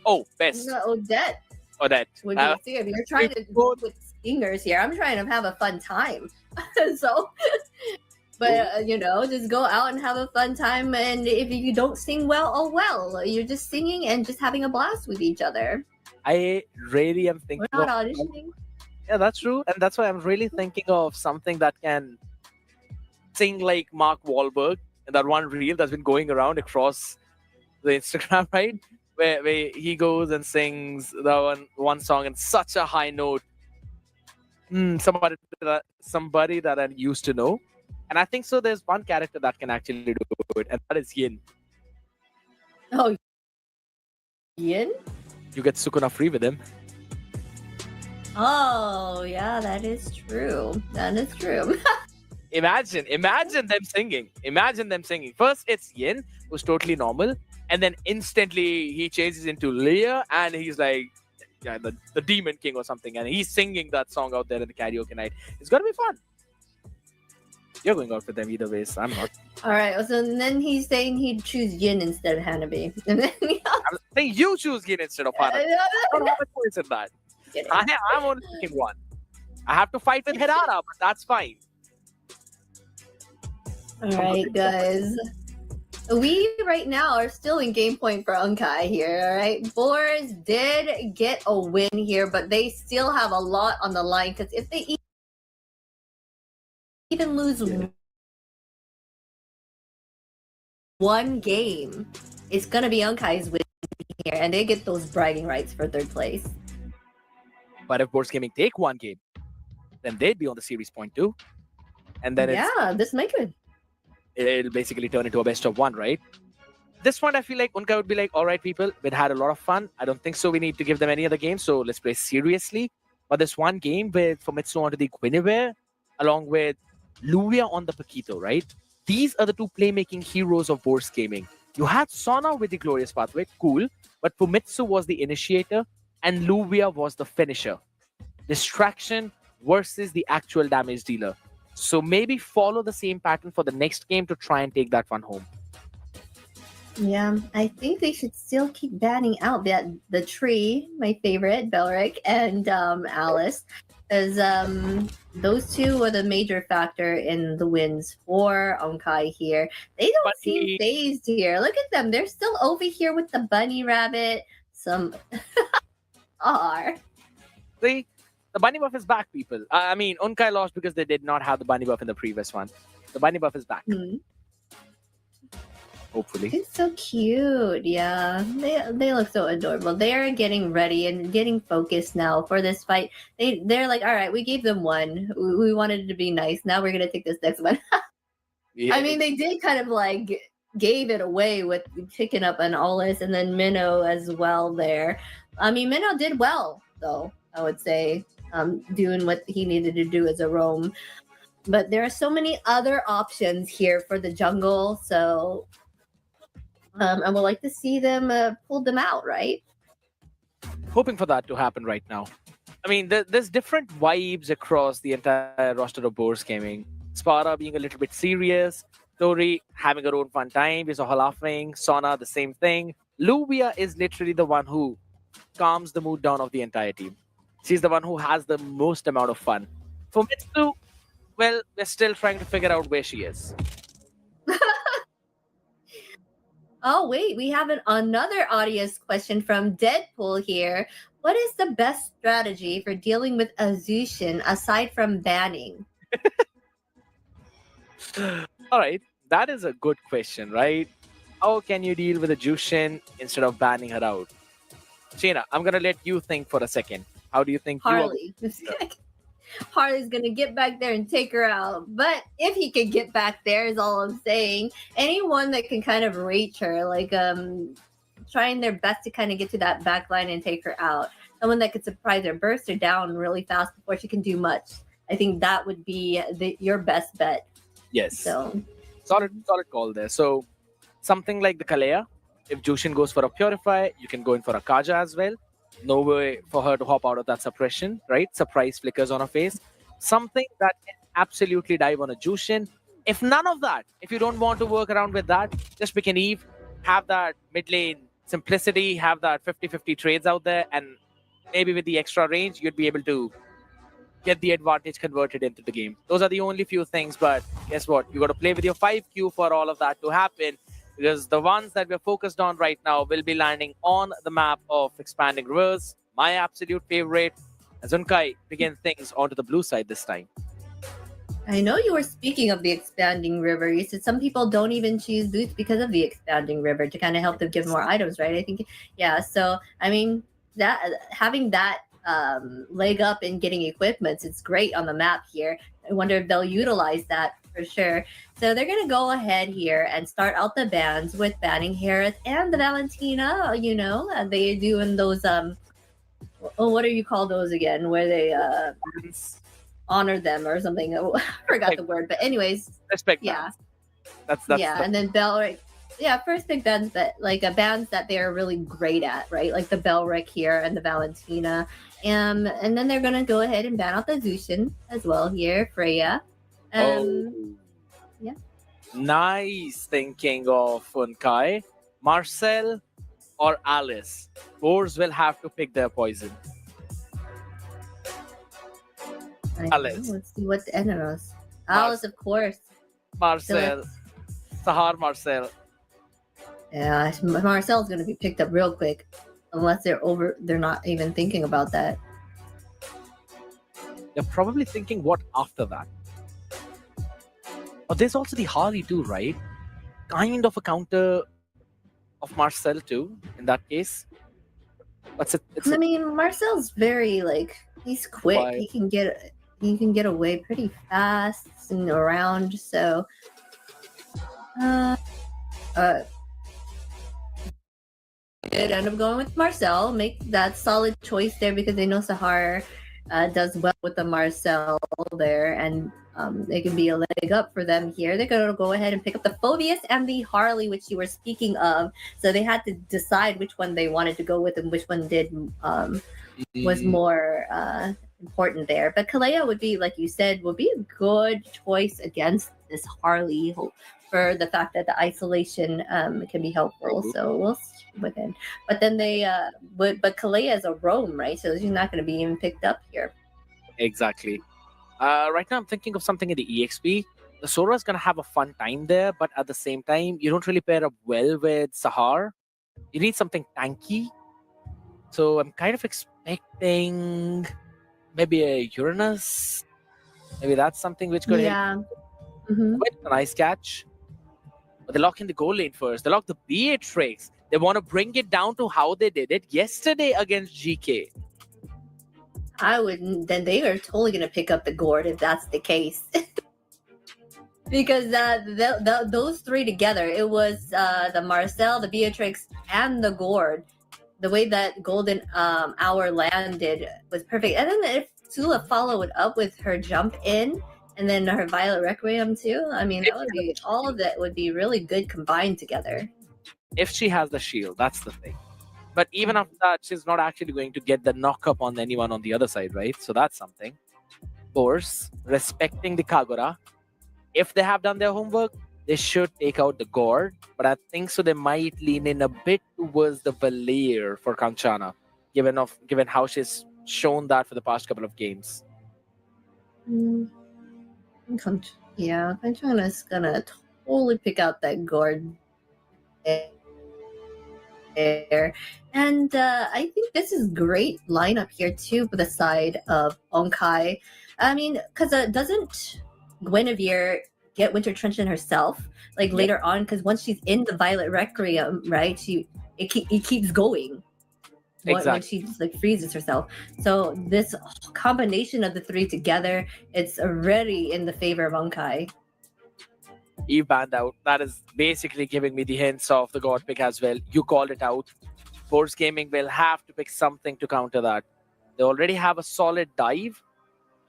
Oh, best. Odette. Odette. Would you see if you're trying to go with singers here? I'm trying to have a fun time. So, but you know, just go out and have a fun time. And if you don't sing well, oh well. You're just singing and just having a blast with each other. I really am thinking. We're not auditioning. Yeah, that's true, and that's why I'm really thinking of something that can sing like Mark Wahlberg in that one reel that's been going around across the Instagram, right? Where he goes and sings the one song in such a high note. Somebody that I used to know, and I think so. There's one character that can actually do it, and that is Yin. Oh, Yin? You get Sukuna free with him. Oh, yeah, that is true. That is true. Imagine them singing. Imagine them singing. First, it's Yin, who's totally normal, and then instantly he changes into Leah, and he's like, yeah, the Demon King or something, and he's singing that song out there in the karaoke night. It's gonna be fun. You're going out with them either ways. I'm not. All right. So then he's saying he'd choose Yin instead of Hanabi. And then I'm saying you choose Yin instead of Hanabi. I don't have a choice in that. I'm only picking one. I have to fight with Hirara, but that's fine. All right, guys. We right now are still in game point for Unkai here. All right. Boars did get a win here, but they still have a lot on the line because if they even lose one game, it's gonna be Unkai's win here, and they get those bragging rights for third place. But if Boars Gaming take one game, then they'd be on the series point too, and then this might good. It'll basically turn into a best of one, right? At this point, I feel like Unkai would be like, all right, people, we'd had a lot of fun. I don't think so. We need to give them any other game, so let's play seriously. But this one game with Famitsu onto the Guinevere, along with Luvia on the Paquito, right? These are the two playmaking heroes of Boars Gaming. You had Sona with the Glorious Pathway, cool, but Famitsu was the initiator and Luvia was the finisher. Distraction versus the actual damage dealer. So maybe follow the same pattern for the next game to try and take that one home. Yeah, I think they should still keep banning out the tree, my favorite, Belric and Alice, because those two were the major factor in the wins for Onkai here. They don't But seem phased here. Look at them; they're still over here with the bunny rabbit. Some are. See, the bunny buff is back, people. I mean, Unkai lost because they did not have the bunny buff in the previous one. The bunny buff is back. Hopefully. It's so cute. Yeah, they look so adorable. They are getting ready and getting focused now for this fight. They're like, all right, we gave them one. We wanted it to be nice. Now we're gonna take this next one. Yeah. I mean, they did kind of like gave it away with picking up an Olis and then Minnow as well there. I mean, Minnow did well though. I would say, doing what he needed to do as a roam. But there are so many other options here for the jungle. So. I would like to see them pull them out, right? Hoping for that to happen right now. I mean, there's different vibes across the entire roster of Boars Gaming. Sparta being a little bit serious, Tori having her own fun time, we saw her laughing, Sona the same thing. Lubia is literally the one who calms the mood down of the entire team. She's the one who has the most amount of fun. For Mitsu, well, we're still trying to figure out where she is. Oh, wait, we have another audience question from Deadpool here. What is the best strategy for dealing with Azushin aside from banning? All right, that is a good question, right? How can you deal with a Jushin instead of banning her out? Shayna, I'm going to let you think for a second. How do you think Harley. Harley's gonna get back there and take her out. But if he can get back there is all I'm saying. Anyone that can kind of reach her, like trying their best to kind of get to that back line and take her out. Someone that could surprise her, burst her down really fast before she can do much. I think that would be your best bet. Yes. So solid call there. So something like the Kalea, if Jushin goes for a Purify, you can go in for a Kaja as well. No way for her to hop out of that suppression, right? Surprise flickers on her face. Something that can absolutely dive on a Jushin. If none of that, if you don't want to work around with that, just pick an Eve, have that mid lane simplicity, have that 50-50 trades out there, and maybe with the extra range, you'd be able to get the advantage converted into the game. Those are the only few things, but guess what? You got to play with your 5Q for all of that to happen. Because the ones that we're focused on right now will be landing on the map of Expanding Rivers, my absolute favorite, as Unkai begins things onto the blue side this time. I know you were speaking of the Expanding River. You said some people don't even choose boots because of the Expanding River to kind of help them give more items, right? I think, yeah. So, I mean, that having that leg up in getting equipments, it's great on the map here. I wonder if they'll utilize that for sure. So they're going to go ahead here and start out the bans with banning Harris and the Valentina, you know, they're doing those, what do you call those again? Where they honor them or something. I forgot the word, but anyways. Respect. Yeah. That's yeah. And then Belric. Yeah, first pick bands that bands that they're really great at, right? Like the Belric here and the Valentina. And then they're gonna go ahead and ban out the Zushin as well here, Freya. Yeah. Nice thinking of Unkai. Marcel or Alice. Boars will have to pick their poison. Alice. Let's see what's the enemies. Alice, of course. Marcel. Sahar Marcel. Yeah, Marcel's gonna be picked up real quick. Unless they're not even thinking about that. They're probably thinking what after that. But there's also the Harley too, right? Kind of a counter of Marcel too, in that case. But I mean, Marcel's very he's quick. Why? He can get away pretty fast and around. So, did end up going with Marcel. Make that solid choice there because they know Sahar does well with the Marcel there, and they can be a leg up for them here. They're going to go ahead and pick up the Phobius and the Harley, which you were speaking of. So they had to decide which one they wanted to go with and which one did was more important there. But Kalea would be, like you said, would be a good choice against this Harley for the fact that the isolation can be helpful. So we'll see with him. But then but Kalea is a roam, right? So she's not going to be even picked up here. Exactly. Right now, I'm thinking of something in the EXP. The Sora is going to have a fun time there, but at the same time, you don't really pair up well with Sahar. You need something tanky. So I'm kind of expecting maybe a Uranus. Maybe that's something which could help. Quite a nice catch. But they lock in the goal lane first. They lock the Beatrix. They want to bring it down to how they did it yesterday against GK. Then they are totally going to pick up the gourd if that's the case. Because those three together, it was the Marcel, the Beatrix, and the gourd. The way that Golden Hour landed was perfect. And then if Tula followed up with her jump in and then her Violet Requiem too, I mean, that would be all of that would be really good combined together. If she has the shield, that's the thing. But even after that, she's not actually going to get the knock up on anyone on the other side, right? So that's something. Of course, respecting the Kagura. If they have done their homework, they should take out the gourd. But I think so they might lean in a bit towards the Valier for Kanchana, given how she's shown that for the past couple of games. Yeah, Kanchana's gonna totally pick out that gourd there. And I think this is great lineup here too for the side of Onkai. I mean, because doesn't Guinevere get Winter Trench in herself later on? Because once she's in the Violet Requiem, right, it keeps going. Exactly. When she freezes herself. So this combination of the three together, it's already in the favor of Onkai. Eve banned out. That is basically giving me the hints of the God pick as well. You called it out. Force Gaming will have to pick something to counter that. They already have a solid dive.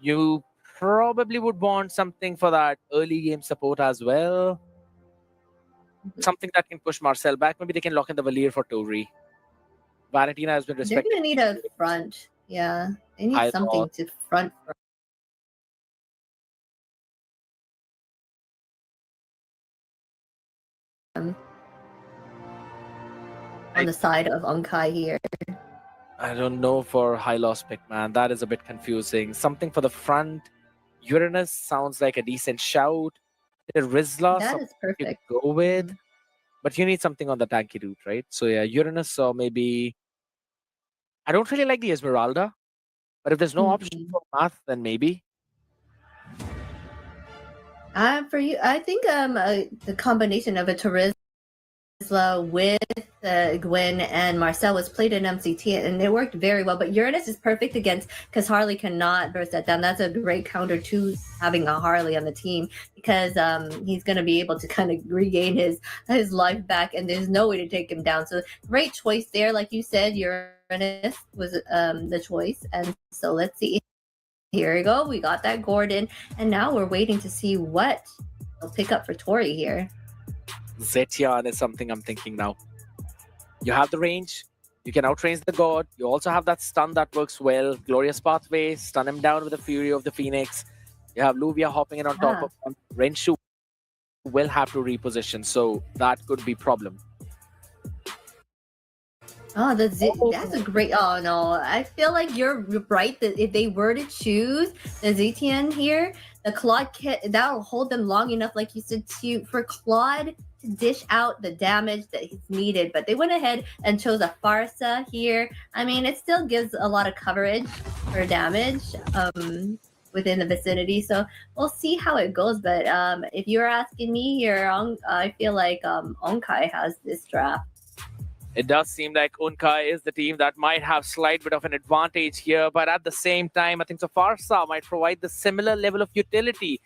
You probably would want something for that early game support as well. Something that can push Marcel back. Maybe they can lock in the Valier for Tori. Valentina has been respected. They're going to need a front. Yeah. They need something to front. On the side of Onkai here. I don't know for high loss pick, man. That is a bit confusing. Something for the front. Uranus sounds like a decent shout. Rizla, that is perfect. You go with. But you need something on the tanky route, right? So yeah, Uranus or maybe... I don't really like the Esmeralda. But if there's no option for Math, then maybe. For you, I think the combination of a Terizla with Gwen and Marcel was played in MCT, and it worked very well. But Uranus is perfect against, because Harley cannot burst that down. That's a great counter to having a Harley on the team, because he's going to be able to kind of regain his life back, and there's no way to take him down. So great choice there. Like you said, Uranus was the choice. And so let's see. Here we go. We got that Gordon, and now we're waiting to see what they'll pick up for Tori here. Zetian is something I'm thinking now. You have the range. You can outrange the god. You also have that stun that works well. Glorious Pathway. Stun him down with the Fury of the Phoenix. You have Luvia hopping in on top of him. Renshu will have to reposition, so that could be problem. Oh, that's a great... Oh, no. I feel like you're right that if they were to choose the Zetian here, the Claude kit, that'll hold them long enough, like you said, for Claude to dish out the damage that he's needed. But they went ahead and chose a Farsa here. I mean, it still gives a lot of coverage for damage within the vicinity. So we'll see how it goes. But if you're asking me here, I feel like Onkai has this draft. It does seem like Unkai is the team that might have slight bit of an advantage here, but at the same time, I think Farsa might provide the similar level of utility,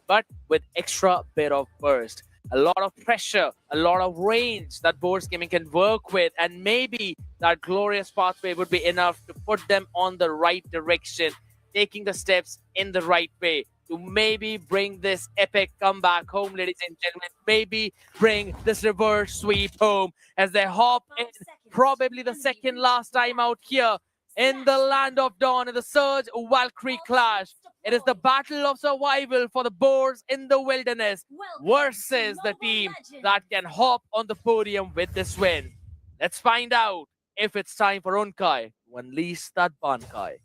but with extra bit of burst. A lot of pressure, a lot of range that Boards Gaming can work with, and maybe that Glorious Pathway would be enough to put them on the right direction, taking the steps in the right way to maybe bring this epic comeback home, ladies and gentlemen. Maybe bring this reverse sweep home as they hop in, probably the second last time out here. in the land of dawn in the Surge Valkyrie clash. It is the battle of survival for the boars in the wilderness versus the team that can hop on the podium with this win. Let's find out if it's time for Unkai to unleash that Bankai.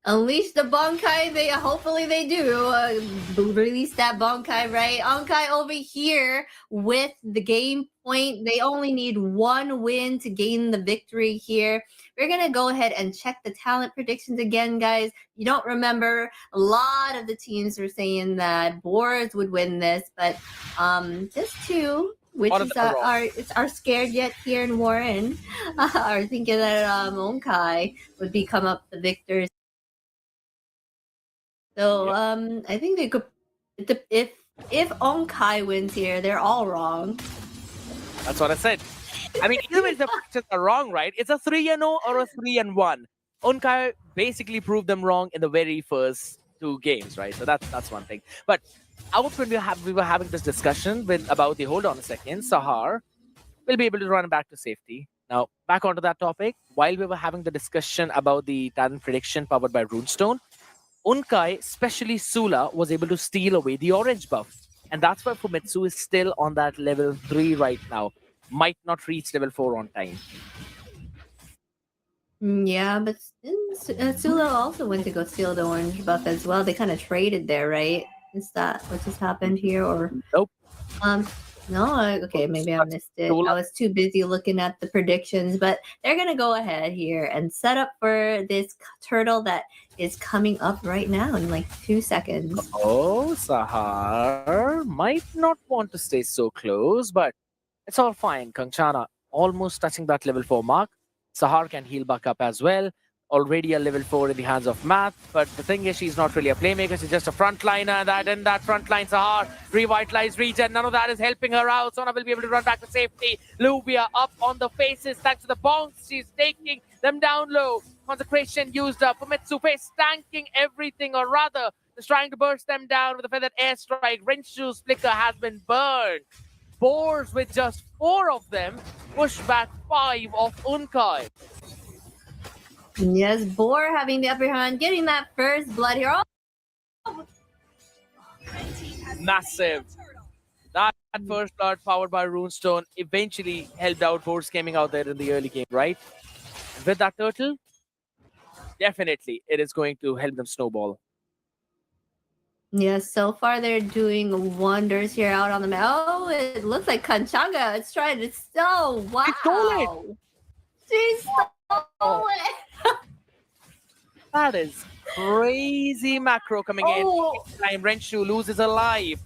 Unleash the Bonkai. Hopefully they do release that Bonkai, right? Onkai over here with the game point. They only need one win to gain the victory here. We're gonna go ahead and check the talent predictions again, guys. You don't remember, a lot of the teams were saying that Boars would win this, but just two, which is are scared yet here in Warren, are thinking that Onkai would become up the victors. So I think they could, if Onkai wins here, they're all wrong. That's what I said. I mean, even if the predictions are wrong, right? It's a 3-0 or a 3-1. Unkai basically proved them wrong in the very first two games, right? So that's one thing. But out when we were having this discussion about the, hold on a second, Sahar will be able to run back to safety. Now, back onto that topic. While we were having the discussion about the talent prediction powered by Runestone, Unkai, especially Sula, was able to steal away the orange buff. And that's why Fumetsu is still on that level 3 right now. Might not reach level 4 on time. Yeah, but Sula also went to go steal the orange buff as well. They kind of traded there, right? Is that what just happened here? Or nope. No, okay, maybe I missed it. I was too busy looking at the predictions, but they're gonna go ahead here and set up for this turtle that is coming up right now in like 2 seconds. Oh, Sahar might not want to stay so close, but it's all fine. Kangchana almost touching that level 4 mark. Sahar can heal back up as well. Already a level 4 in the hands of Math, but the thing is, she's not really a playmaker. She's just a frontliner. That in that frontline, Sahar revitalized regen. None of that is helping her out. Sona will be able to run back to safety. Luvia up on the faces thanks to the bounce. She's taking them down low. Consecration used up. Fumetsu face tanking everything, or rather, just trying to burst them down with a feathered airstrike. Renshu's flicker has been burned. Boars with just 4 of them push back 5 of Unkai. Yes, Boar having the upper hand, getting that first blood here. Oh! Massive. That first blood powered by Runestone eventually helped out Boars coming out there in the early game, right? With that turtle, definitely it is going to help them snowball. Yes, so far they're doing wonders here out on the map. Oh, it looks like Kanchanga. It's trying to stow. Wow. She stole it. She stole it. That is crazy macro coming in. Each time Renshu loses her life.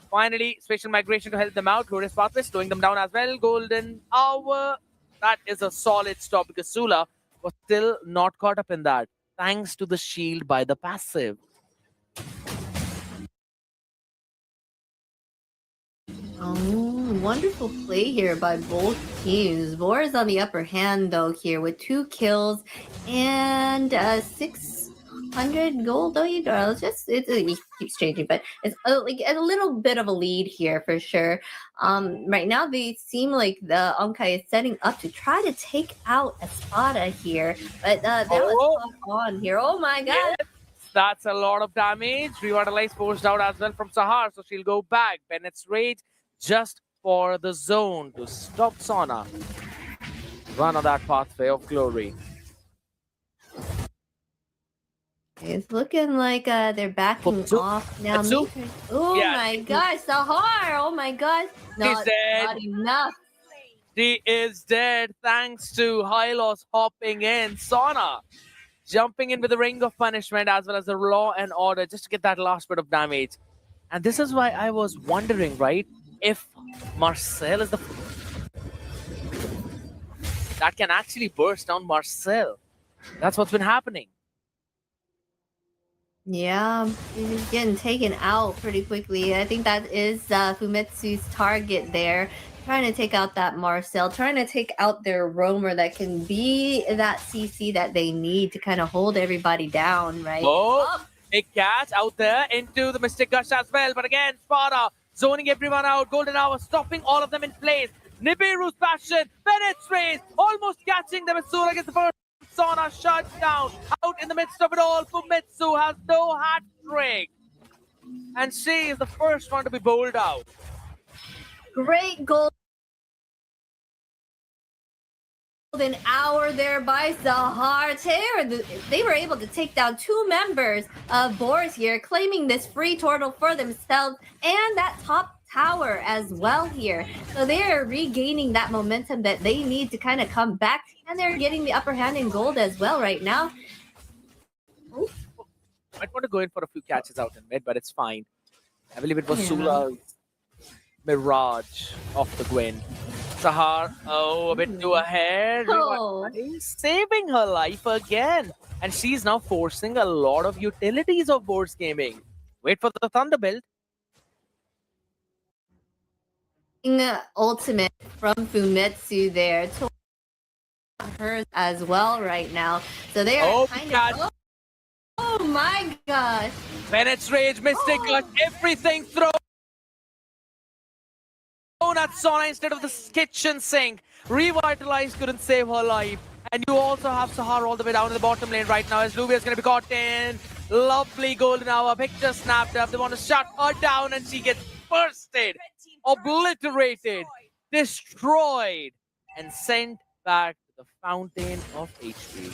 Finally, spatial migration to help them out. Glorious Pathway slowing them down as well. Golden Hour. That is a solid stop because Sula was still not caught up in that. Thanks to the shield by the passive. Oh, wonderful play here by both teams. Vor is on the upper hand though here with 2 kills and 600 gold. Though it keeps changing, but it's like a little bit of a lead here for sure. Right now they seem like the Onkai is setting up to try to take out Espada here, but that was on here. Oh my god. Yes. That's a lot of damage. Revitalize forced out as well from Sahar, so she'll go back. Bennett's Rage just for the zone to stop Sona. Run on that pathway of glory. It's looking like they're backing off now. Oh my gosh, Sahar! Oh my god. Not enough. She is dead thanks to Hylos hopping in. Sona jumping in with the Ring of Punishment as well as the Law and Order just to get that last bit of damage. And this is why I was wondering, right? If Marcel is the... that can actually burst down Marcel. That's what's been happening. Yeah, he's getting taken out pretty quickly. I think that is Fumetsu's target there. Trying to take out that Marcel, trying to take out their roamer that can be that CC that they need to kind of hold everybody down, right? Oh, big catch out there into the Mystic Gush as well. But again, Spada zoning everyone out. Golden Hour stopping all of them in place. Nibiru's passion penetrates, almost catching the Mitsura against the first. Sona shut down. Out in the midst of it all, Fumitsu has no hat trick. And she is the first one to be bowled out. Great golden hour there by Sahar. They were able to take down 2 members of Boars here, claiming this free turtle for themselves and that top tower as well here. So they are regaining that momentum that they need to kind of come back, and they're getting the upper hand in gold as well right now. Might want to go in for a few catches out in mid, but it's fine. I believe it was Sula's Mirage off the Gwen. Sahar, a bit too ahead. Oh. Saving her life again. And she's now forcing a lot of utilities of Boards Gaming. Wait for the Thunder build. Ultimate from Fumitsu there. Hers as well right now. So they are kind of... Oh my gosh. Bennett's Rage, Mystic Gush, everything thrown at Sona instead of the kitchen sink. Revitalized couldn't save her life. And you also have Sahar all the way down in the bottom lane right now as Luvia is going to be caught in. Lovely golden hour. Picture snapped up. They want to shut her down and she gets bursted, obliterated, destroyed, and sent back to the fountain of HP.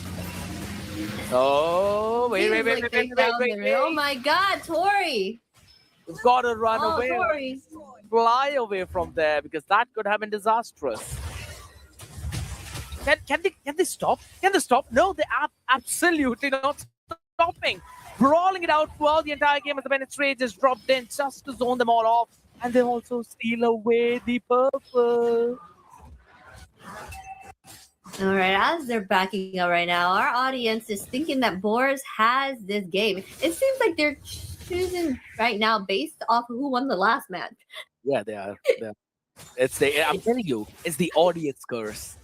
Oh, wait. Oh my god, Tori. We've got to run away. Tori. Fly away from there because that could have been disastrous. Can they stop? Can they stop? No, they are absolutely not stopping. Brawling it out throughout the entire game as the Bennett's Rage is dropped in just to zone them all off. And they also steal away the purple. All right, as they're backing up right now, our audience is thinking that Boars has this game. It seems like they're choosing right now based off of who won the last match. Yeah, they are. I'm telling you, it's the audience curse.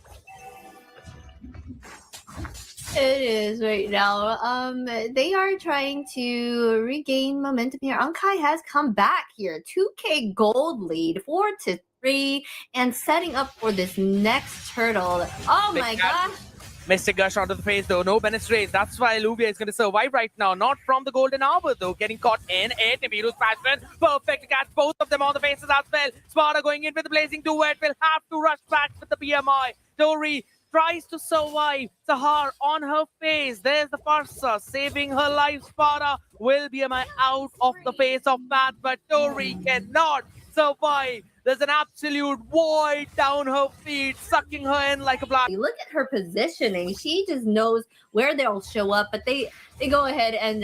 It is right now. They are trying to regain momentum here. Unkai has come back here. 2K gold lead, 4-3, and setting up for this next turtle. Oh my gosh. Mystic Gush onto the face though, no Bennett's Rage. That's why Luvia is going to survive right now. Not from the golden hour though, getting caught in it. Nibiru's passion, perfect to catch both of them on the faces as well. Sparta going in with the blazing duet, will have to rush back with the BMI. Tori tries to survive. Sahar on her face. There's the Farsa saving her life. Sparta will BMI out of the face of that, but Tori cannot survive. There's an absolute void down her feet, sucking her in like a black. You look at her positioning. She just knows where they'll show up, but they go ahead and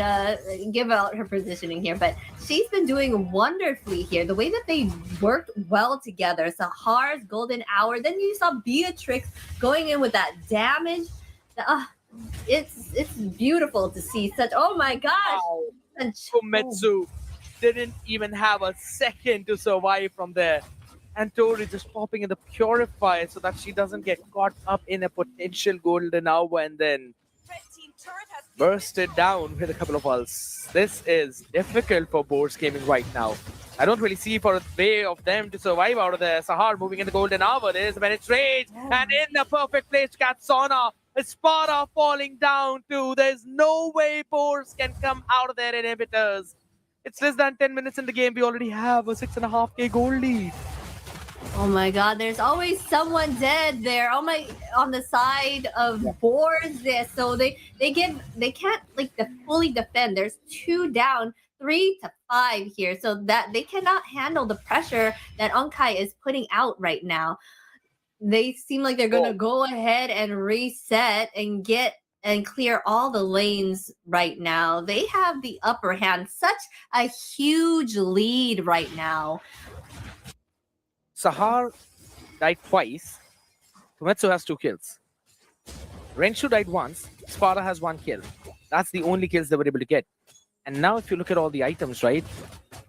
give out her positioning here. But she's been doing wonderfully here. The way that they worked well together. Sahar's golden hour. Then you saw Beatrix going in with that damage. It's beautiful to see such. Oh my gosh! Wow. Fumitsu didn't even have a second to survive from there. And Tori just popping in the Purifier so that she doesn't get caught up in a potential golden hour and then bursted down with a couple of ults. This is difficult for Boards Gaming right now. I don't really see for a way of them to survive out of there. Sahar moving in the golden hour. There's the Bennett's Rage. And in the perfect place to catch Sona. Sparta falling down too. There's no way Boards can come out of their inhibitors. It's less than 10 minutes in the game. We already have a 6.5k gold lead. Oh my god, there's always someone dead there. Oh my, on the side of Boards there. So they can't like fully defend. There's 2 down, 3-5 here. So that they cannot handle the pressure that Unkai is putting out right now. They seem like they're gonna go ahead and reset and clear all the lanes right now. They have the upper hand. Such a huge lead right now. Sahar died twice. Fumitsu has 2 kills. Renshu died once. Sparta has 1 kill. That's the only kills they were able to get. And now if you look at all the items, right?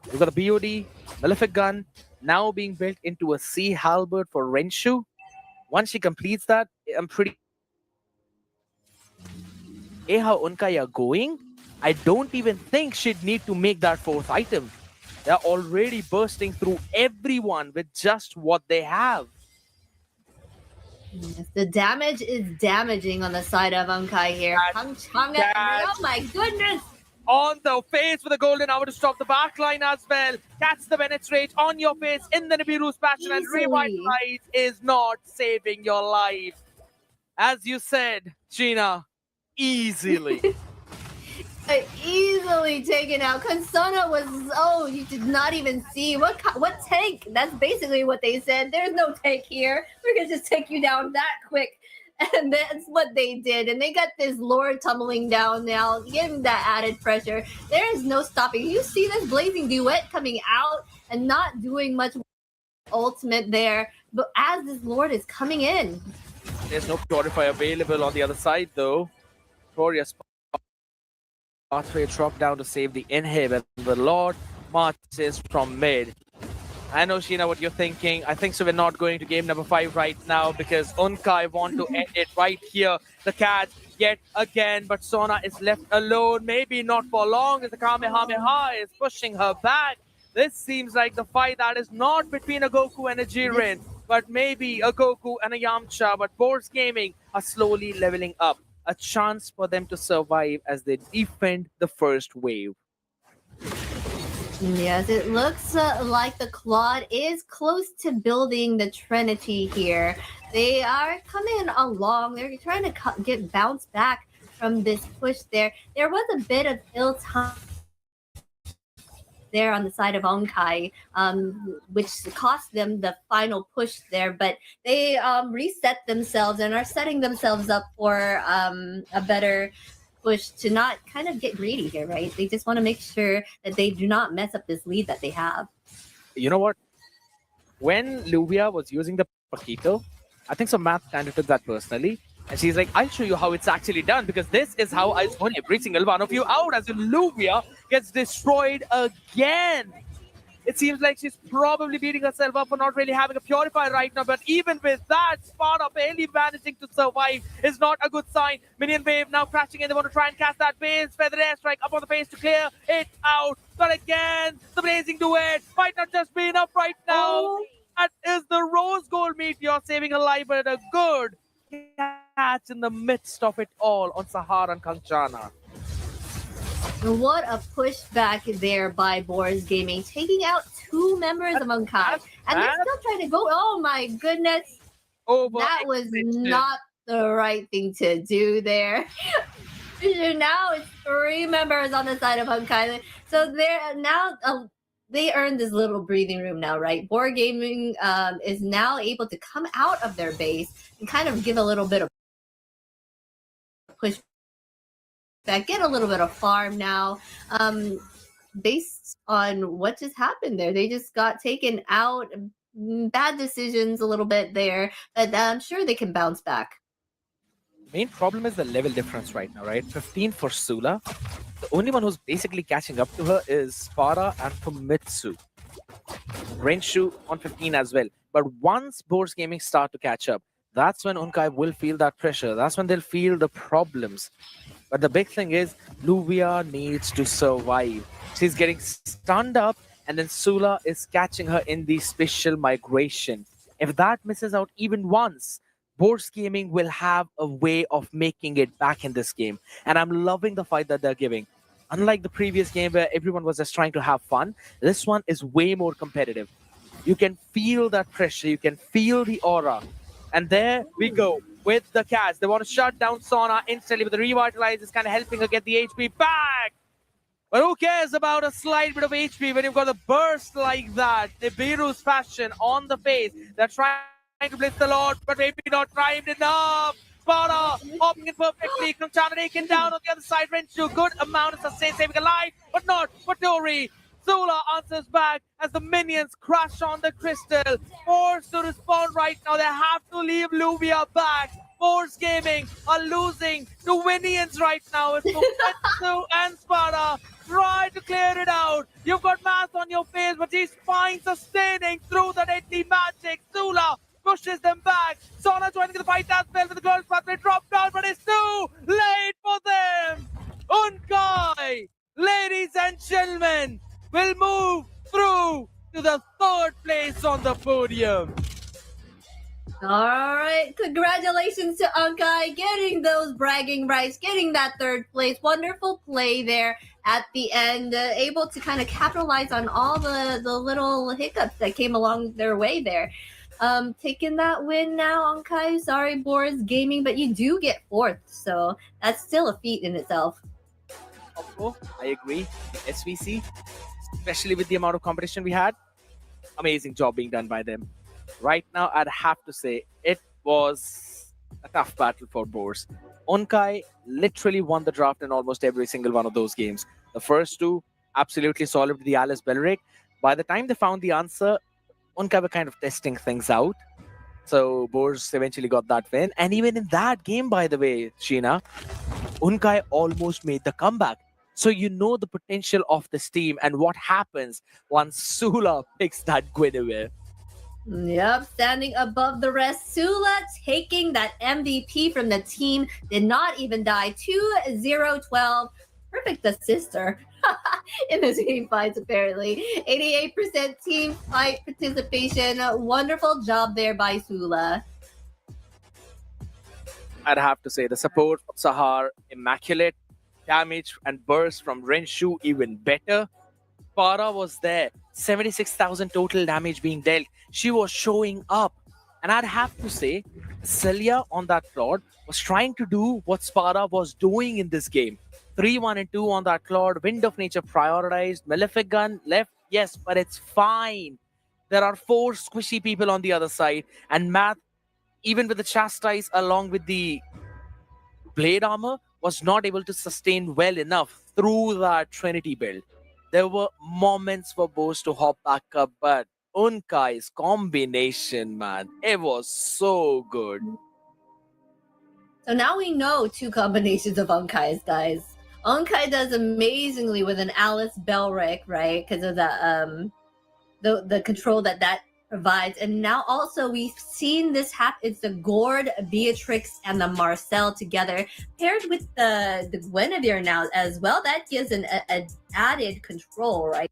We've got a BOD, Malefic Gun, now being built into a Sea Halberd for Renshu. Once she completes that, I'm pretty... how Unkai are going, I don't even think she'd need to make that 4th item. They're already bursting through everyone with just what they have. Yes, the damage is damaging on the side of Unkai here. Hung Changa, oh my goodness! On the face with a golden hour to stop the back line as well. Catch the penetrate on your face in the Nibiru's passion, and Easily. Revitalize is not saving your life. As you said, Gina, easily. Easily taken out. Kansana was, oh, you did not even see. What tank? That's basically what they said. There's no tank here. We're going to just take you down that quick. And that's what they did. And they got this Lord tumbling down now, giving that added pressure. There is no stopping. You see this blazing duet coming out and not doing much ultimate there. But as this Lord is coming in. There's no Purify available on the other side, though. Glorious pathway drop down to save the inhib, and the Lord marches from mid. I know, Sheena, what you're thinking. I think so we're not going to game number 5 right now because Unkai want to end it right here. The cat yet again, but Sona is left alone. Maybe not for long as the Kamehameha is pushing her back. This seems like the fight that is not between a Goku and a Jiren, but maybe a Goku and a Yamcha. But Boards Gaming are slowly leveling up. A chance for them to survive as they defend the first wave. Yes, it looks like the Claude is close to building the Trinity here. They are coming along. They're trying to get bounced back from this push there. There was a bit of ill time there on the side of Onkai, which cost them the final push there, but they reset themselves and are setting themselves up for a better push to not kind of get greedy here, right? They just want to make sure that they do not mess up this lead that they have. You know what? When Luvia was using the Paquito, I think some math kind of took that personally. And she's like, I'll show you how it's actually done because this is how I won every single one of you out as Luvia gets destroyed again. It seems like she's probably beating herself up for not really having a Purify right now. But even with that, Sparta barely managing to survive is not a good sign. Minion wave now crashing in. They want to try and cast that base. Feather airstrike up on the face to clear it out. But again, the blazing duet might not just be enough right now. That is the Rose Gold Meteor saving her life, but a good catch in the midst of it all on Sahara and Kanchana. What a pushback there by Boards Gaming, taking out 2 members of Unkai. And they're still trying to go. Oh my goodness. That was not the right thing to do there. Now it's 3 members on the side of Unkai. So they're now they earned this little breathing room now, right? Board Gaming is now able to come out of their base and kind of give a little bit of push back, get a little bit of farm now. Based on what just happened there, they just got taken out. Bad decisions a little bit there, but I'm sure they can bounce back. Main problem is the level difference right now, right? 15 for Sula. The only one who's basically catching up to her is Farah and Famitsu. Renshu on 15 as well. But once Boards Gaming start to catch up, that's when Unkai will feel that pressure. That's when they'll feel the problems. But the big thing is, Luvia needs to survive. She's getting stunned up, and then Sula is catching her in the special migration. If that misses out even once, Boards Gaming will have a way of making it back in this game. And I'm loving the fight that they're giving. Unlike the previous game where everyone was just trying to have fun, this one is way more competitive. You can feel that pressure. You can feel the aura. And there we go with the Cats. They want to shut down Sona instantly, but the Revitalize is kind of helping her get the HP back. But who cares about a slight bit of HP when you've got a burst like that? Nibiru's fashion on the face. They're trying to blitz the Lord, but maybe not timed enough. Sparta hopping in perfectly. Kanchana taken down on the other side. Renshu, good amount of sustain, saving a life, but not for Tori. Sula answers back as the minions crash on the crystal. Forced to respond right now. They have to leave Luvia back. Boards Gaming are losing to minions right now. It's Fumetsu and Sparta try to clear it out. You've got Math on your face, but he's fine sustaining through the deadly magic. Sula pushes them back. Sona joining the fight as well with the girls' pathway drop down, but it's too late for them. Unkai, ladies and gentlemen, will move through to the 3rd place on the podium. All right, congratulations to Ankai getting those bragging rights, getting that third place. Wonderful play there at the end, able to kind of capitalize on all the little hiccups that came along their way there. Taking that win now, Ankai. Sorry, Boris Gaming, but you do get fourth, so that's still a feat in itself. Oh, I agree. SVC, especially with the amount of competition we had, amazing job being done by them. Right now, I'd have to say it was a tough battle for Boers. Onkai literally won the draft in almost every single one of those games. The first two, absolutely solid with the Alice Belleric. By the time they found the answer, Onkai were kind of testing things out. So Boers eventually got that win. And even in that game, by the way, Sheena, Unkai almost made the comeback. So you know the potential of this team and what happens once Sula picks that Guinevere. Yep, standing above the rest. Sula taking that MVP from the team. Did not even die. 2-0-12. Perfect assister in the team fights, apparently. 88% team fight participation. Wonderful job there by Sula. I'd have to say the support from Sahar, immaculate. Damage and burst from Renshu, even better. Para was there. 76,000 total damage being dealt. She was showing up. And I'd have to say, Celia on that Claude was trying to do what Spara was doing in this game. 3, 1, and 2 on that Claude. Wind of Nature prioritized. Malefic Gun left. Yes, but it's fine. There are 4 squishy people on the other side. And Math, even with the Chastise along with the Blade Armor, was not able to sustain well enough through that Trinity build. There were moments for Bose to hop back up, but Unkai's combination, man, it was so good. So now we know 2 combinations of Unkai's, guys. Unkai does amazingly with an Alice Bellric, right? Because of the control that provides. And now also we've seen this happen. It's the Gord, Beatrix, and the Marcel together, paired with the Guinevere now as well. That gives an added control, right?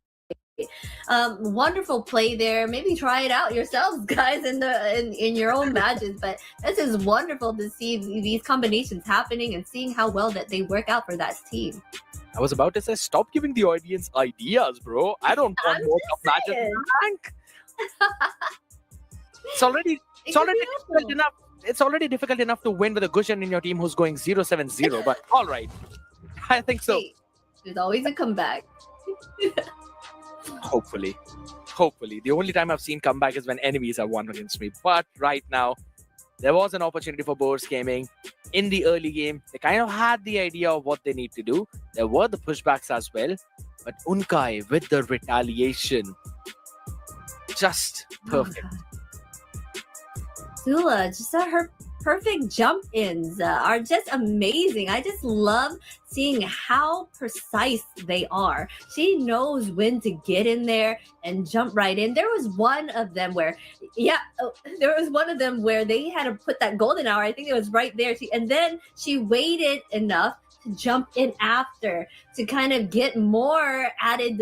Wonderful play there. Maybe try it out yourselves, guys, in your own matches. But this is wonderful to see these combinations happening and seeing how well that they work out for that team. I was about to say, stop giving the audience ideas, bro. I don't want more matches in the rank. It's already difficult enough. It's already difficult enough to win with a Gushan in your team who's going 0-7-0. But all right, I think so. Hey, there's always a comeback. Hopefully. The only time I've seen comeback is when enemies have won against me. But right now, there was an opportunity for Boers Gaming in the early game. They kind of had the idea of what they need to do. There were the pushbacks as well. But Unkai with the retaliation. Just perfect. Sula, just her perfect jump ins are just amazing. I just love seeing how precise they are. She knows when to get in there and jump right in. There was one of them where, they had to put that golden hour. I think it was right there. And then she waited enough to jump in after to kind of get more added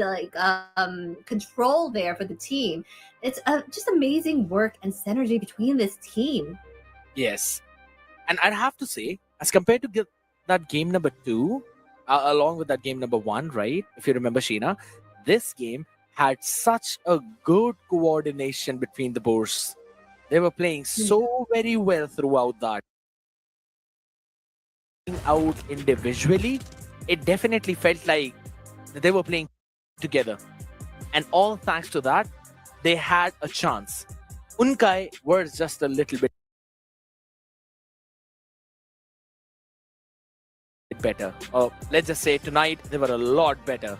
control there for the team. It's just amazing work and synergy between this team. Yes. And I'd have to say, as compared to that game number 2, along with that game number 1, right? If you remember, Sheena, this game had such a good coordination between the Boers. They were playing so very well throughout that. Out individually, it definitely felt like they were playing together. And all thanks to that, they had a chance. Unkai was just a little bit better. Let's just say tonight they were a lot better.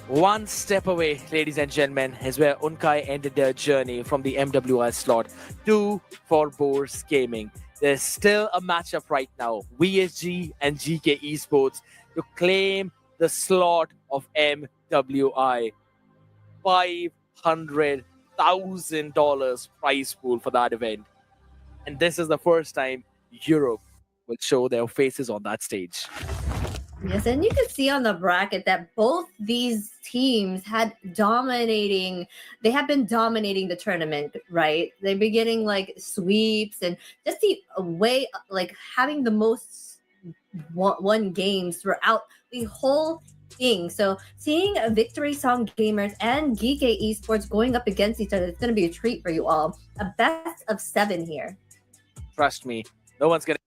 One step away, ladies and gentlemen, is where Unkai ended their journey from the MWI slot 2 for Boers Gaming. There's still a matchup right now, VSG and GEEKAY ESPORTS, to claim the slot of MWI. $500,000 prize pool for that event. And this is the first time Europe will show their faces on that stage. Yes, and you can see on the bracket that both these teams they have been dominating the tournament, right? They've been getting like sweeps and just the way, like having the most won games throughout the whole thing. So seeing a Victory Song Gamers and GEEKAY Esports going up against each other, it's going to be a treat for you all. A best of 7 here. Trust me, no one's going to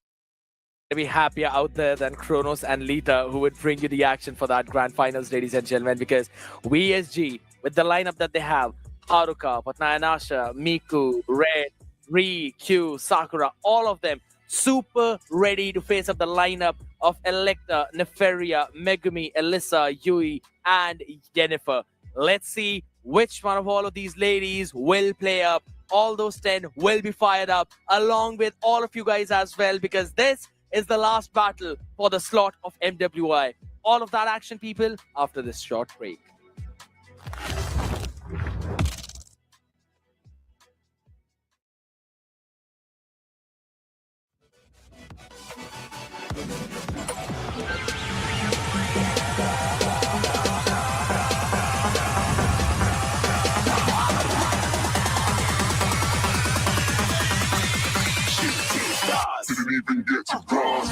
be happier out there than Kronos and Lita, who would bring you the action for that grand finals, ladies and gentlemen, because VSG, with the lineup that they have, Haruka, Patnayanasha, Miku, Red, Ri, Q, Sakura, all of them super ready to face up the lineup of Electa, Neferia, Megumi, Alyssa, Yui, and Jennifer. Let's see which one of all of these ladies will play up. All those 10 will be fired up, along with all of you guys as well, because this is the last battle for the slot of MWI. All of that action, people, after this short break. Didn't even get to cross.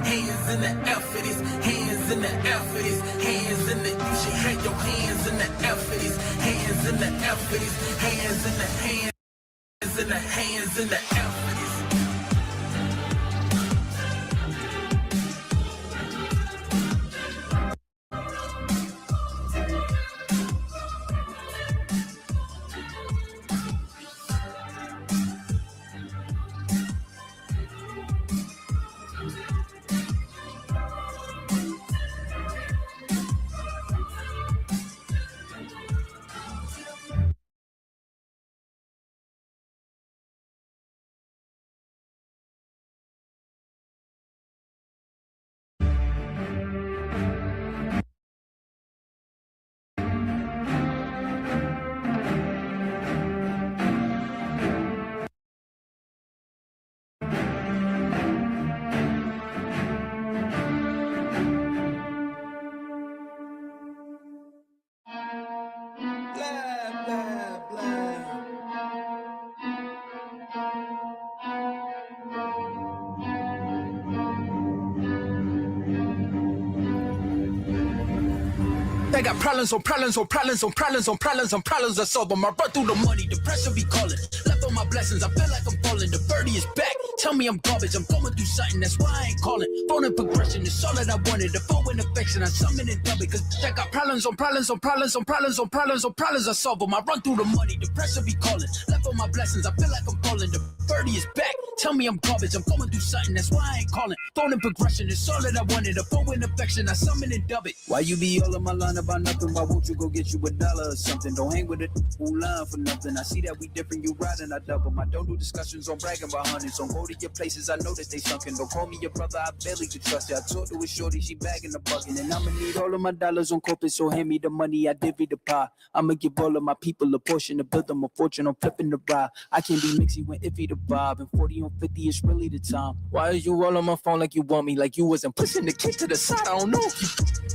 Hands in the air for this, hands in the air for this, hands in the, you should have your hands in the air for this, hands in the air for this, hands in the hands in the hands in the air for this. They got problems on problems on problems on problems on problems on problems. I solve them. I run through the money. The pressure be calling. Left on my blessings. I feel like I'm falling. The birdie is back. Tell me I'm garbage. I'm going through something. That's why I ain't calling. Phone and progression is all that I wanted. The phone and affection. I summon and dub it. Cause I got problems on problems on problems on problems on problems on problems. I solve them. I run through the money. The pressure be calling. Left on my blessings. I feel like I'm falling. The birdie is back. Tell me I'm garbage. I'm going through something. That's why I ain't calling. Phone and progression is all that I wanted. The phone and affection. I summon and dub it. Why you be all in my line about nothing? Why won't you go get you $1 or something? Don't hang with it who line for nothing. I see that we different. You riding, I double. I don't do discussions on bragging about hundreds. Don't go to your places. I know that they sunken. Don't call me your brother. I barely could trust you. I talked to a shorty. She bagging the bucket. And I'ma need all of my dollars on corporate. So hand me the money. I divvy the pie. I'ma give all of my people a portion to build them a fortune. I'm flipping the ride. I can't be mixy when iffy the vibe. And 40 on 50 is really the time. Why is you all on my phone like you want me? Like you wasn't pushing the kid to the side. I don't know if you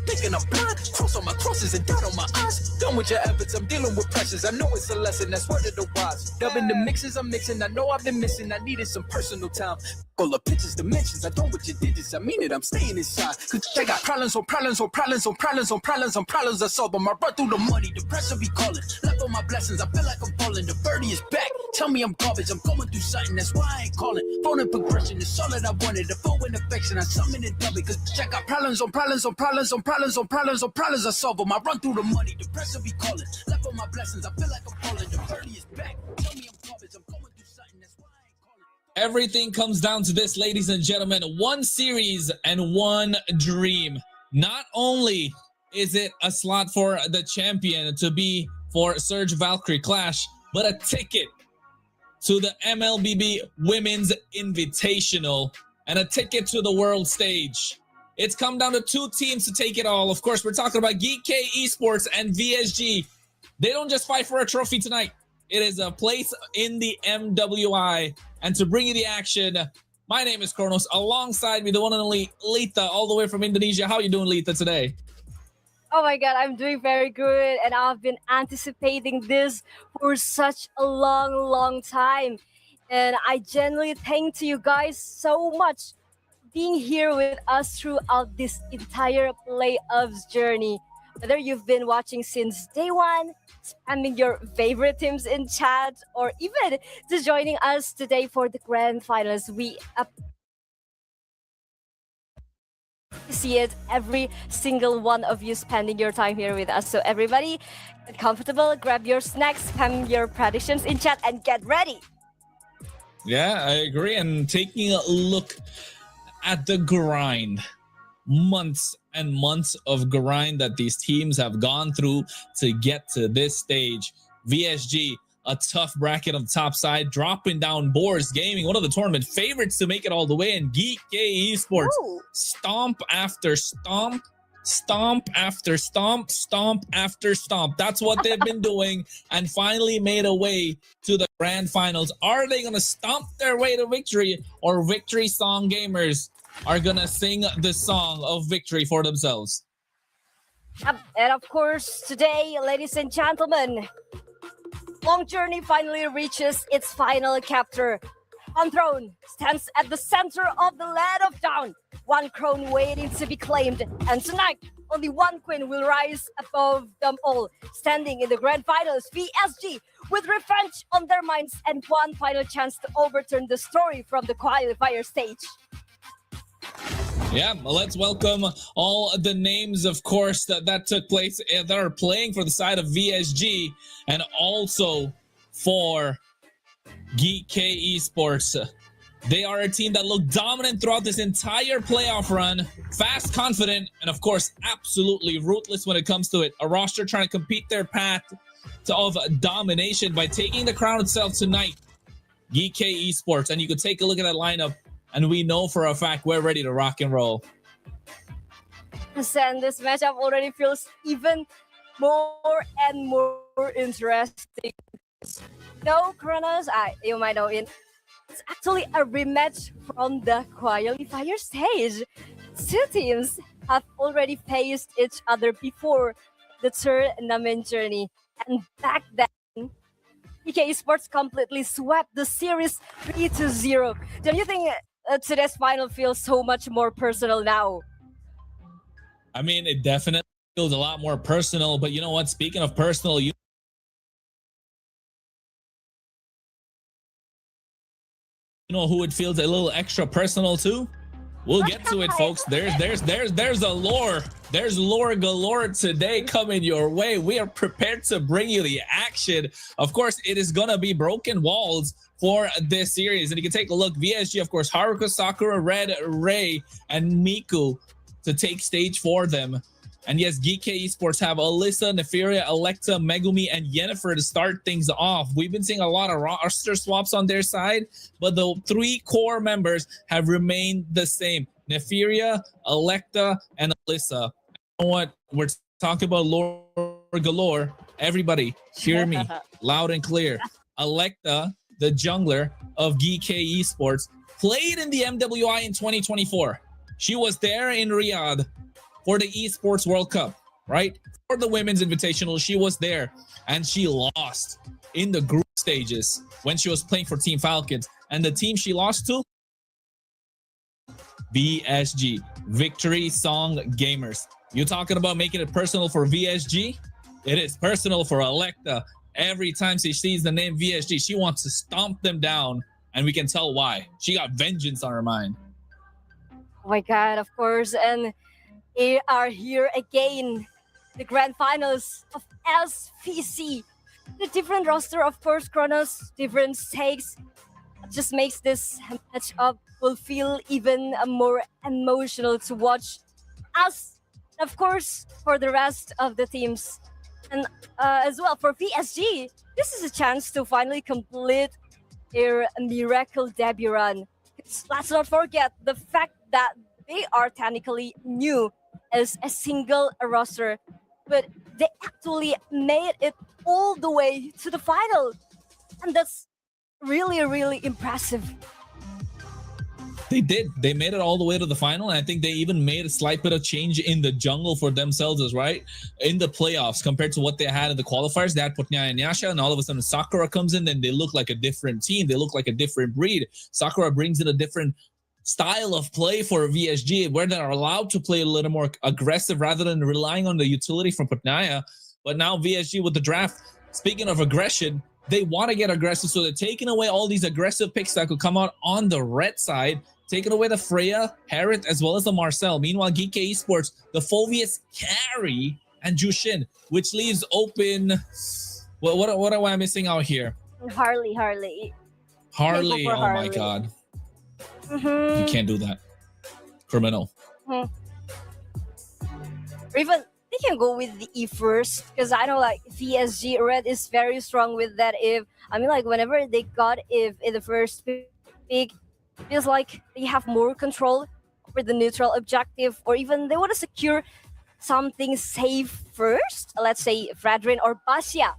thinking I'm blind. Cross on my crosses and dot on my eyes. Done with your efforts, I'm dealing with pressures. I know it's a lesson, that's word of the wise. Dubbing the mixes I'm mixing, I know I've been missing. I needed some personal time. All the pictures, dimensions, I don't what you did this. I mean it, I'm staying inside. Cause they got problems on problems on problems on problems on problems on problems. I solve them, I run through the money. The pressure be calling. Left on my blessings, I feel like I'm falling. The birdie is back. Tell me I'm garbage, I'm going through something. That's why I ain't calling. Phone and progression is all that I wanted. The phone and affection, I summon and dub it. Cause I got problems on problems on problems on problems on problems on problems. I solve them, I run through the money. The pressure be calling. Left on my blessings, I feel like I'm falling. The birdie is back. Tell me I'm garbage, I'm going through something. That's why I ain't calling. Everything comes down to this, ladies and gentlemen. One series and one dream. Not only is it a slot for the champion to be for Surge Valkyrie Clash, but a ticket to the MLBB Women's Invitational. and a ticket to the world stage. It's come down to two teams to take it all. Of course, we're talking about GEEKAY Esports and VSG. They don't just fight for a trophy tonight. It is a place in the MWI. And to bring you the action, my name is Kronos. Alongside me, the one and only Lita, all the way from Indonesia. How are you doing, Lita, today? Oh my god, I'm doing very good, and I've been anticipating this for such a long time. And I genuinely thank you guys so much for being here with us throughout this entire playoffs journey. Whether you've been watching since day one, spamming your favorite teams in chat, or even just joining us today for the grand finals, we see it, every single one of you spending your time here with us. So everybody, get comfortable, grab your snacks, spam your predictions in chat, and get ready. Yeah, I agree. And taking a look at the grind, months and months of grind that these teams have gone through to get to this stage. VSG, a tough bracket on the top side, dropping down Boars Gaming, one of the tournament favorites to make it all the way, and GEEKAY Esports, stomp after stomp, stomp after stomp, stomp after stomp. That's what they've been doing, and finally made a way to the grand finals. Are they going to stomp their way to victory, or Victory Song Gamers are going to sing the song of victory for themselves? And of course, today, ladies and gentlemen, Long Journey finally reaches its final chapter. One throne stands at the center of the land of Dawn, one crown waiting to be claimed. And tonight, only one queen will rise above them all, standing in the grand finals, VSG, with revenge on their minds and one final chance to overturn the story from the qualifier stage. Yeah, let's welcome all the names, of course, that took place, that are playing for the side of VSG and also for GEEKAY Esports. They are a team that looked dominant throughout this entire playoff run, fast, confident, and of course, absolutely ruthless when it comes to it. A roster trying to compete their path of domination by taking the crown itself tonight. GEEKAY Esports, and you could take a look at that lineup, and we know for a fact we're ready to rock and roll. And this matchup already feels even more and more interesting. No, Kronos, you might know it. It's actually a rematch from the qualifier stage. Two teams have already faced each other before the tournament journey. And back then, GEEKAY Esports completely swept the series 3-0. Don't you think today's final feels so much more personal now? I mean, it definitely feels a lot more personal, but you know what? Speaking of personal, you know who it feels a little extra personal to? We'll get to it, folks. There's a lore. There's lore galore today coming your way. We are prepared to bring you the action. Of course, it is gonna be broken walls for this series, and you can take a look. VSG, of course, Haruka, Sakura, Red, Ray, and Miku to take stage for them. And yes, GEEKAY Esports have Alyssa, Nefaria, Electa, Megumi, and Yennefer to start things off. We've been seeing a lot of roster swaps on their side, but the three core members have remained the same. Nefaria, Electa, and Alyssa. You know what? We're talking about lore galore. Everybody, hear me loud and clear. Electa, the jungler of GEEKAY Esports, played in the MWI in 2024. She was there in Riyadh for the Esports World Cup, right? For the Women's Invitational, she was there, and she lost in the group stages when she was playing for Team Falcons. And the team she lost to? VSG, Victory Song Gamers. You talking about making it personal for VSG? It is personal for Electa. Every time she sees the name VSG, she wants to stomp them down, and we can tell why. She got vengeance on her mind. Oh my god, of course. And we are here again, the grand finals of SVC. The different roster, of course, Kronos, different stakes, just makes this matchup will feel even more emotional to watch. Us, of course, for the rest of the teams. And as well, for VSG, this is a chance to finally complete their miracle debut run. let's not forget the fact that they are technically new as a single roster, but they actually made it all the way to the final, and that's really, really impressive. They did. They made it all the way to the final, and I think they even made a slight bit of change in the jungle for themselves, as right in the playoffs compared to what they had in the qualifiers. They had Potnia and Yasha, and all of a sudden Sakura comes in, and they look like a different team. They look like a different breed. Sakura brings in a different style of play for VSG, where they're allowed to play a little more aggressive rather than relying on the utility from Potnia. But now VSG with the draft, speaking of aggression, they want to get aggressive, so they're taking away all these aggressive picks that could come out on the red side, taking away the Freya, Harriet, as well as the Marcel. Meanwhile, GEEKAY Esports, the Phovius carry, and Jushin, which leaves open... What am I missing out here? Harley. Harley, oh Harley. My God. Mm-hmm. You can't do that. Criminal. Or even they can go with the E first, because I know like VSG Red is very strong with that. If I mean like whenever they got if in the first pick, feels like they have more control over the neutral objective, or even they want to secure something safe first. Let's say Fredrin or Basia.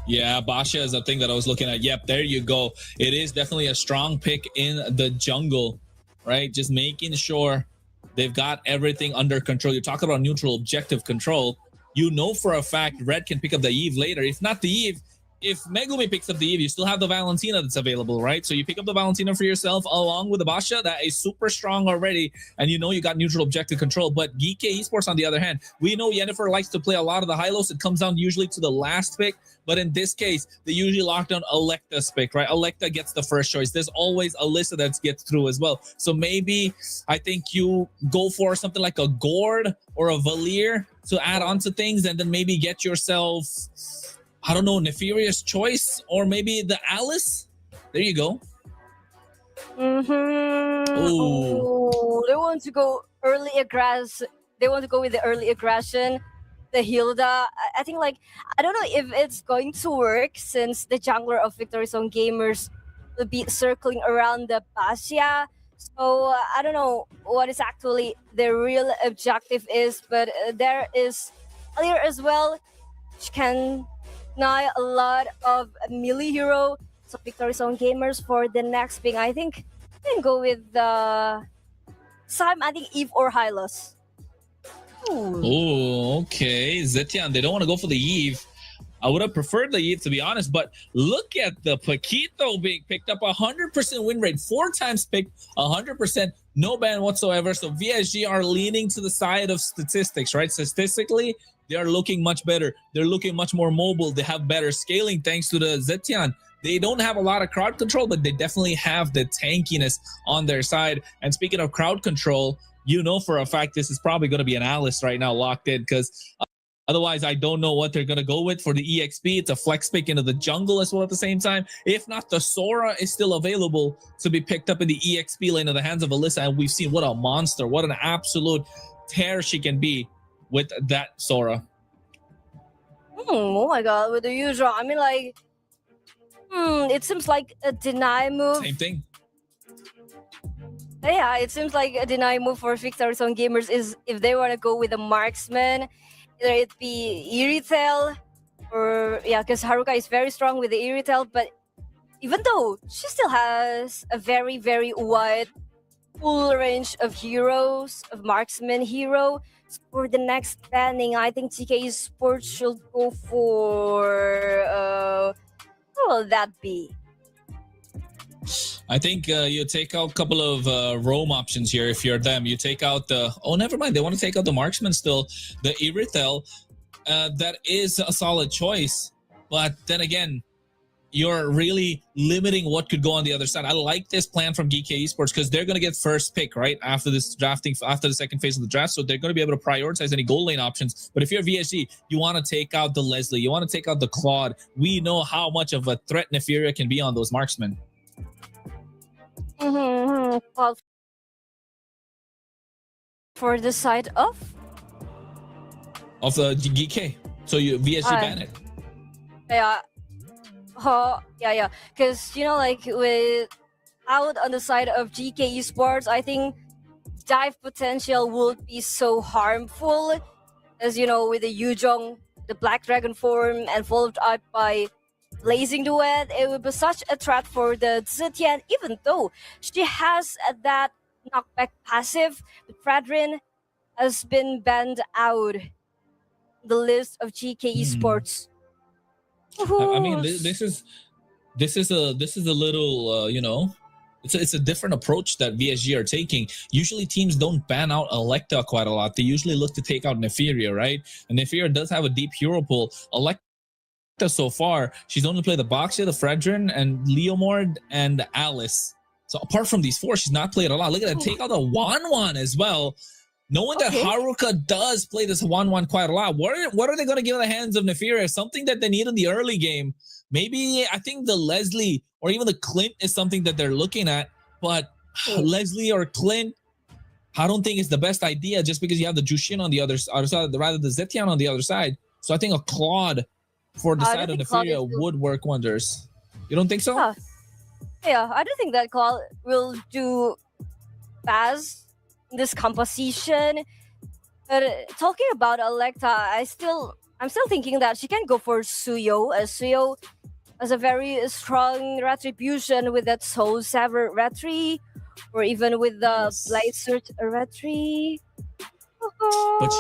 Yeah, Basha is a thing that I was looking at. Yep, there you go. It is definitely a strong pick in the jungle, right? Just making sure they've got everything under control. You're talking about neutral objective control. You know for a fact Red can pick up the Eve later. If not the Eve, if Megumi picks up the Eve, you still have the Valentina that's available, right? So you pick up the Valentina for yourself along with the Basha. That is super strong already. And you know you got neutral objective control. But GEEKAY Esports, on the other hand, we know Yennefer likes to play a lot of the high-lows. It comes down usually to the last pick. But in this case, they usually lock down Electa's pick, right? Electa gets the first choice. There's always Alyssa that gets through as well. So maybe I think you go for something like a Gord or a Valir to add on to things, and then maybe get yourself... I don't know, Nefarious Choice, or maybe the Alice. There you go. Oh, they want to go early aggressive. They want to go with the early aggression. The Hilda. I think like I don't know if it's going to work, since the jungler of Victory Zone Gamers will be circling around the Basia. So I don't know what is actually the real objective is, but there is earlier as well, which can deny a lot of melee hero. So Victory Zone Gamers for the next pick, I think they can go with the Sam. I think Eve or Hylos. Oh, okay. Zetian, they don't want to go for the Eve. I would have preferred the Eve, to be honest, but look at the Paquito being picked up. 100% win rate, 4 times picked, 100%, no ban whatsoever. So VSG are leaning to the side of statistics, right? Statistically, they are looking much better. They're looking much more mobile. They have better scaling thanks to the Zetian. They don't have a lot of crowd control, but they definitely have the tankiness on their side. And speaking of crowd control, you know for a fact this is probably going to be an Alice right now locked in, because otherwise I don't know what they're going to go with for the EXP. It's a flex pick into the jungle as well at the same time. If not, the Sora is still available to be picked up in the EXP lane in the hands of Alyssa. And we've seen what a monster, what an absolute tear she can be with that Sora. Oh my god, with the usual. I mean like, it seems like a deny move. Same thing. Yeah, it seems like a deny move for Victory Zone Gamers is if they want to go with a marksman, either it be Irithel or because Haruka is very strong with the Irithel, but even though she still has a very, very wide full range of heroes, of marksman hero, so for the next banning, I think GEEKAY Esports should go for what will that be? I think you take out a couple of roam options here if you're them. You take out the... Oh, never mind. They want to take out the marksman still. The Irithel, that is a solid choice. But then again, you're really limiting what could go on the other side. I like this plan from GEEKAY Esports because they're going to get first pick, right? After this drafting, after the second phase of the draft. So they're going to be able to prioritize any goal lane options. But if you're VSG, you want to take out the Leslie. You want to take out the Claude. We know how much of a threat Nefaria can be on those marksmen. Well, for the side of the GEEKAY. So you VSG ban it. Yeah. Yeah. Because, you know, like with out on the side of GK Esports. I think dive potential would be so harmful, as you know, with the Yujong, the Black Dragon form, and followed up by Blazing Duet. It would be such a threat for the Zetian, even though she has that knockback passive. But Fredrin has been banned out the list of GK Esports. I mean, this is a little it's a different approach that VSG are taking. Usually teams don't ban out Electa quite a lot. They usually look to take out Neferia, right? And Neferia does have a deep hero pool. Electa so far, she's only played the Boxia, the Fredrin, and Leomord and Alice. So apart from these four, she's not played a lot. Look at that, take out the Wanwan as well. Knowing that Haruka does play this 1-1 quite a lot, what are they going to give in the hands of Neferia? Something that they need in the early game. Maybe I think the Leslie or even the Clint is something that they're looking at, but Leslie or Clint, I don't think it's the best idea just because you have the Jushin on the other side, rather the Zetian on the other side. So I think a Claude for the side of Neferia would work wonders. You don't think so? Yeah, I don't think that Claude will do fast this composition. But talking about Electa, I'm still thinking that she can go for Suyo, as Suyo has a very strong retribution with that Soul Saver retry, or even with the Blade Search retry. But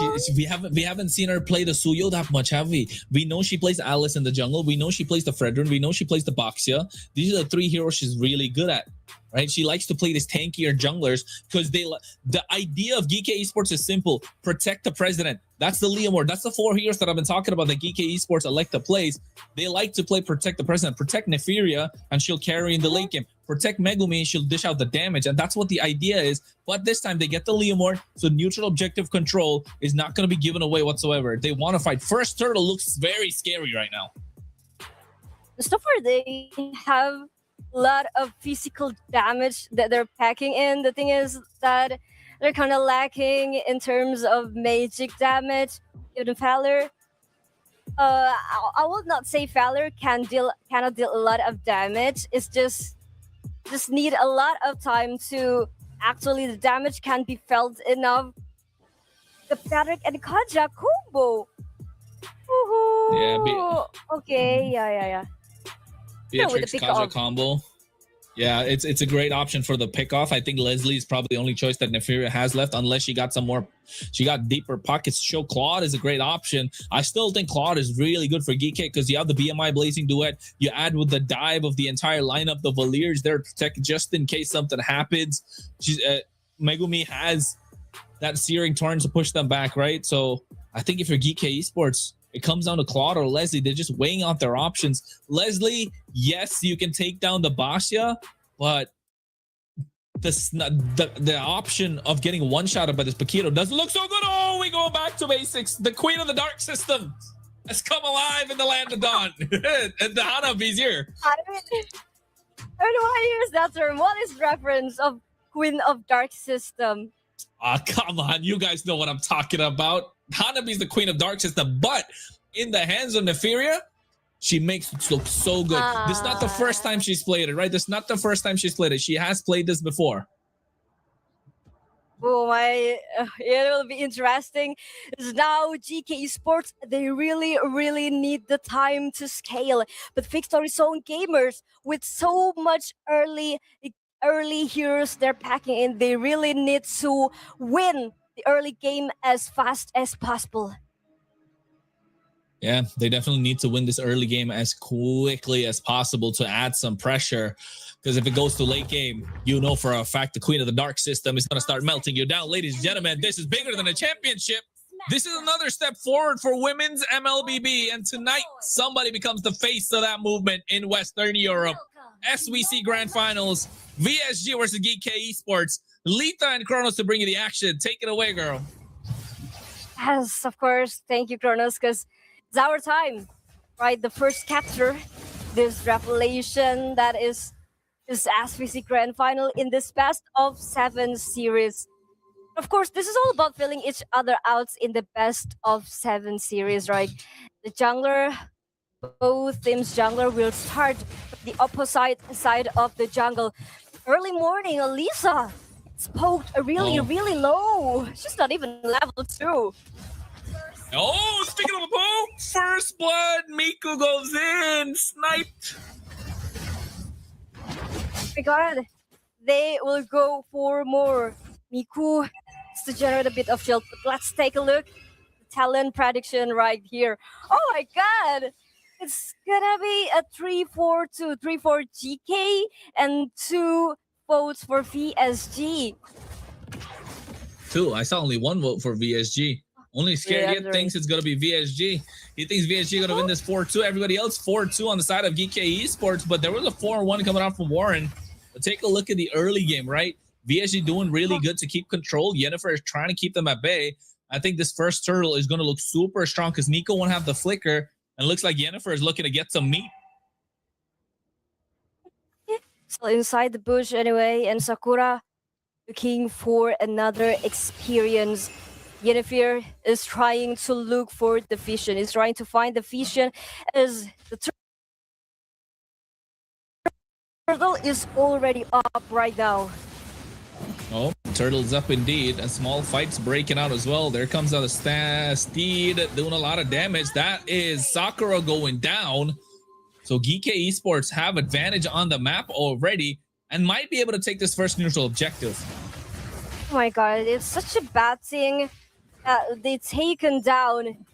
we haven't seen her play the Suyo that much, have we? We know she plays Alice in the jungle. We know she plays the Fredrin. We know she plays the Boxia. These are the three heroes she's really good at, right? She likes to play these tankier junglers because the idea of GEEKAY Esports is simple: protect the president. That's the Leomord. That's the four heroes that I've been talking about that GEEKAY Esports Electa plays. They like to play protect the president, protect Neferia, and she'll carry in the late game. Protect Megumi, she'll dish out the damage, and that's what the idea is. But this time they get the Leomord, so neutral objective control is not going to be given away whatsoever. They want to fight. First turtle looks very scary right now. So far, they have a lot of physical damage that they're packing in. The thing is that they're kind of lacking in terms of magic damage. Even Valor, I will not say Valor cannot deal a lot of damage. It's just need a lot of time to actually the damage can be felt enough. The Patrick and Kaja combo. Okay, yeah. Beatrix Kaja combo. Yeah, it's a great option for the pickoff. I think Leslie is probably the only choice that Neferia has left, unless she got some more. She got deeper pockets. Show Claude is a great option. I still think Claude is really good for GEEKAY because you have the BMI Blazing Duet. You add with the dive of the entire lineup, the Valiers there to protect just in case something happens. Megumi has that Searing Torrent to push them back, right? So I think if you're GEEKAY Esports, it comes down to Claude or Leslie. They're just weighing out their options. Leslie, yes, you can take down the Basya, but the option of getting one-shotted by this Paquito doesn't look so good. Oh, we go back to basics. The Queen of the Dark System has come alive in the Land of Dawn. And the Hanabi's here. I don't know why I use that term. What is reference of Queen of Dark System? Come on. You guys know what I'm talking about. Hanabi's the Queen of Dark System, but in the hands of Neferia, she makes it look so good. This is not the first time she's played it, right? This is not the first time she's played it. She has played this before. Oh my, it will be interesting. Now GEEKAY Esports, they really need the time to scale. But Victory Zone gamers, with so much early heroes they're packing in, they really need to win the early game as fast as possible. Yeah, they definitely need to win this early game as quickly as possible to add some pressure. Because if it goes to late game, you know for a fact the Queen of the Dark System is going to start melting you down. Ladies and gentlemen, this is bigger than a championship. This is another step forward for women's MLBB. And tonight, somebody becomes the face of that movement in Western Europe. SVC Grand Finals, VSG versus GEEKAY Esports. Lita and Kronos to bring you the action. Take it away, girl. Yes, of course. Thank you, Kronos, because it's our time, right? The first capture, this revelation that is this SVC Grand Final in this best of 7 series. Of course, this is all about filling each other out in the best of 7 series, right? The jungler, both teams jungler will start the opposite side of the jungle. early morning, Elisa spoke really, Oh. really low. She's not even level 2. Oh, speaking of a poke, first blood, Miku goes in, sniped. Oh my god, they will go for more. Miku is to generate a bit of shield, but let's take a look. The talent prediction right here. Oh my god! It's gonna be a 3-4-2, 3-4 GK and 2 votes for VSG. Two. I saw only one vote for VSG. Only Scared Yeah, Yet thinks it's gonna be VSG. He thinks VSG gonna win this 4-2. Everybody else 4-2 on the side of GEEKAY Esports, but there was a 4-1 coming out from Warren. But take a look at the early game, right? VSG doing really good to keep control. Yennefer is trying to keep them at bay. I think this first turtle is gonna look super strong because Nico won't have the flicker, and it looks like Yennefer is looking to get some meat. So inside the bush anyway, and Sakura looking for another experience. Yennefer is trying to look for the vision. Is trying to find the vision as the turtle is already up right now. Oh, turtle's up indeed. A small fight's breaking out as well. There comes out a steed doing a lot of damage. That is Sakura going down. So GEEKAY Esports have advantage on the map already and might be able to take this first neutral objective. Oh my god, it's such a bad thing that they taken down,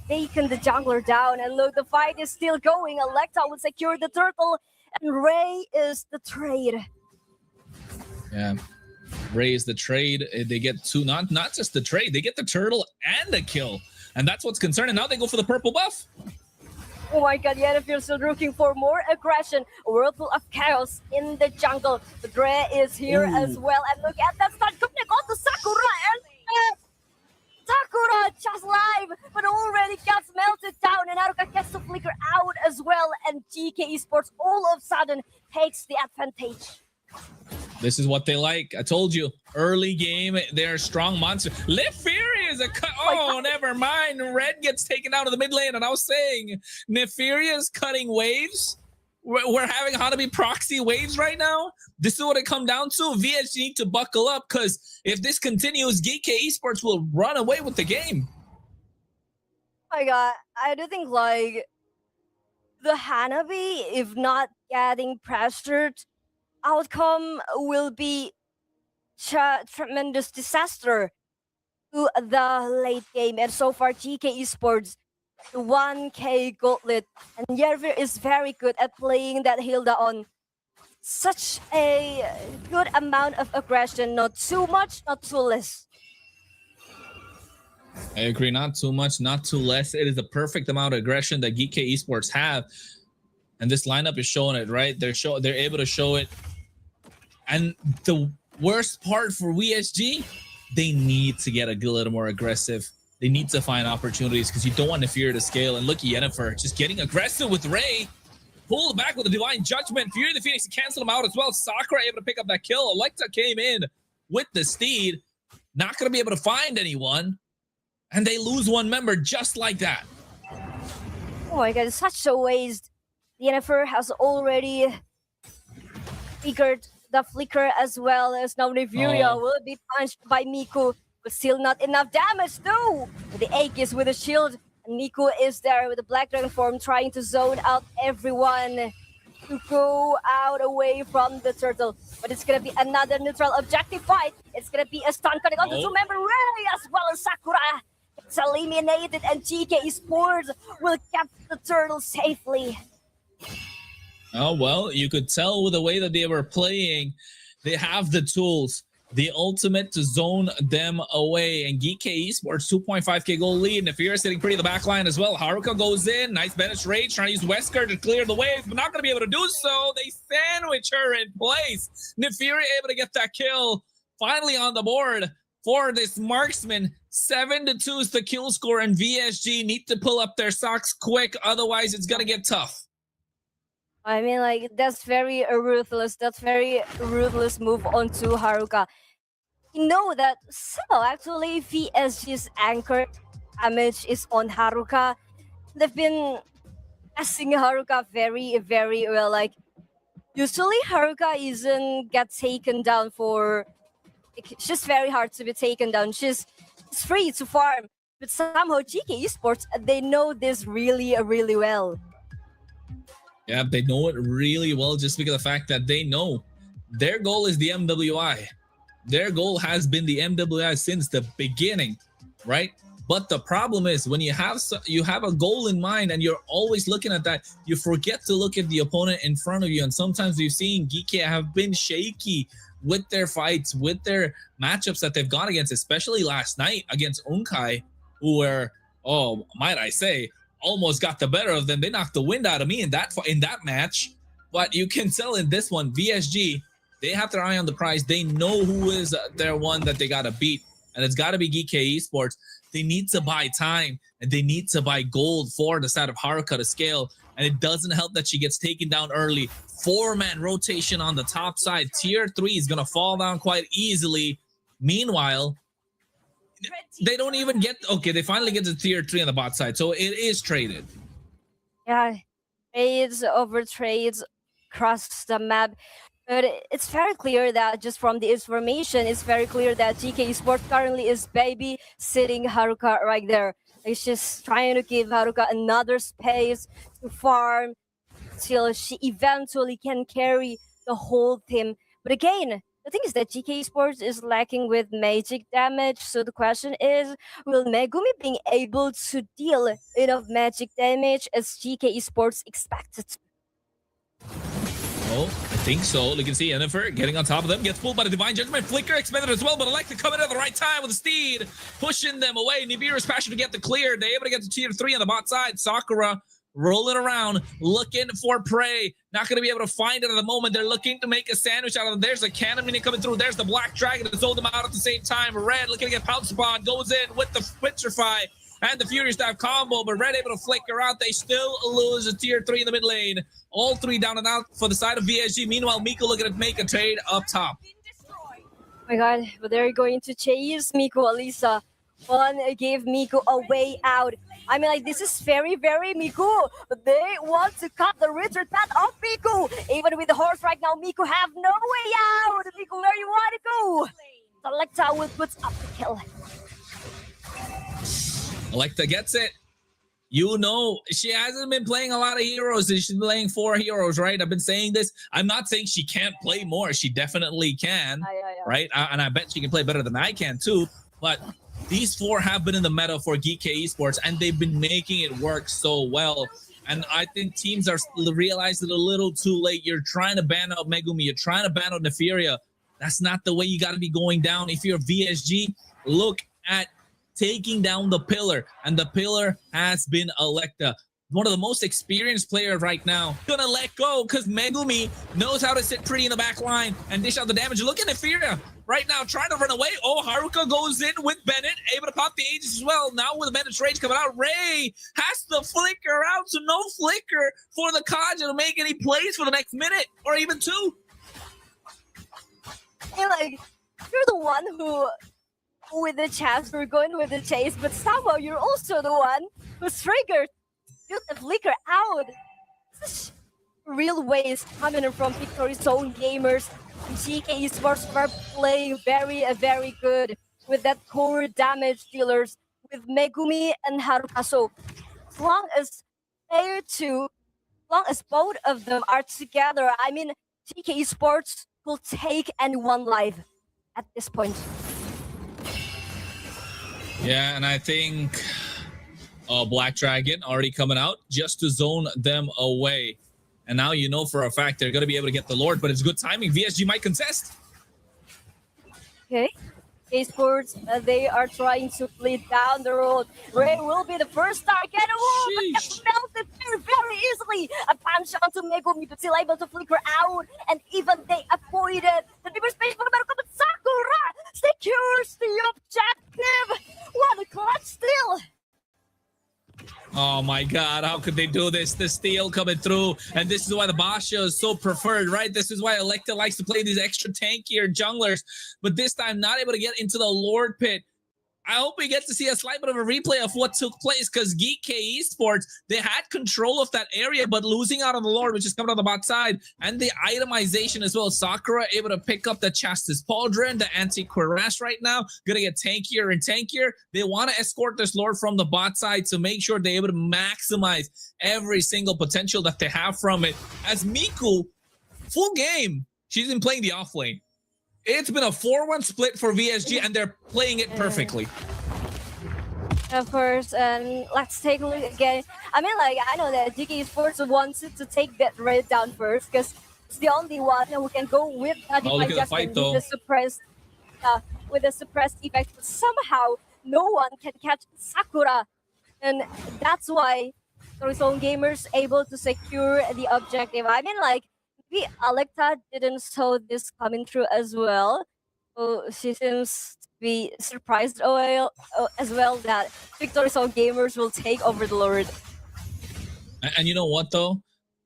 taken the jungler down, and look, the fight is still going. Electa will secure the turtle, and Ray is the trade. Yeah, Ray is the trade. They get two, not just the trade, they get the turtle and the kill. And that's what's concerning. Now they go for the purple buff. Oh my god, Yennefer still looking for more aggression. A whirlpool of chaos in the jungle. The Dre is here as well. And look at that stun coming on to Sakura. And Sakura just live, but already gets melted down. And Haruka gets the flicker out as well. And GEEKAY Esports all of a sudden takes the advantage. This is what they like. I told you, early game, they're a strong monster. Liv Fury is a cut. Oh, never mind. Red gets taken out of the mid lane. And I was saying, Neferia's cutting waves. We're having Hanabi proxy waves right now. This is what it come down to. VSG need to buckle up because if this continues, GEEKAY Esports will run away with the game. Oh my god, I do think like the Hanabi, if not getting pressured, outcome will be tremendous disaster to the late game. And so far, GEEKAY Esports, the 1K gauntlet, and Yervir is very good at playing that Hilda on such a good amount of aggression. Not too much, not too less. I agree. Not too much, not too less. It is the perfect amount of aggression that GEEKAY Esports have. And this lineup is showing it, right? They're able to show it. And the worst part for VSG, they need to get a little more aggressive. They need to find opportunities because you don't want to fear to scale. And look at Yennefer just getting aggressive with Ray. Pulled back with a Divine Judgment. Fury the Phoenix cancel him out as well. Sakura able to pick up that kill. Electa came in with the steed. Not going to be able to find anyone. And they lose one member just like that. Oh my god, it's such a waste. Yennefer has already figured the flicker as well as now Nevuria will be punched by Miku, but still not enough damage though. The Aegis with a shield, and Miku is there with the Black Dragon form trying to zone out everyone to go out away from the turtle. But it's gonna be another neutral objective fight. It's gonna be a stun cutting on the two member Ray as well as Sakura. It's eliminated and GEEKAY Esports will cap the turtle safely. Oh, well, you could tell with the way that they were playing, they have the tools, the ultimate to zone them away. And GEEKAY Esports, 2.5k goal lead. Nefir sitting pretty in the back line as well. Haruka goes in. Nice Banish Rage trying to use Wesker to clear the waves, but not going to be able to do so. They sandwich her in place. Nefir able to get that kill. Finally on the board for this marksman. 7-2 is the kill score, and VSG need to pull up their socks quick. Otherwise, it's going to get tough. I mean, like, that's very ruthless. That's very ruthless move onto Haruka. You know that somehow actually VSG's anchor damage is on Haruka. They've been testing Haruka very, very well. Like, usually Haruka isn't get taken down for. It's just very hard to be taken down. She's free to farm, but somehow GK Esports they know this really well. Yeah, they know it really well just because of the fact that they know their goal is the MWI. Their goal has been the MWI since the beginning, right? But the problem is when you have a goal in mind and you're always looking at that, you forget to look at the opponent in front of you. And sometimes we've seen GEEKAY have been shaky with their fights, with their matchups that they've gone against, especially last night against Unkai, who were, oh, might I say, almost got the better of them. They knocked the wind out of me in that match. But you can tell in this one, VSG, they have their eye on the prize. They know who is their one that they got to beat. And it's got to be GEEKAY Esports. They need to buy time and they need to buy gold for the side of Haruka to scale. And it doesn't help that she gets taken down early. 4-man rotation on the top side. Tier 3 is going to fall down quite easily. Meanwhile, they don't even get, okay, they finally get to tier 3 on the bot side. So it is traded. Yeah, trades over trades across the map. But it's very clear that just from the information, it's very clear that GK Esports currently is babysitting Haruka right there. It's just trying to give Haruka another space to farm till she eventually can carry the whole team. But again, the thing is that GK Esports is lacking with magic damage. So the question is, will Megumi being able to deal enough magic damage as GK Esports expected to? Oh, I think so. You can see Yennefer getting on top of them, gets pulled by the Divine Judgment. Flicker expended as well, but I like to come in at the right time with the Steed, pushing them away. Nibiru's passion to get the clear. They're able to get to tier 3 on the bot side. Sakura rolling around, looking for prey. Not going to be able to find it at the moment. They're looking to make a sandwich out of them. There's a cannon mini coming through. There's the Black Dragon to throw them out at the same time. Red looking to get pounced upon, goes in with the Petrify and the Fury Staff combo, but Red able to flicker out. They still lose a tier 3 in the mid lane. All 3 down and out for the side of VSG. Meanwhile, Miku looking to make a trade up top. Oh my god, but they're going to chase Miku, Alisa. One gave Miku a way out. I mean, like, this is very Miku. But they want to cut the Richard path of Miku. Even with the horse right now, Miku have no way out. Miku, where you want to go? Selecta will put up the kill. Electa gets it. You know, she hasn't been playing a lot of heroes. She's been playing 4 heroes, right? I've been saying this. I'm not saying she can't play more. She definitely can, right? And I bet she can play better than I can too. But these 4 have been in the meta for GEEKAY Esports, and they've been making it work so well. And I think teams are realizing it a little too late. You're trying to ban out Megumi. You're trying to ban out Neferia. That's not the way you got to be going down. If you're VSG, look at taking down the pillar, and the pillar has been Electa, one of the most experienced players right now. Gonna let go because Megumi knows how to sit pretty in the back line and dish out the damage. Look at Neferia right now trying to run away. Oh, Haruka goes in with Bennett, able to pop the Aegis as well. Now with Bennett's rage coming out, Ray has to flicker out, so no flicker for the Kaja to make any plays for the next minute or even 2. Like, you're the one who with the chance we're going with the chase, but somehow you're also the one who's triggered. Shoot the flicker out. Such real ways coming in from Victory Zone gamers. GK Esports are playing very good with that core damage dealers with Megumi and Haruka. So as long as player 2, as long as both of them are together, I mean, GK Esports will take anyone live at this point. Yeah, and I think Black Dragon already coming out just to zone them away. And now you know for a fact they're going to be able to get the Lord, but it's good timing. VSG might contest. Okay. Esports, they are trying to flee down the road. Ray will be the first target. Oh, but gets melted very easily. A punch onto Megumi, but still able to flicker out. And even they avoided the deeper space for the battle. But Sakura secures the objective. What a clutch steal. Oh my god, how could they do this? The steal coming through, and this is why the Basha is so preferred, right? This is why Electa likes to play these extra tankier junglers, but this time not able to get into the Lord pit. I hope we get to see a slight bit of a replay of what took place, because GEEKAY Esports, they had control of that area, but losing out on the Lord, which is coming on the bot side, and the itemization as well. Sakura able to pick up the Chastis Pauldron, the anti-cuirass right now, gonna get tankier and tankier. They want to escort this Lord from the bot side to make sure they're able to maximize every single potential that they have from it. As Miku, full game, she's been playing the off lane. It's been a 4-1 split for VSG, and they're playing it perfectly. Of course, and let's take a look again. I mean, like, I know that GEEKAY Esports wanted to take that raid down first, because it's the only one who can go with that look at the fight, though. With the suppressed effect. But somehow, no one can catch Sakura, and that's why Horizon Gamers able to secure the objective. I mean, like, maybe Alecta didn't saw this coming through as well. So she seems to be surprised as well that Horizon Gamers will take over the Lord. And you know what though?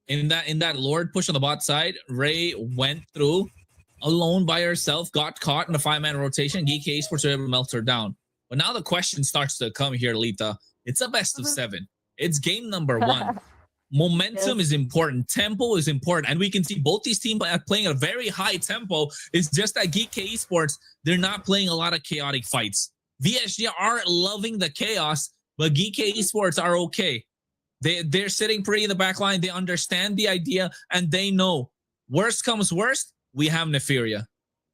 In that Lord push on the bot side, Ray went through alone by herself, got caught in a 5-man rotation. GEEKAY Esports were able to melt her down. But now the question starts to come here, Lita. It's a best of 7. It's game number 1. Momentum is important. Tempo is important. And we can see both these teams playing at a very high tempo. It's just that GEEKAY Esports, they're not playing a lot of chaotic fights. VSG are loving the chaos, but GEEKAY Esports are okay. They're sitting pretty in the back line. They understand the idea, and they know worst comes worst, we have Neferia.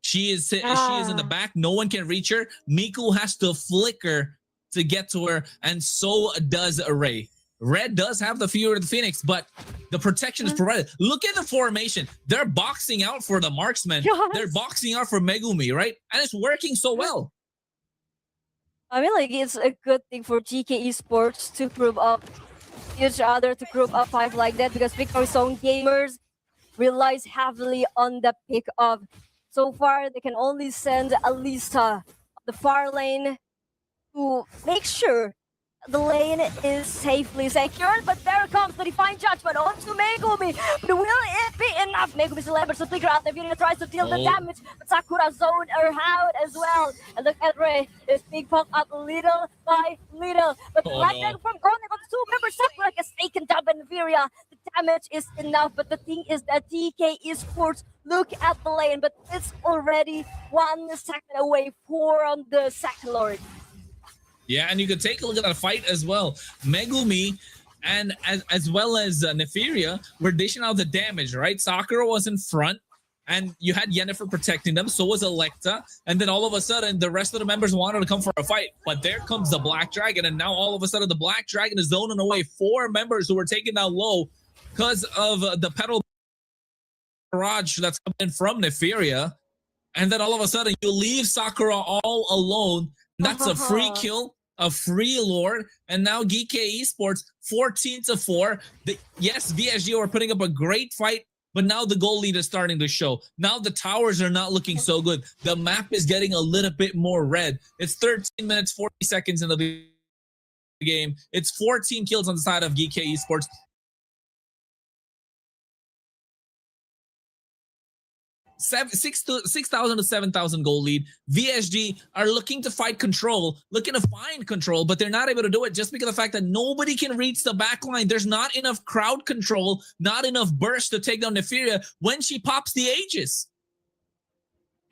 She is in the back. No one can reach her. Miku has to flicker to get to her, and so does Ray. Red does have the Fury of the Phoenix, but the protection is provided. Look at the formation. They're boxing out for the marksman. Yes. They're boxing out for Megumi, right? And it's working so well. I mean, like, it's a good thing for GEEKAY Esports to group up each other, to group up 5 like that, because Victory Zone Gamers relies heavily on the pick of. So far, they can only send Alisa the far lane to make sure the lane is safely secured, but there comes the Divine Judgment onto Megumi. But will it be enough? Megumi's able to figure out. Neferia tries to deal the damage, but Sakura zoned her out as well. And look at Ray, is being poked up little by little. But Black Dragon from Chronic on 2 members, Sakura gets taken down by Neferia. The damage is enough, but the thing is that GEEKAY Esports look at the lane, but it's already 1 second away from the second Lord. Yeah, and you could take a look at that fight as well. Megumi and as well as Neferia were dishing out the damage, right? Sakura was in front, and you had Yennefer protecting them. So was Electa. And then all of a sudden, the rest of the members wanted to come for a fight. But there comes the Black Dragon, and now all of a sudden, the Black Dragon is zoning away 4 members who were taken down low because of the pedal barrage that's coming from Neferia. And then all of a sudden, you leave Sakura all alone. That's a free kill, a free Lord, and now GEEKAY Esports 14-4. Yes, VSG are putting up a great fight, but now the goal lead is starting to show. Now the towers are not looking so good. The map is getting a little bit more red. It's 13 minutes, 40 seconds into the game. It's 14 kills on the side of GEEKAY Esports. 6,000 to 7,000 goal lead. VSG are looking to fight control, looking to find control, but they're not able to do it just because of the fact that nobody can reach the back line. There's not enough crowd control, not enough burst to take down Neferia when she pops the Aegis.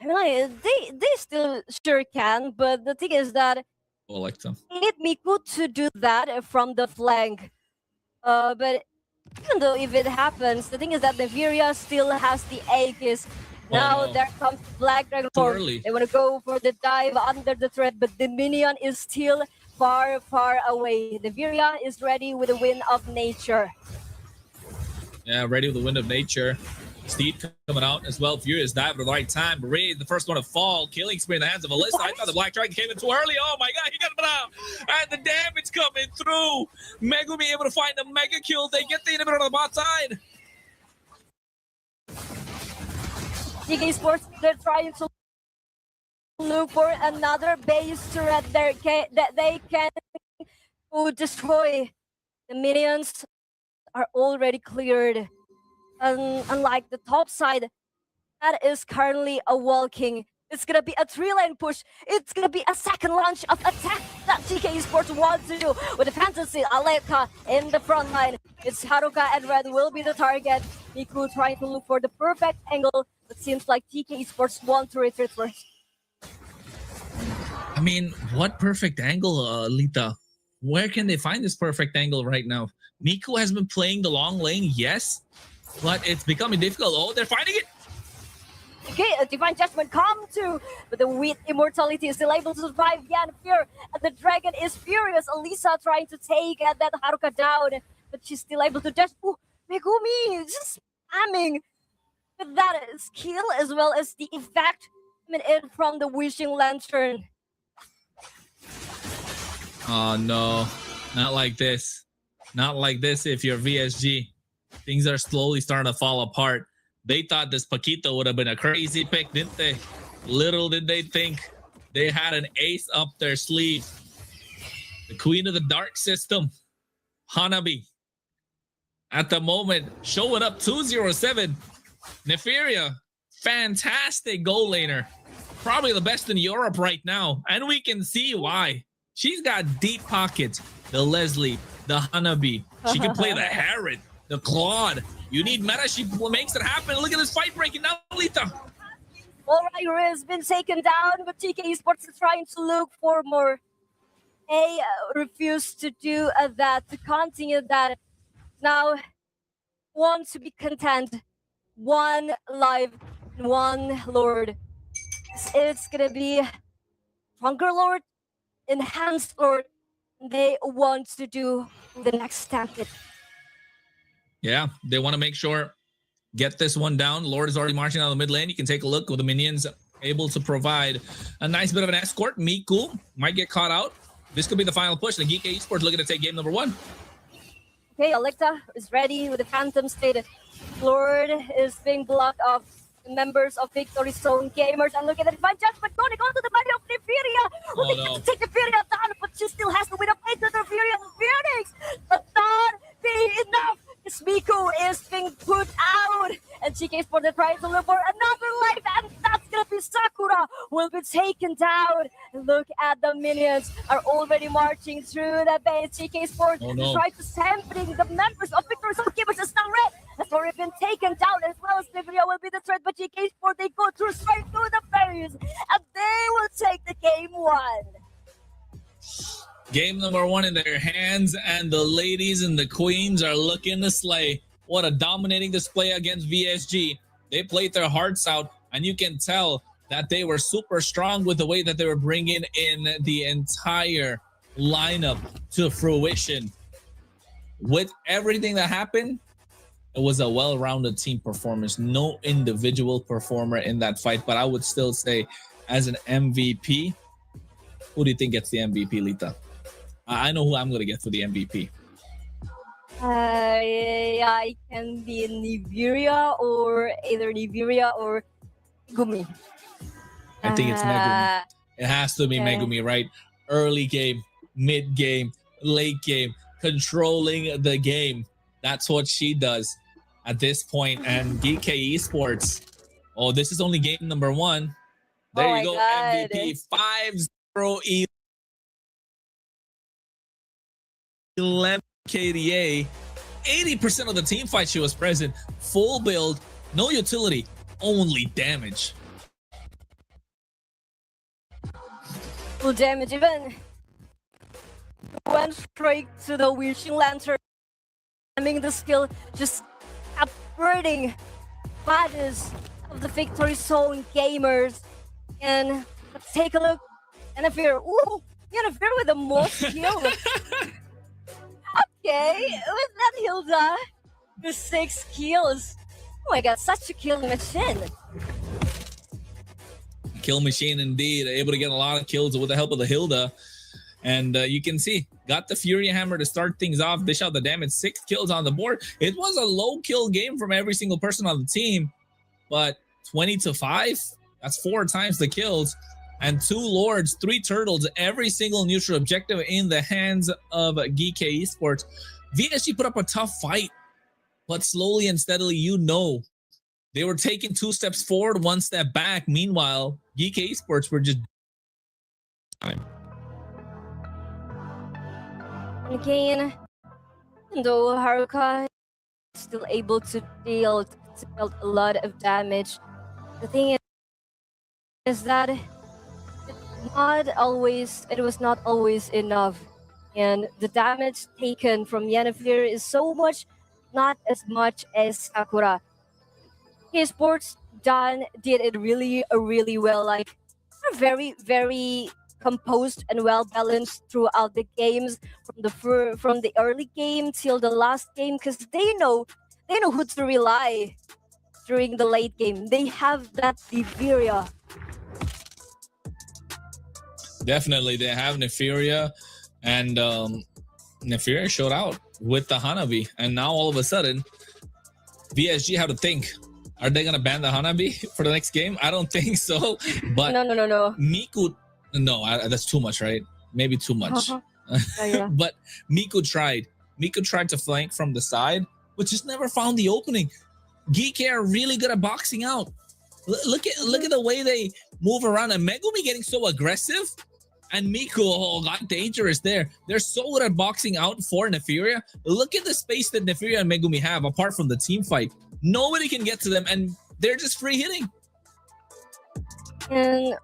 I mean, they still sure can, but the thing is that they need Miku to do that from the flank. But even though if it happens, the thing is that Neferia still has the Aegis. Now there comes Black Dragon. They want to go for the dive under the thread, but the minion is still far, far away. Neferia is ready with the wind of nature. Yeah, ready with the wind of nature. Steed coming out as well. Furious dive at the right time. Ray, the first one to fall. Killing spree in the hands of Alyssa. I thought the Black Dragon came in too early. Oh my god, he got him down. And the damage coming through. Megumi able to find a mega kill. They get the inhibitor on the bot side. GEEKAY Esports, they're trying to look for another base turret that they can destroy. The minions are already cleared. Unlike the top side, that is currently a walking It's gonna be a 3-lane push. It's gonna be a second launch of attack that GK Esports wants to do with the Fantasy Aleka in the front line. It's Haruka and Red will be the target. Miku trying to look for the perfect angle. It seems like GK Esports want to retreat first. I mean, what perfect angle, Lita? Where can they find this perfect angle right now? Miku has been playing the long lane, yes, but it's becoming difficult. Oh, they're finding it. Okay, a Divine Judgment come too, but the with Immortality is still able to survive. Yan Fear, and the Dragon is furious. Elisa trying to take that Haruka down, but she's still able to just. Ooh, Megumi just spamming with that skill as well as the effect coming in from the Wishing Lantern. Oh no, not like this. Not like this if you're VSG. Things are slowly starting to fall apart. They thought this Paquito would have been a crazy pick, didn't they? Little did they think they had an ace up their sleeve. The queen of the dark system, Hanabi. At the moment, showing up 207. Neferia, fantastic goal laner. Probably the best in Europe right now. And we can see why. She's got deep pockets. The Leslie, the Hanabi. She can play the Herod, the Claude. You need meta, she makes it happen. Look at this fight breaking down, Lita. Alright, has been taken down, but GK Esports is trying to look for more. They refused to do that, to continue that. Now, want to be content. One life, one Lord. It's gonna be stronger Lord, enhanced Lord. They want to do the next stampede. Yeah, they want to make sure, get this one down. Lord is already marching out of the mid lane. You can take a look with the minions able to provide a nice bit of an escort. Miku might get caught out. This could be the final push. The GEEKAY Esports looking to take game number 1. Okay, Electa is ready with the Phantom State. Lord is being blocked off. Members of Victory Zone Gamers, and look at the Divine Judgment going on to the body of Neferia. Oh, They get to take Neferia down, but she still has to win up into Neferia and Phoenix. But not be enough. Miku is being put out, and GK Sport is trying to look for another life, and that's gonna be Sakura will be taken down. Look at the minions are already marching through the base. GK Sport is trying to sampling the members of Victory Zone Gamers. Is now red has already been taken down, as well as Neferia will be the threat, but GK Sport they go through straight through the face, and they will take the game 1. Game number 1 in their hands, and the ladies and the queens are looking to slay. What a dominating display against VSG. They played their hearts out, and you can tell that they were super strong with the way that they were bringing in the entire lineup to fruition. With everything that happened, it was a well-rounded team performance. No individual performer in that fight, but I would still say as an MVP, who do you think gets the MVP, Lita? I know who I'm going to get for the MVP. Yeah, it can be Nibiria or either Nibiria or Gumi. I think it's Megumi. It has to be Megumi, right? Early game, mid game, late game, controlling the game. That's what she does at this point. And GEEKAY Esports, oh, this is only game number 1. There you go, God. MVP 5-0 11 KDA. 80% of the team fight she was present. Full build, no utility, only damage. Full damage, even went straight to the Wishing Lantern. I mean, the skill just upgrading bodies of the Victory Zone Gamers. And let's take a look. Yennefer, ooh, Yennefer with the most skill. Okay, with that Hilda, with 6 kills. Oh my god, such a kill machine. Kill machine indeed. Able to get a lot of kills with the help of the Hilda. And you can see, got the Fury Hammer to start things off. Dish out the damage, 6 kills on the board. It was a low kill game from every single person on the team. But 20-5, that's 4 times the kills. And 2 Lords, 3 Turtles, every single neutral objective in the hands of GEEKAY Esports. VSG put up a tough fight, but slowly and steadily, they were taking 2 steps forward, 1 step back. Meanwhile, GEEKAY Esports were just Again, even though Haruka is still able to deal a lot of damage, the thing is that it was not always enough. And the damage taken from Yennefer is so much, not as much as Sakura. Esports did it really well. Like, they're very, very composed and well balanced throughout the games, from the early game till the last game, because they know who to rely during the late game. They have that Diviria. definitely they have Neferia, and Neferia showed out with the Hanabi, and now all of a sudden, VSG have to think. Are they gonna ban the Hanabi for the next game? I don't think so. But No. Miku, no, that's too much, right? Maybe too much. Yeah. But Miku tried. Miku tried to flank from the side, but just never found the opening. GEEKAY are really good at boxing out. Look at the way they move around, and Megumi getting so aggressive, and Miku got dangerous there. They're so good at boxing out for Neferia. Look at the space that Neferia and Megumi have apart from the team fight. Nobody can get to them, and they're just free hitting. And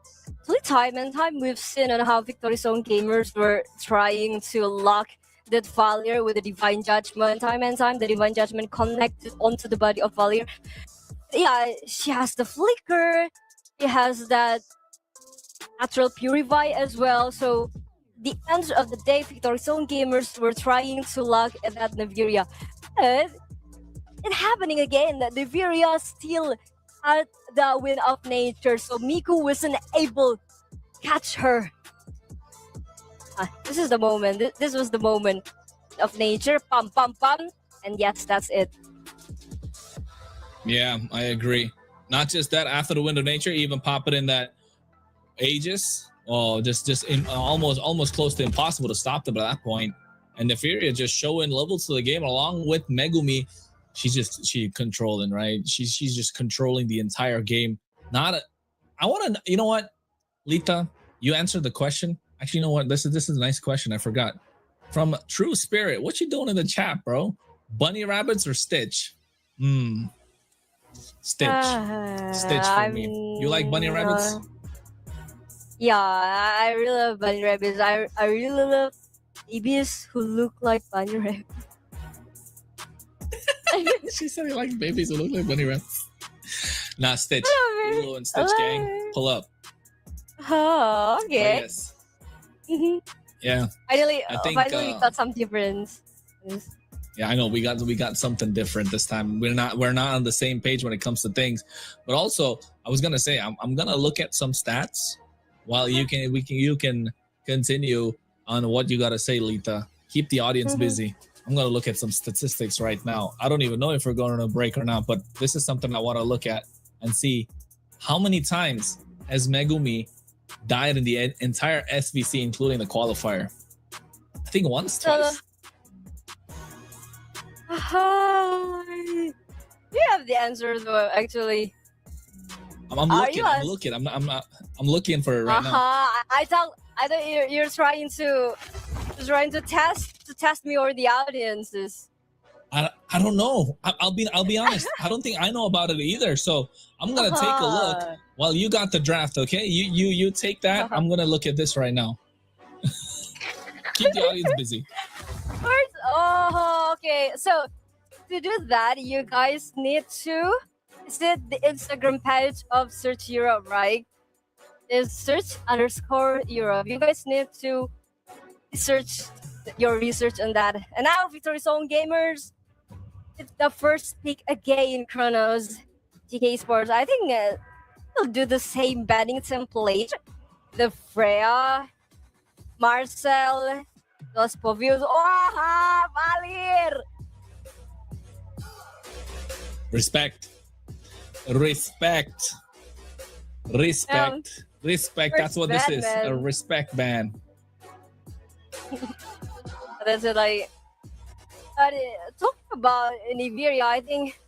time and time we've seen on how Victory Zone gamers were trying to lock that Valier with the Divine Judgment. Time and time the Divine Judgment connected onto the body of Valier. Yeah, she has the flicker, she has that natural purify as well. So the end of the day, Victory Zone gamers were trying to lock at that Neferia. But it's happening again. Neferia still had the win of nature, so Miku wasn't able to catch her. This is the moment. This was the moment of nature. Pam pam pam, and yes, that's it. Yeah, I agree. Not just that, after the wind of nature, even pop it in that Aegis. Oh, almost close to impossible to stop them at that point. And Neferia just showing levels to the game along with Megumi. She's controlling, right? She's just controlling the entire game. I want to, you know what, Lita, you answered the question. Actually, you know what? This is a nice question. I forgot. From True Spirit, what you doing in the chat, bro? Bunny rabbits or Stitch? Stitch. Stitch for me. You like bunny rabbits? Yeah, I really love bunny rabbits. I really love babies who look like bunny rabbits. She said he likes babies who look like bunny rabbits. Nah, Stitch. Lilo and Stitch gang, pull up. Oh, okay. Yes. Yeah. Finally, I think, we got some difference. Yeah, I know we got something different this time. We're not on the same page when it comes to things. But also, I was gonna say I'm gonna look at some stats while you can continue on what you gotta say, Lita. Keep the audience busy. I'm gonna look at some statistics right now. I don't even know if we're going on a break or not, but this is something I want to look at and see how many times has Megumi died in the entire SVC, including the qualifier. I think once, twice. You have the answer though, actually. I'm looking. I'm looking for it right now. I thought you're trying to test me or the audiences. I don't know. I'll be honest. I don't think I know about it either. So I'm gonna take a look while you got the draft. Okay, you take that. I'm gonna look at this right now. Keep the audience busy. First, okay. So to do that, you guys need to visit the Instagram page of Search Europe, right? It's search_Europe. You guys need to research your research on that. And now, Victory Zone gamers, it's the first pick again, Chronos. GEEKAY Esports. I think we'll do the same banning template. The Freya, Marcel, Los Povios. Valir! Respect. That's what this is. A respect ban. That's it. Like, talking about Nigeria, I think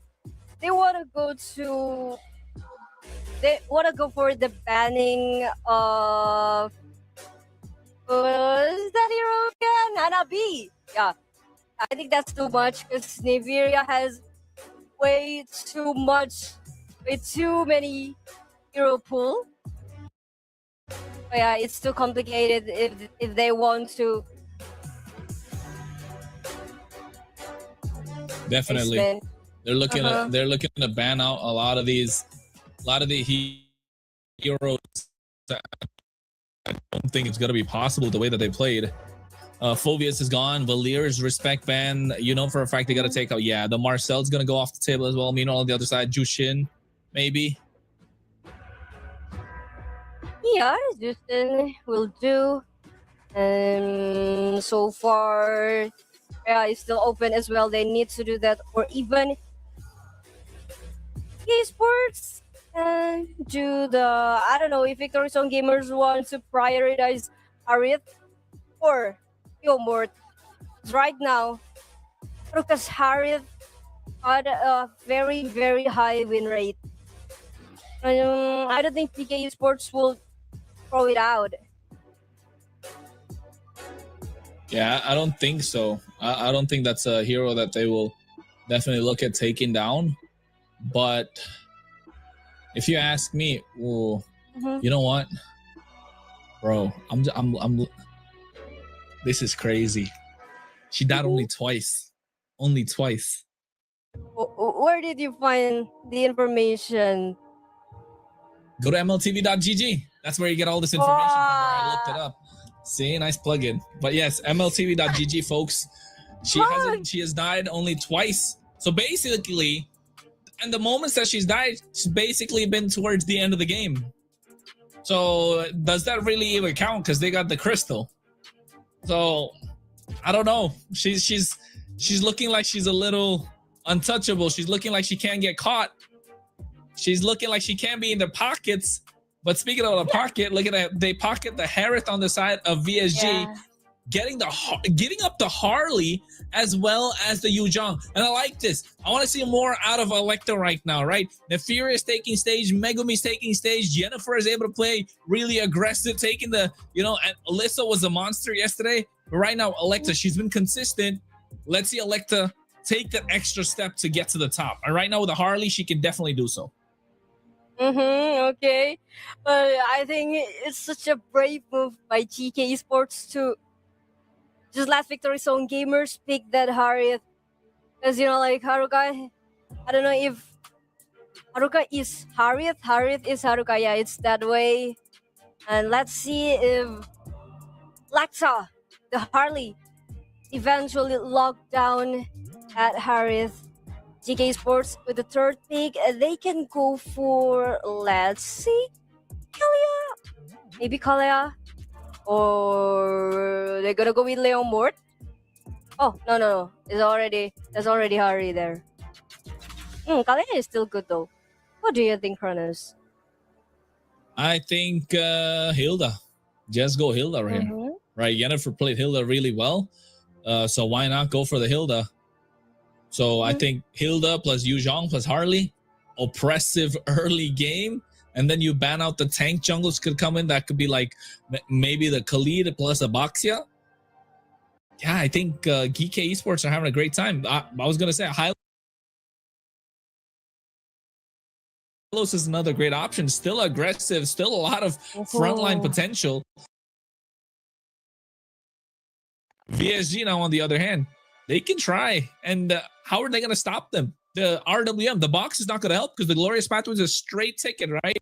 they want to they want to go for the banning of is that hero again? Hanabi. Yeah, I think that's too much because Nigeria has way too many hero pool. But yeah, it's too complicated if they want to. Definitely, Basement. they're looking to ban out a lot of the heroes. I don't think it's gonna be possible the way that they played. Phobius is gone. Valier's respect ban. You know for a fact they gotta take out. Yeah, the Marcel's gonna go off the table as well. Meanwhile, on the other side, Jushin, maybe. Yeah, Justin will do. So far, yeah, it's still open as well. They need to do that, or even esports and do the. I don't know if Victory Zone gamers want to prioritize Harith or Yomort. Right now, because Harith had a very high win rate. I don't think PK Esports will throw it out. Yeah, I don't think so. I don't think that's a hero that they will definitely look at taking down. But if you ask me, well, you know what, bro? I'm. This is crazy. She died only twice. Only twice. Where did you find the information? Go to mltv.gg. That's where you get all this information from. Where I looked it up. See, nice plug-in. But yes, mltv.gg, folks. She has died only twice. So basically, and the moments that she's died, she's basically been towards the end of the game. So does that really even count? Because they got the crystal. So I don't know. She's looking like she's a little untouchable. She's looking like she can't get caught. She's looking like she can't be in the pockets. But speaking of the pocket, look at that. They pocket the Harith on the side of VSG, getting up the Harley as well as the Yuzhong. And I like this. I want to see more out of Electa right now, right? Nefarious taking stage, Megumi's taking stage. Jennifer is able to play really aggressive, taking the, and Alyssa was a monster yesterday. But right now, Electa, she's been consistent. Let's see Electa take that extra step to get to the top. And right now with the Harley, she can definitely do so. Okay. But I think it's such a brave move by GK Esports to just let Victory Zone gamers pick that Harith. Because, like Haruka, I don't know if Haruka is Harith. Harith is Haruka. Yeah, it's that way. And let's see if Laksa, the Harley, eventually locked down at Harith. GK Sports with the third pick, they can go for, let's see, Kalia. Maybe Kalia. Or they're gonna go with Leon Mort. Oh, no. There's already Harry there. Kalia is still good though. What do you think, Kronos? I think Hilda. Just go Hilda right here. Right, Jennifer played Hilda really well. So why not go for the Hilda? So I think Hilda plus Yuzhong plus Harley, oppressive early game. And then you ban out the tank jungles could come in. That could be like maybe the Khalid plus Abaxia. Yeah, I think GEEKAY Esports are having a great time. I was going to say Hylos is another great option. Still aggressive, still a lot of frontline potential. VSG now on the other hand, they can try. And how are they going to stop them? The RWM, the box is not going to help because the Glorious Pathway is a straight ticket, right?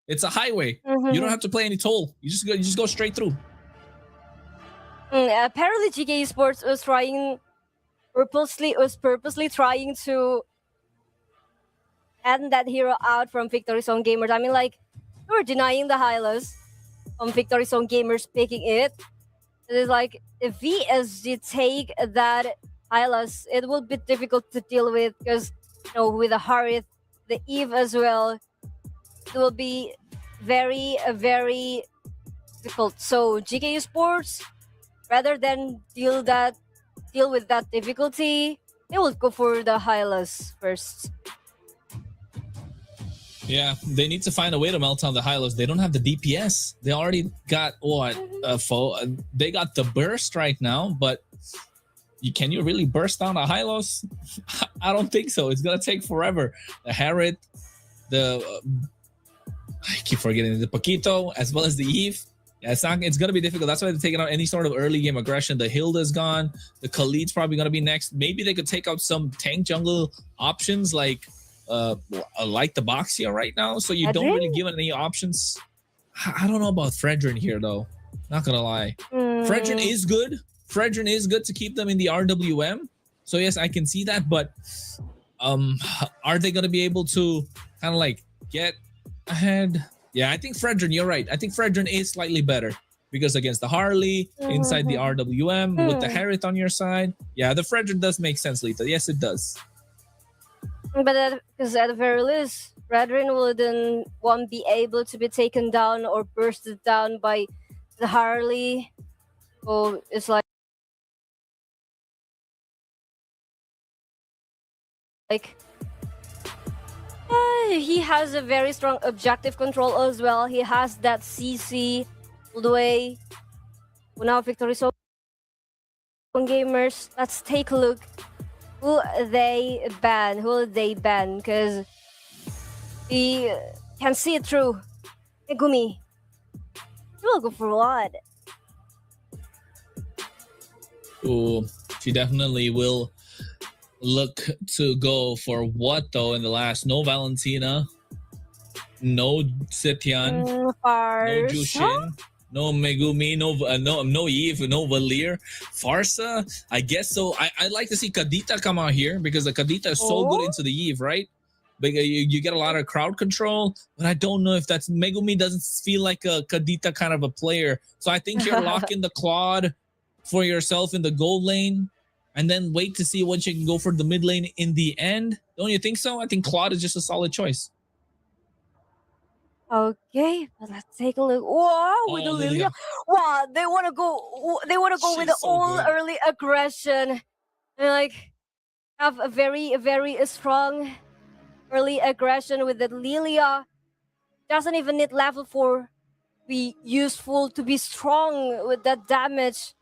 It's a highway. You don't have to play any toll. You just go straight through. Apparently, GK Esports was purposely trying to end that hero out from Victory Zone gamers. I mean, like, we were denying the Hylos from Victory Zone gamers picking it. It is like, if VSG take that Hylos, it will be difficult to deal with because, with the Harith, the Eve as well, it will be very difficult. So GK Sports, rather than deal with that difficulty, they will go for the Hylos first. Yeah, they need to find a way to melt down the Hylos. They don't have the DPS. They already got what? They got the burst right now, but can you really burst down a Hylos? I don't think so. It's gonna take forever. The Harriet, the I keep forgetting the Paquito, as well as the Eve. Yeah, it's gonna be difficult. That's why they're taking out any sort of early game aggression. The Hilda's gone. The Khalid's probably gonna be next. Maybe they could take out some tank jungle options like the Boxia right now. So you don't really give any options. I don't know about Fredrin here though. Not gonna lie. Fredrin is good. Fredrin is good to keep them in the RWM. So yes, I can see that, but are they gonna be able to kind of like get ahead? Yeah, I think Fredrin, you're right. I think Fredrin is slightly better because against the Harley, inside the RWM, with the Harriet on your side. Yeah, the Fredrin does make sense, Lita. Yes, it does. But because at the very least, Fredrin won't be able to be taken down or bursted down by the Harley. So it's like he has a very strong objective control as well. He has that CC all the way. Well, now Victory Zone Gamers. Let's take a look. Who they ban? Because he can see it through. Megumi. He will go for what? Ooh, she definitely will look to go for what though in the last? No Valentina, no Setian, no Jushin, no Megumi, no Eve, no Valir. Farsa, I guess so. I'd like to see Kadita come out here because the Kadita is so good into the Eve, right? Because you get a lot of crowd control, but I don't know if that's Megumi doesn't feel like a Kadita kind of a player. So I think you're locking the Claude for yourself in the gold lane and then wait to see what you can go for the mid lane in the end. Don't you think so? I think Claude is just a solid choice. Okay, but let's take a look. Wow, with the Lilia. Wow, they want to go. They want to go with the all early aggression. And like have a very strong early aggression with the Lilia. Doesn't even need level 4 to be useful to be strong with that damage.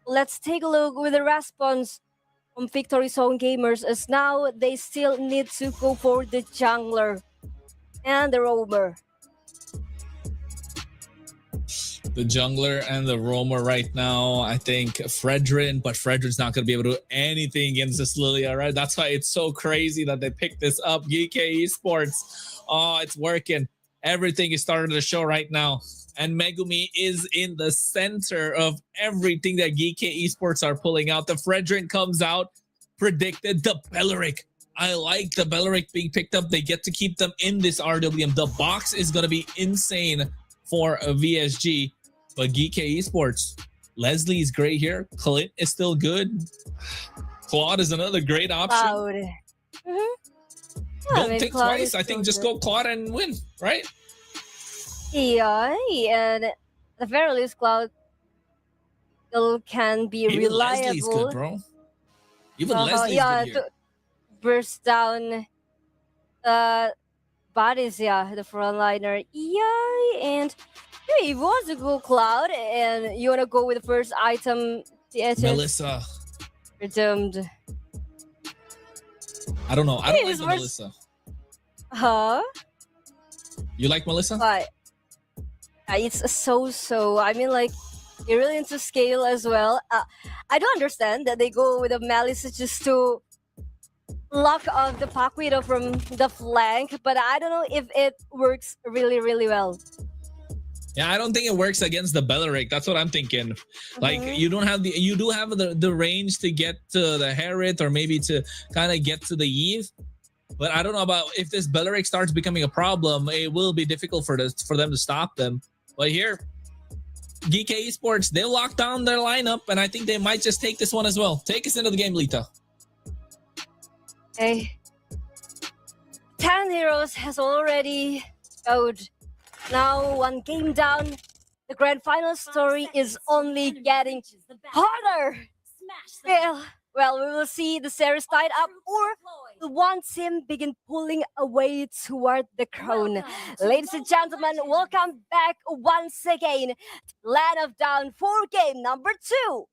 Let's take a look with the response from Victory Zone Gamers, as now they still need to go for the jungler and the roamer. The jungler and the roamer right now, I think Fredrin, but Fredrin's not going to be able to do anything against this Lilia, right? That's why it's so crazy that they picked this up. GEEKAY Esports. Oh, it's working. Everything is starting to show right now. And Megumi is in the center of everything that GEEKAY Esports are pulling out. The Fredrin comes out, predicted the Belleric. I like the Belleric being picked up. They get to keep them in this RWM. The box is going to be insane for a VSG. But GEEKAY Esports, Leslie is great here. Clint is still good. Claude is another great option. Don't think Claude twice. I think just go Claude and win, right? Yeah, and at the very least, Cloud still can be Even reliable. Leslie's good, bro. Even Leslie's good here. To burst down the bodies, the frontliner. Yeah, and if you want to go Cloud and you want to go with the first item, Melissa. You're doomed. I don't know. I don't like the Melissa. Huh? You like Melissa? But it's so. I mean, like, you're really into scale as well. I don't understand that they go with a Melissa just to lock off the Paquito from the flank, but I don't know if it works really well. Yeah, I don't think it works against the Belleric. That's what I'm thinking. Like, you do have the range to get to the Harriet or maybe to kind of get to the Eve. But I don't know about if this Belleric starts becoming a problem, it will be difficult for them to stop them. But here, GEEKAY Esports, they locked down their lineup, and I think they might just take this one as well. Take us into the game, Lita. Okay. 10 heroes has already showed. Now 1 game down. The grand final story is only getting harder. Well, Well, we will see the series tied up, or will one team begin pulling away toward the crown. Ladies and gentlemen, welcome back once again to Land of Down for game number 2.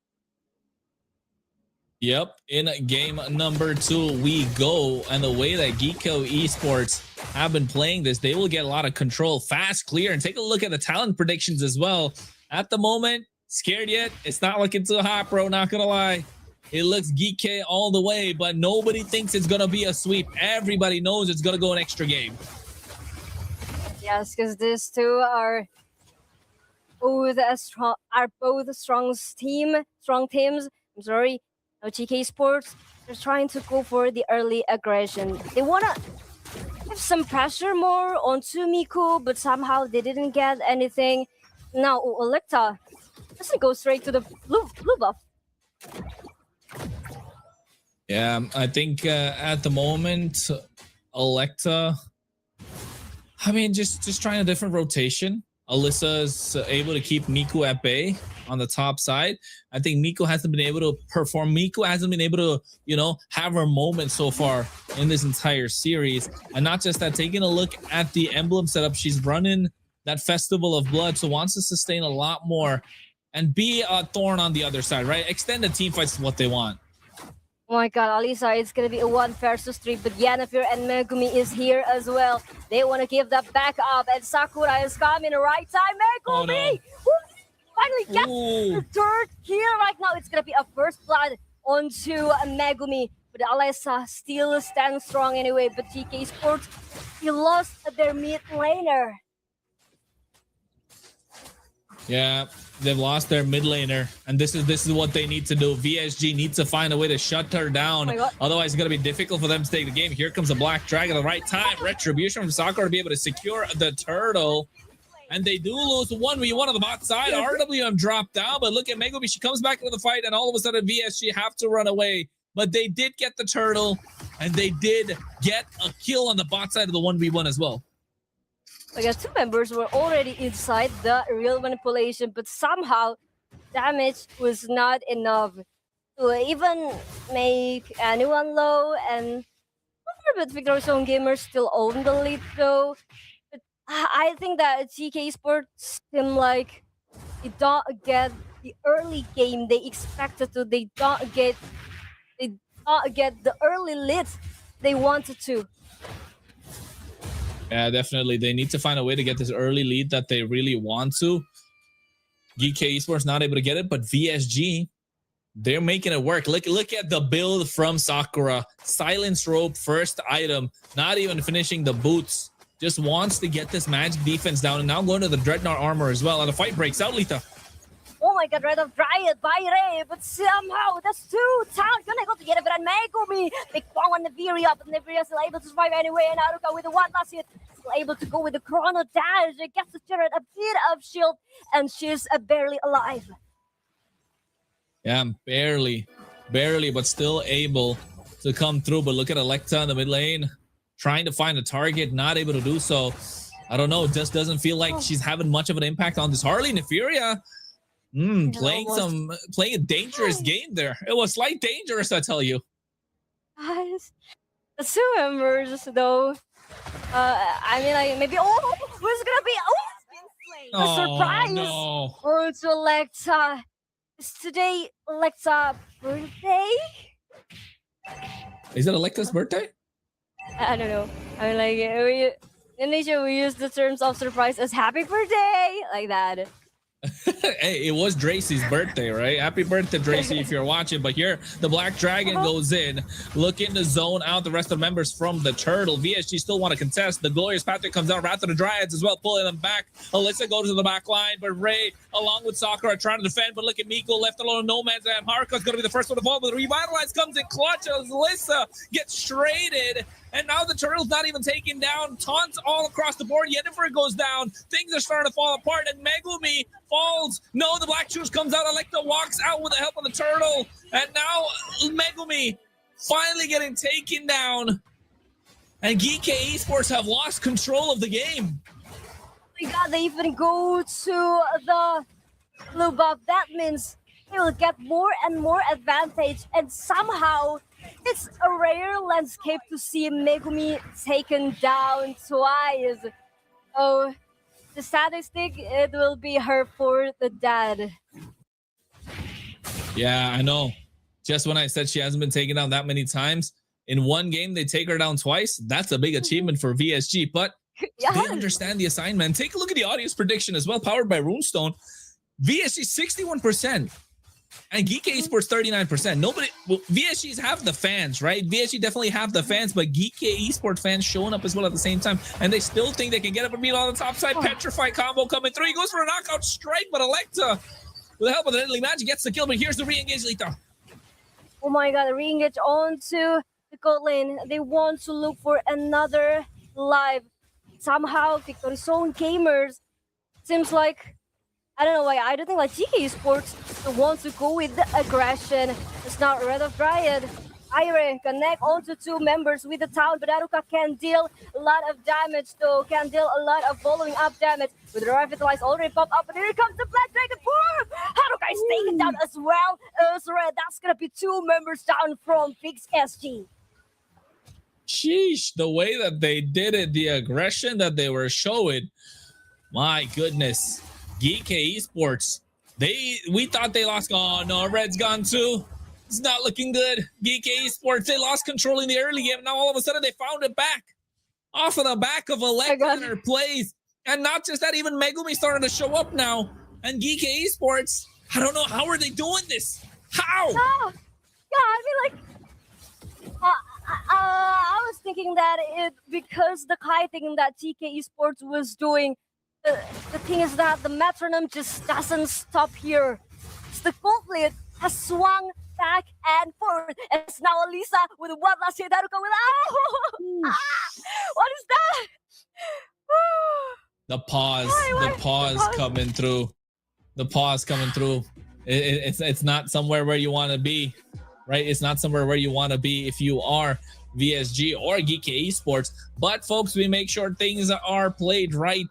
Yep, in game number 2 we go, and the way that GEEKAY Esports have been playing this, they will get a lot of control, fast, clear, and take a look at the talent predictions as well. At the moment, scared yet? It's not looking too hot, bro, not gonna lie. It looks GEEKAY all the way, but nobody thinks it's gonna be a sweep. Everybody knows it's gonna go an extra game. Yes, because these two are both strong teams. I'm sorry. Now GEEKAY Sports, they're trying to go for the early aggression. They wanna have some pressure more onto Miku, but somehow they didn't get anything. Now Electa doesn't go straight to the blue buff. Yeah, I think at the moment, Electa, I mean, just trying a different rotation. Alyssa's able to keep Miku at bay on the top side. I think Miku hasn't been able to perform. Miku hasn't been able to, have her moment so far in this entire series. And not just that, taking a look at the emblem setup, she's running that Festival of Blood, so wants to sustain a lot more and be a thorn on the other side, right? Extended team fights is what they want. Oh my god, Alisa, it's gonna be a 1 versus 3, but Yennefer and Megumi is here as well. They want to give that back up, and Sakura is coming right time. Megumi! Finally gets the third kill right now. It's gonna be a first blood onto Megumi, but Alisa still stands strong anyway. But GEEKAY Sports, he lost their mid laner. Yeah, they've lost their mid laner, and this is what they need to do. VSG needs to find a way to shut her down. Otherwise, it's going to be difficult for them to take the game. Here comes the Black Dragon at the right time. Retribution from Sakura to be able to secure the turtle. And they do lose 1v1 on the bot side. RWM dropped down, but look at Megumi. She comes back into the fight, and all of a sudden, VSG have to run away. But they did get the turtle, and they did get a kill on the bot side of the 1v1 as well. I guess 2 members were already inside the real manipulation, but somehow damage was not enough to even make anyone low. And but Victor Zone Gamers still own the lead though. But I think that GEEKAY Sports seem like they don't get the early game they expected to. They don't get the early lead they wanted to. Yeah, definitely. They need to find a way to get this early lead that they really want to. GEEKAY Esports not able to get it, but VSG, they're making it work. Look at the build from Sakura. Silence Rope, first item, not even finishing the boots. Just wants to get this magic defense down, and now going to the Dreadnought armor as well. And the fight breaks out, Lita. Oh my god, Red of Riot by Ray, but somehow that's 2 talent gonna go together. But Megumi, big bang on Neveria, but Neveria still able to survive anyway. And Aruka with the 1 last hit, still able to go with the chrono dash. It gets the turret a bit of shield, and she's barely alive. Yeah, barely, but still able to come through. But look at Electa in the mid lane, trying to find a target, not able to do so. I don't know, it just doesn't feel like she's having much of an impact on this Harley. Neveria, playing a dangerous game there. It was slight dangerous, I tell you. Guys, the 2 members though. I mean, like maybe who's gonna be a surprise or to Electa. Is today Electa's birthday? Is it Electa's birthday? I don't know. I mean, like in Asia, we use the terms of surprise as happy birthday, like that. Hey, it was Dracy's birthday, right? Happy birthday, Dracy, if you're watching. But here, the Black Dragon goes in, looking to zone out the rest of the members from the turtle. VSG still want to contest. The Glorious Patrick comes out, Wrath of the Dryads as well, pulling them back. Alyssa goes to the back line, but Ray, along with Sakura, trying to defend. But look at Miko, left alone, no man's land. Haruka's going to be the first one to fall, but the Revitalize comes in clutch as Alyssa gets traded. And now the turtle's not even taken down. Taunts all across the board. Yennefer goes down. Things are starting to fall apart. And Megumi falls. No, the Black Shoes comes out. Electa walks out with the help of the turtle. And now Megumi finally getting taken down. And GEEKAY Esports have lost control of the game. Oh my god, they even go to the blue buff. That means he will get more and more advantage, and somehow it's a rare landscape to see Megumi taken down twice. Oh, the statistic, it will be her fourth dead. Yeah, I know. Just when I said she hasn't been taken down that many times, in one game they take her down twice. That's a big achievement for VSG, but Yeah. they understand the assignment. Take a look at the audience prediction as well, powered by Runestone. VSG 61% and GEEKAY Esports 39%. Nobody, well, VSG's have the fans, right? VSG definitely have the fans, but GEEKAY Esports fans showing up as well at the same time, and they still think they can get up and beat on the top side. Petrify combo coming through. He goes for a knockout strike, but Electa, with the help of the Deadly Magic, gets the kill. But here's the re-engage, Lita. Oh my god, re-engage onto the gold lane. They want to look for another live. Somehow, Victory Zone Gamers seems like, I don't know why, I don't think like GEEKAY Esports wants to go with the aggression. It's not Red of Riot. Ire connect onto two members with the town, but Haruka can deal a lot of damage though, can deal a lot of following up damage. With the Revitalize already popped up, and here comes the Black Dragon 4! Haruka is taken down as well. That's gonna be two members down from VSG. Sheesh, the way that they did it, the aggression that they were showing, my goodness. GEEKAY Esports, we thought they lost. Oh no, Red's gone too. It's not looking good. GEEKAY Esports, they lost control in the early game. Now all of a sudden they found it back. Off of the back of Electa in her plays. And not just that, even Megumi started to show up now. And GEEKAY Esports, I don't know, how are they doing this? How? Oh, yeah, I mean like, I was thinking that because the kiting that GEEKAY Esports was doing, the thing is that the metronome just doesn't stop here. The gauntlet has swung back and forth. And it's now Elisa with one last hit. Haruka with what is that? The pause coming through. The pause coming through. It's not somewhere where you want to be, right? It's not somewhere where you want to be if you are VSG or GEEKAY Esports. But folks, we make sure things are played right.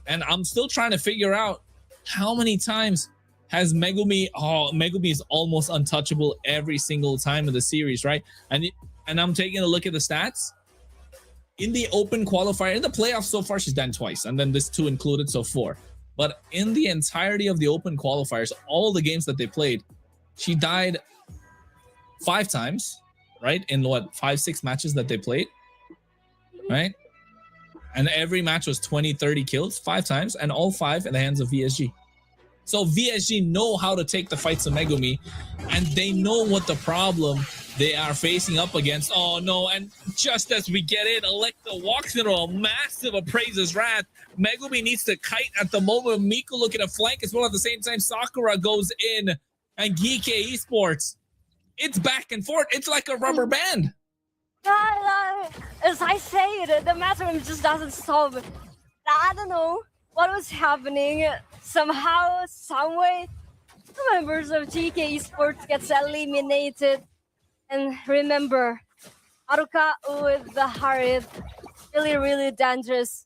And I'm still trying to figure out how many times has Megumi. Oh, Megumi is almost untouchable every single time of the series, right? And I'm taking a look at the stats. In the open qualifier, in the playoffs so far, she's done twice, and then this two included, so 4. But in the entirety of the open qualifiers, all the games that they played, she died 5 times, right? In what, 5-6 matches that they played, right? And every match was 20-30 kills 5 times, and all 5 in the hands of VSG. So VSG know how to take the fights of Megumi, and they know what the problem they are facing up against. Oh no, and just as we get in, Electa walks into a massive Appraiser's Wrath. Megumi needs to kite at the moment. Miku looking to flank as well. At the same time, Sakura goes in, and GEEKAY Esports, it's back and forth. It's like a rubber band. As I say, the metronome just doesn't stop. I don't know what was happening. Somehow, someway, the members of GEEKAY Esports gets eliminated. And remember, Haruka with the Harit, really, really dangerous.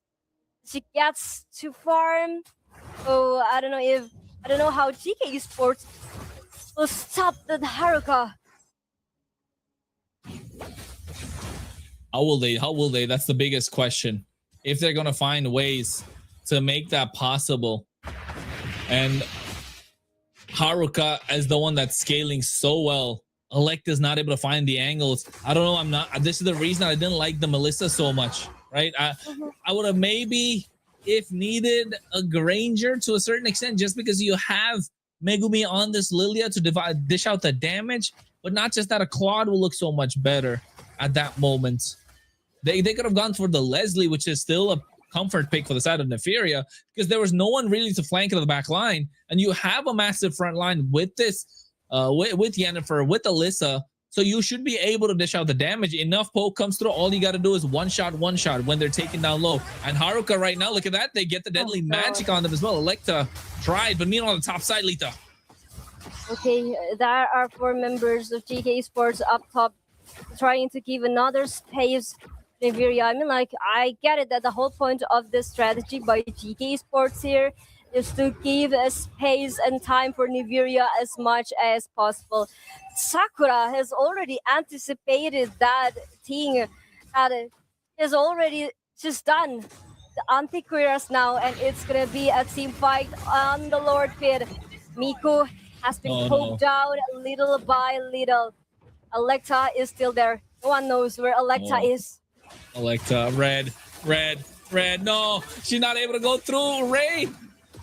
She gets to farm. Oh, I don't know how GEEKAY Esports will stop the Haruka. How will they? That's the biggest question. If they're gonna find ways to make that possible. And Haruka as the one that's scaling so well. Electa's not able to find the angles. I don't know. This is the reason I didn't like the Melissa so much, right? I would have maybe, if needed, a Granger to a certain extent, just because you have Megumi on this Lilia to dish out the damage. But not just that, a Claude will look so much better at that moment. They could have gone for the Leslie, which is still a comfort pick for the side of Nefaria, because there was no one really to flank into the back line, and you have a massive front line with this, with Yennefer, with Alyssa, so you should be able to dish out the damage. Enough poke comes through, all you got to do is one shot when they're taken down low. And Haruka right now, look at that, they get the deadly magic on them as well. Electa tried, but meanwhile on the top side, Lita. Okay, there are 4 members of GEEKAY Esports up top trying to give another space Nefaria. I mean, like, I get it that the whole point of this strategy by GEEKAY Esports here is to give space and time for Nigeria as much as possible. Sakura has already anticipated that thing, that is already just done. The anti-queers now, and it's gonna be a team fight on the Lord Pit. Miku has been poked down little by little. Electa is still there. No one knows where Electa is. Electa, red. No, she's not able to go through. Ray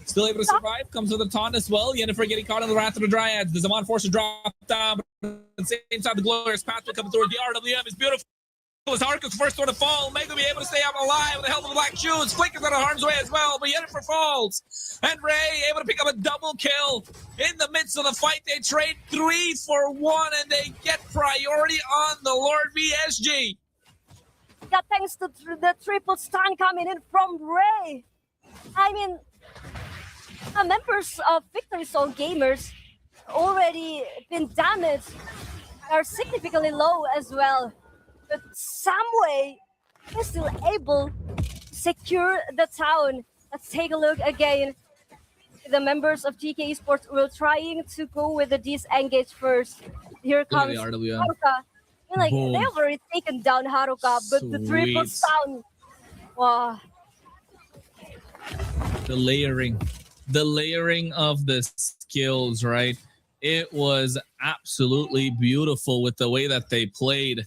still able to survive. Comes with a taunt as well. Yennefer getting caught in the Wrath of the Dryads. The Zaman forces drop down. But at the same time, the glorious pathway coming through. The RWM is beautiful. Was Haruka's first one to fall. Mega be able to stay out alive with the help of the black shoes. Flick is out of harm's way as well, but Yennefer falls. And Ray able to pick up a double kill. In the midst of the fight, they trade 3 for 1, and they get priority on the Lord VSG. Yeah, thanks to the triple stun coming in from Ray. I mean, members of Victory Zone Gamers already been damaged, are significantly low as well. But some way, they're still able to secure the town. Let's take a look again. The members of GEEKAY Esports will trying to go with the disengage first. Here comes Haruka. Like, they've already taken down Haruka, but the triple stun. Wow. The layering of the skills, right? It was absolutely beautiful with the way that they played.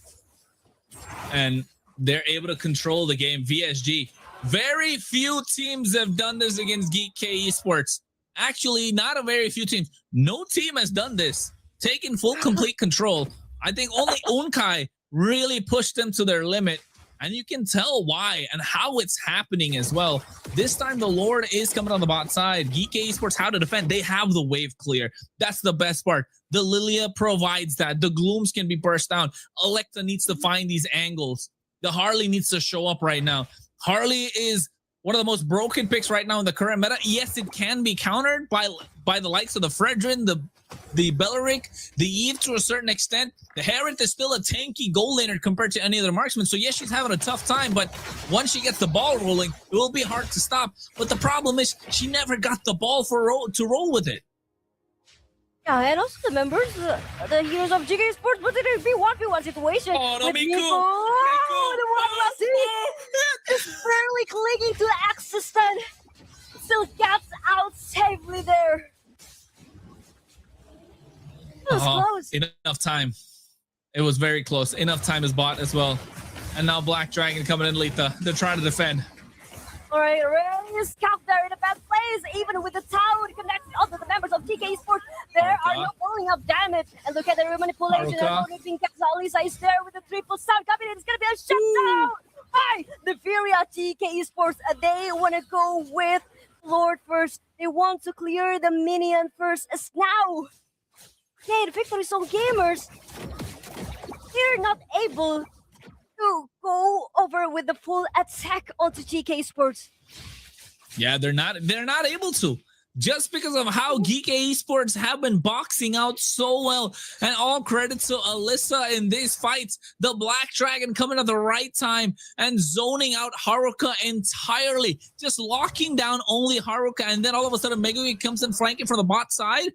And they're able to control the game. VSG. Very few teams have done this against GEEKAY Esports. Actually, not a very few teams. No team has done this. Taken full, complete control. I think only Unkai really pushed them to their limit. And you can tell why and how it's happening as well. This time, the Lord is coming on the bot side. GEEKAY Esports, how to defend. They have the wave clear. That's the best part. The Lilia provides that. The Glooms can be burst down. Electa needs to find these angles. The Harley needs to show up right now. Harley is one of the most broken picks right now in the current meta. Yes, it can be countered by the likes of the Fredrin, the Belleric, the Eve to a certain extent. The Herent is still a tanky goal laner compared to any other marksman. So yes, she's having a tough time, but once she gets the ball rolling, it will be hard to stop. But the problem is she never got the ball to roll with it. Yeah, and also the members, the heroes of GEEKAY Esports, but it would be 1v1 situation. Oh, no, with Miku! The just barely clinging to the Axis stun. Still gets out safely there. It was close. Enough time. It was very close. Enough time is bought as well. And now Black Dragon coming in, Letha. They're trying to defend. All right, Ray is capped there in a bad place, even with the town connected onto the members of GEEKAY Esports. There are no falling up damage. And look at the manipulation. There's being kept. Alisa is there with the triple stun coming in. It's going to be a shutdown by the Fury at GEEKAY Esports. They want to go with Lord first. They want to clear the minion first as now. Okay, the Victory Zone Gamers, they're not able to go over with the full attack onto GEEKAY Esports. Yeah, they're not able to. Just because of how GEEKAY Esports have been boxing out so well. And all credit to Alyssa in these fights. The Black Dragon coming at the right time and zoning out Haruka entirely. Just locking down only Haruka. And then all of a sudden, Megumi comes in flanking from the bot side.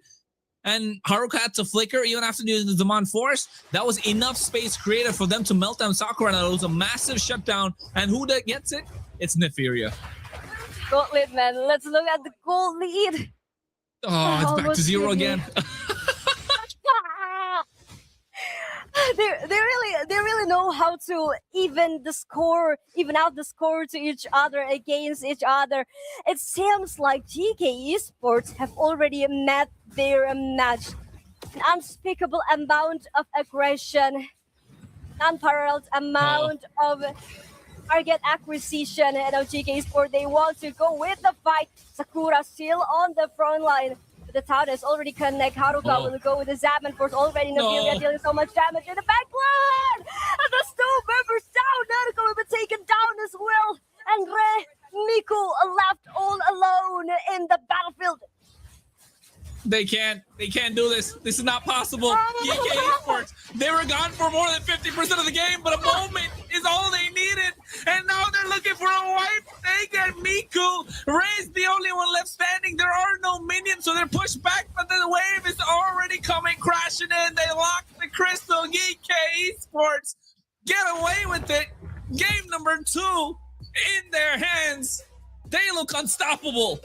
And Haruka had to flicker even after using the Demand Force. That was enough space created for them to melt down Sakura. And it was a massive shutdown. And who that gets it? It's Neferia. Gold lead, man. Let's look at the gold lead. Oh, it's back to 0 again. They really know how to even out the score to each other, against each other. It seems like GEEKAY Esports have already met their match. An unspeakable amount of aggression, unparalleled amount of target acquisition, and of GEEKAY Esports, they want to go with the fight. Sakura still on the front line. The town is already connect. Haruka will go with the Zapman Force already. Neferia dealing so much damage in the backline. And the Stone members down. Naruto will be taken down as well. And Miku left all alone in the battlefield. They can't do this. This is not possible. GEEKAY Esports, they were gone for more than 50% of the game, but a moment is all they needed. And now they're looking for a wipe. they get Miku. Ray's the only one left standing. There are no minions, so they're pushed back, but the wave is already coming crashing in. They lock the crystal. GEEKAY ESPORTS get away with it. Game number 2 in their hands. They look unstoppable.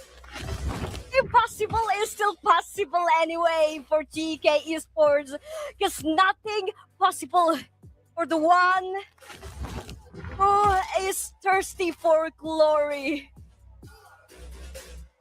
Impossible is still possible anyway for GEEKAY ESPORTs, because nothing possible for the one who is thirsty for glory.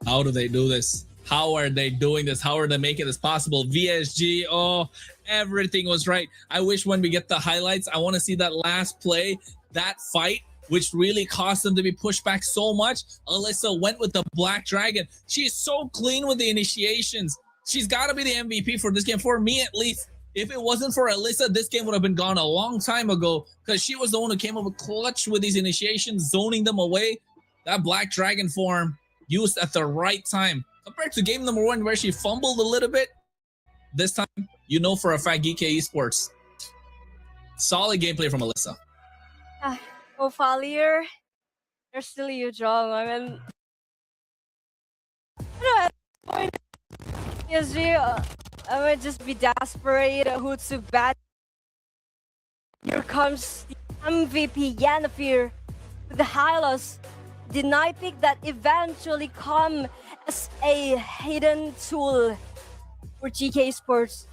How do they do this? How are they doing this? How are they making this possible? VSG, oh, everything was right. I wish when we get the highlights, I want to see that last play, that fight, which really caused them to be pushed back so much. Alyssa went with the Black Dragon. She's so clean with the initiations. She's got to be the MVP for this game, for me at least. If it wasn't for Alyssa, this game would have been gone a long time ago, because she was the one who came up with clutch with these initiations, zoning them away. That Black Dragon form used at the right time. Compared to game number 1 where she fumbled a little bit, this time, you know for a fact GEEKAY ESPORTS. Solid gameplay from Alyssa. Oh, Falier, you're still huge wrong. I mean, at this point, PSG, I might just be desperate. Who took bad? Here comes the MVP Yennefer with the Hylos. Deny pick that eventually come as a hidden tool for GEEKAY ESPORTs.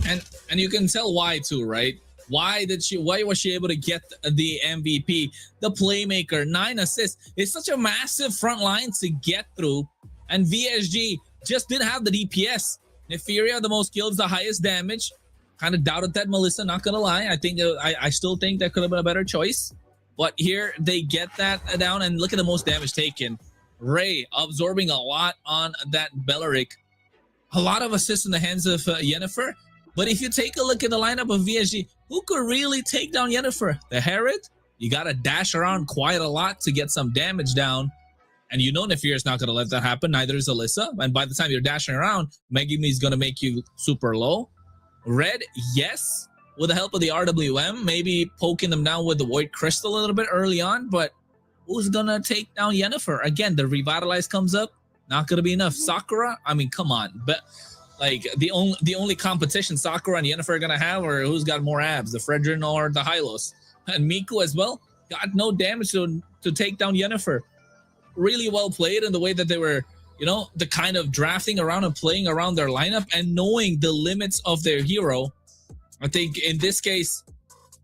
And you can tell why too, right? Why was she able to get the MVP? The playmaker, 9 assists. It's such a massive front line to get through. And VSG just didn't have the DPS. Neferia, the most kills, the highest damage. Kind of doubted that, Melissa, not gonna lie. I still think that could have been a better choice. But here they get that down, and look at the most damage taken. Ray absorbing a lot on that Belleric. A lot of assists in the hands of Yennefer. But if you take a look at the lineup of VSG, who could really take down Yennefer? The Herod? You got to dash around quite a lot to get some damage down. And you know Neferia is not going to let that happen. Neither is Alyssa. And by the time you're dashing around, Megumi is going to make you super low. Red, yes, with the help of the RWM, maybe poking them down with the Void Crystal a little bit early on. But who's going to take down Yennefer? Again, the Revitalize comes up. Not going to be enough. Sakura, I mean, come on. But like the only competition Sakura and Yennefer are going to have, or who's got more abs, the Fredrin or the Hylos? And Miku as well got no damage to take down Yennefer. Really well played in the way that they were, the kind of drafting around and playing around their lineup and knowing the limits of their hero. I think in this case,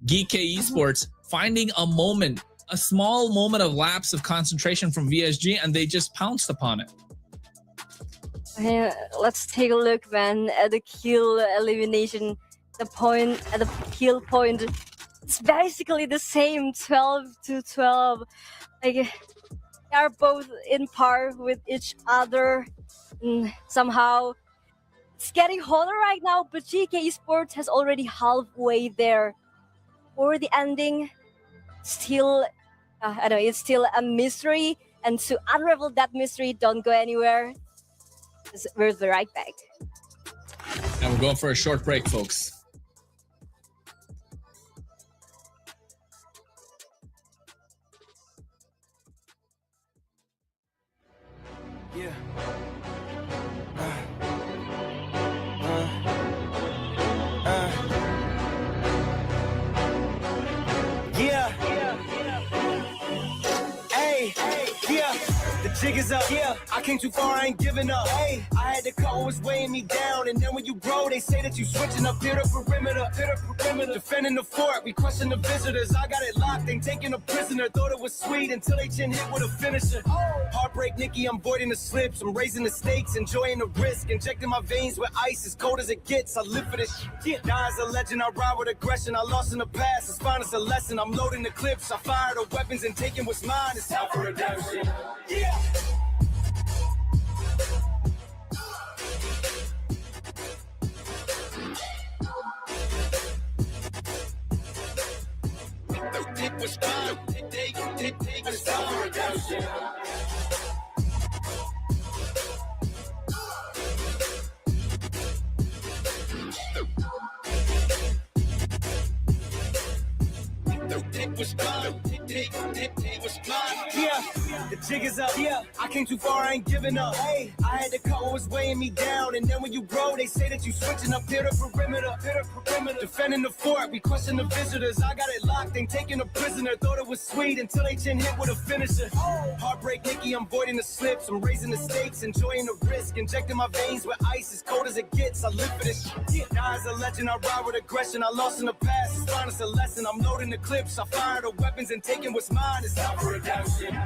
GEEKAY ESPORTS finding a small moment of lapse of concentration from VSG, and they just pounced upon it. Let's take a look, man, at the kill elimination. At the kill point, it's basically the same, 12-12. Like, they are both in par with each other. Somehow, it's getting hotter right now, but GEEKAY ESPORTS has already halfway there. For the ending, still, it's still a mystery. And to unravel that mystery, don't go anywhere. We're the right back. And we're going for a short break, folks. Yeah. Jig is up, yeah. I came too far, I ain't giving up. Hey, I had to cut what was weighing me down, and then when you grow, they say that you switching up, hit a perimeter, defending the fort, we crushing the visitors. I got it locked, ain't taking a prisoner. Thought it was sweet until they chin hit with a finisher. Heartbreak, Nikki, I'm voiding the slips. I'm raising the stakes, enjoying the risk, injecting my veins with ice as cold as it gets. I live for this. Yeah, die as a legend, I ride with aggression. I lost in the past, it's fine, it's a lesson. I'm loading the clips, I fire the weapons and taking what's mine. It's time for redemption. Yeah. It's time for redemption. It was time. Yeah, the jig is up. Yeah, I came too far, I ain't giving up. Hey, I had to cut what was weighing me down, and then when you grow, they say that you switching up here to perimeter. Defending the fort, we question the visitors. I got it locked, ain't taking a prisoner. Thought it was sweet until they chin hit with a finisher. Heartbreak Nicky, I'm voiding the slips. I'm raising the stakes, enjoying the risk. Injecting my veins with ice, as cold as it gets. I live for this shit. Die as a legend, I ride with aggression. I lost in the past, it's learning a lesson. I'm loading the clips, I fire the weapons and taking what's mine. It's time for redemption.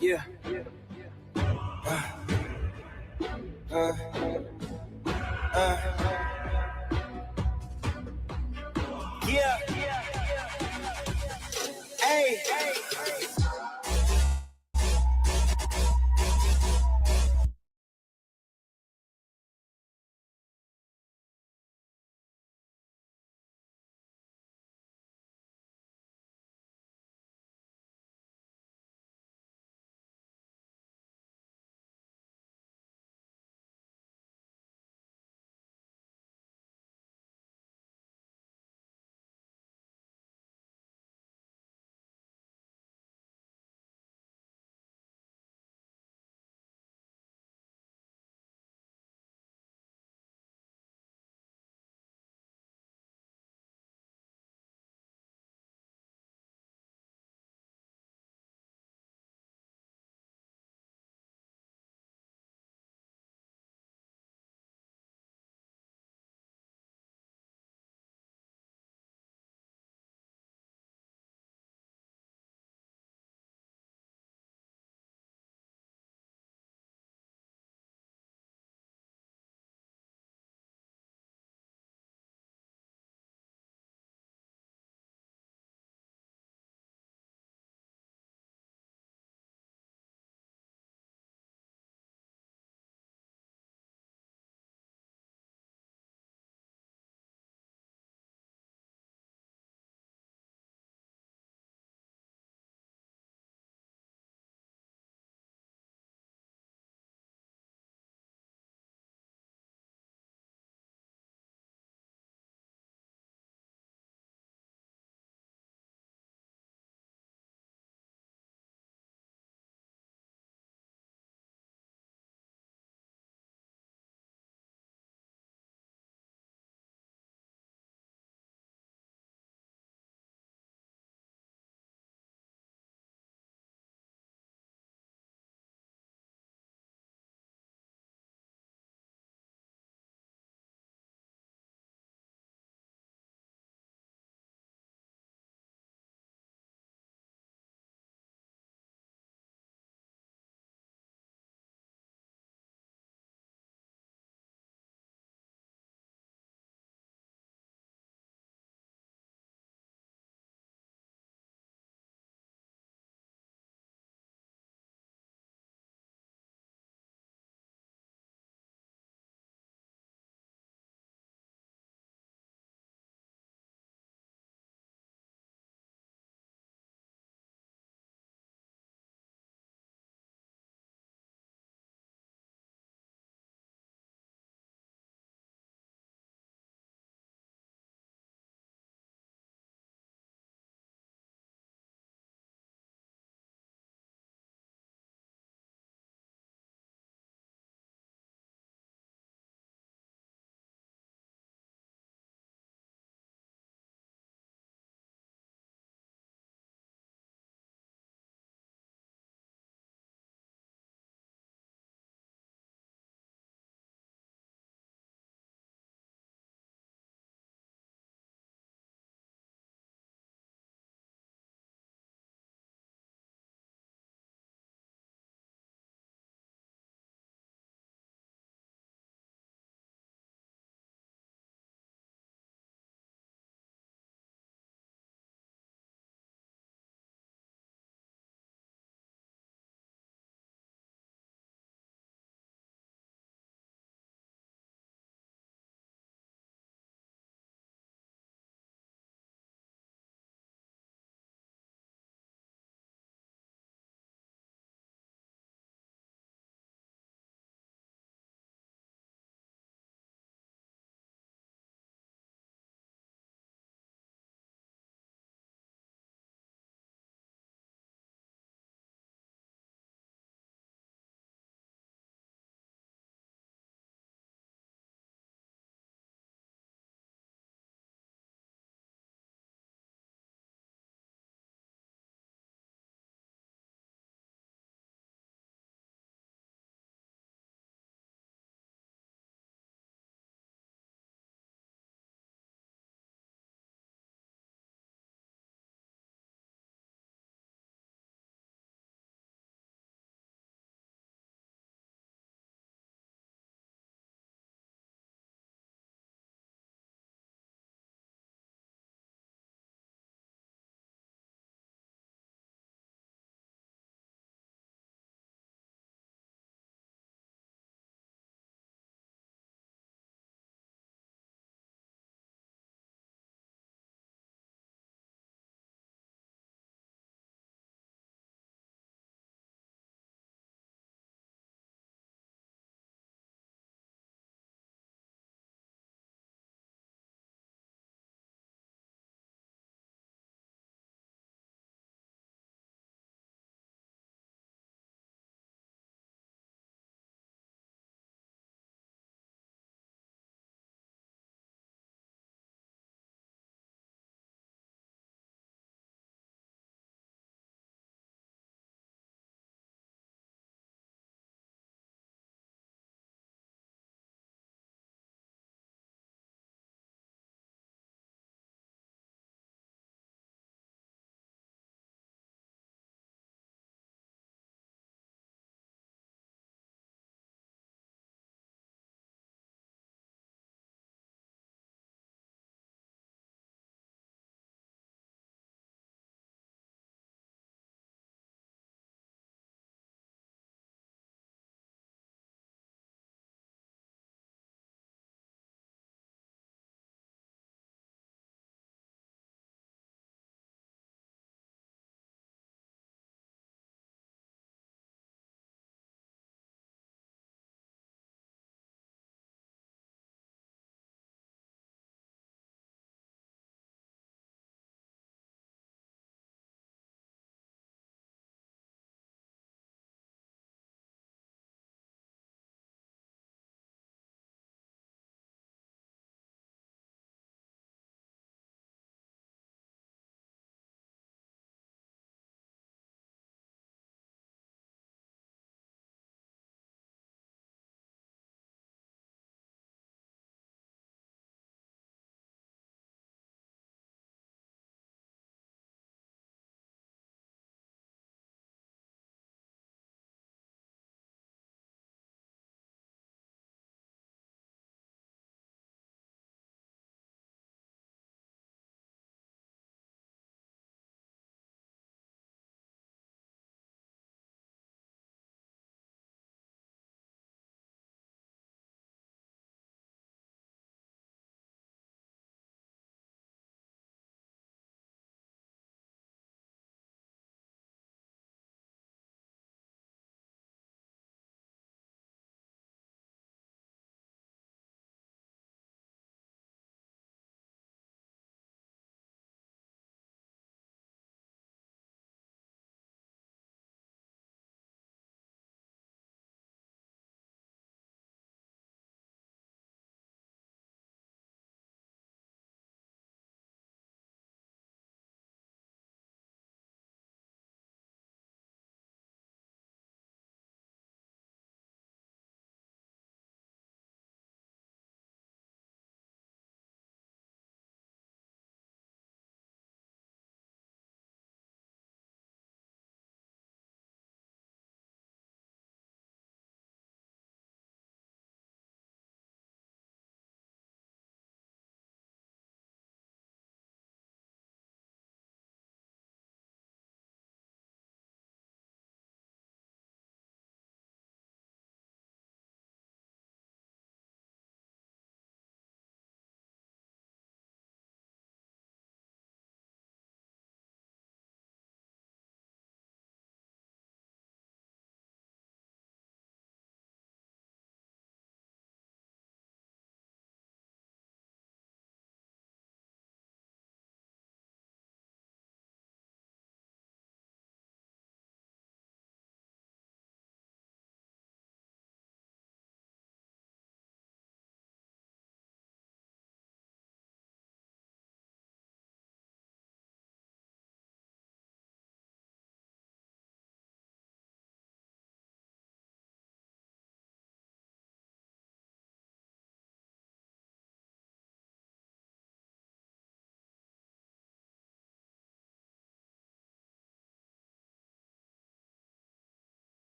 Yeah. Yeah. Hey.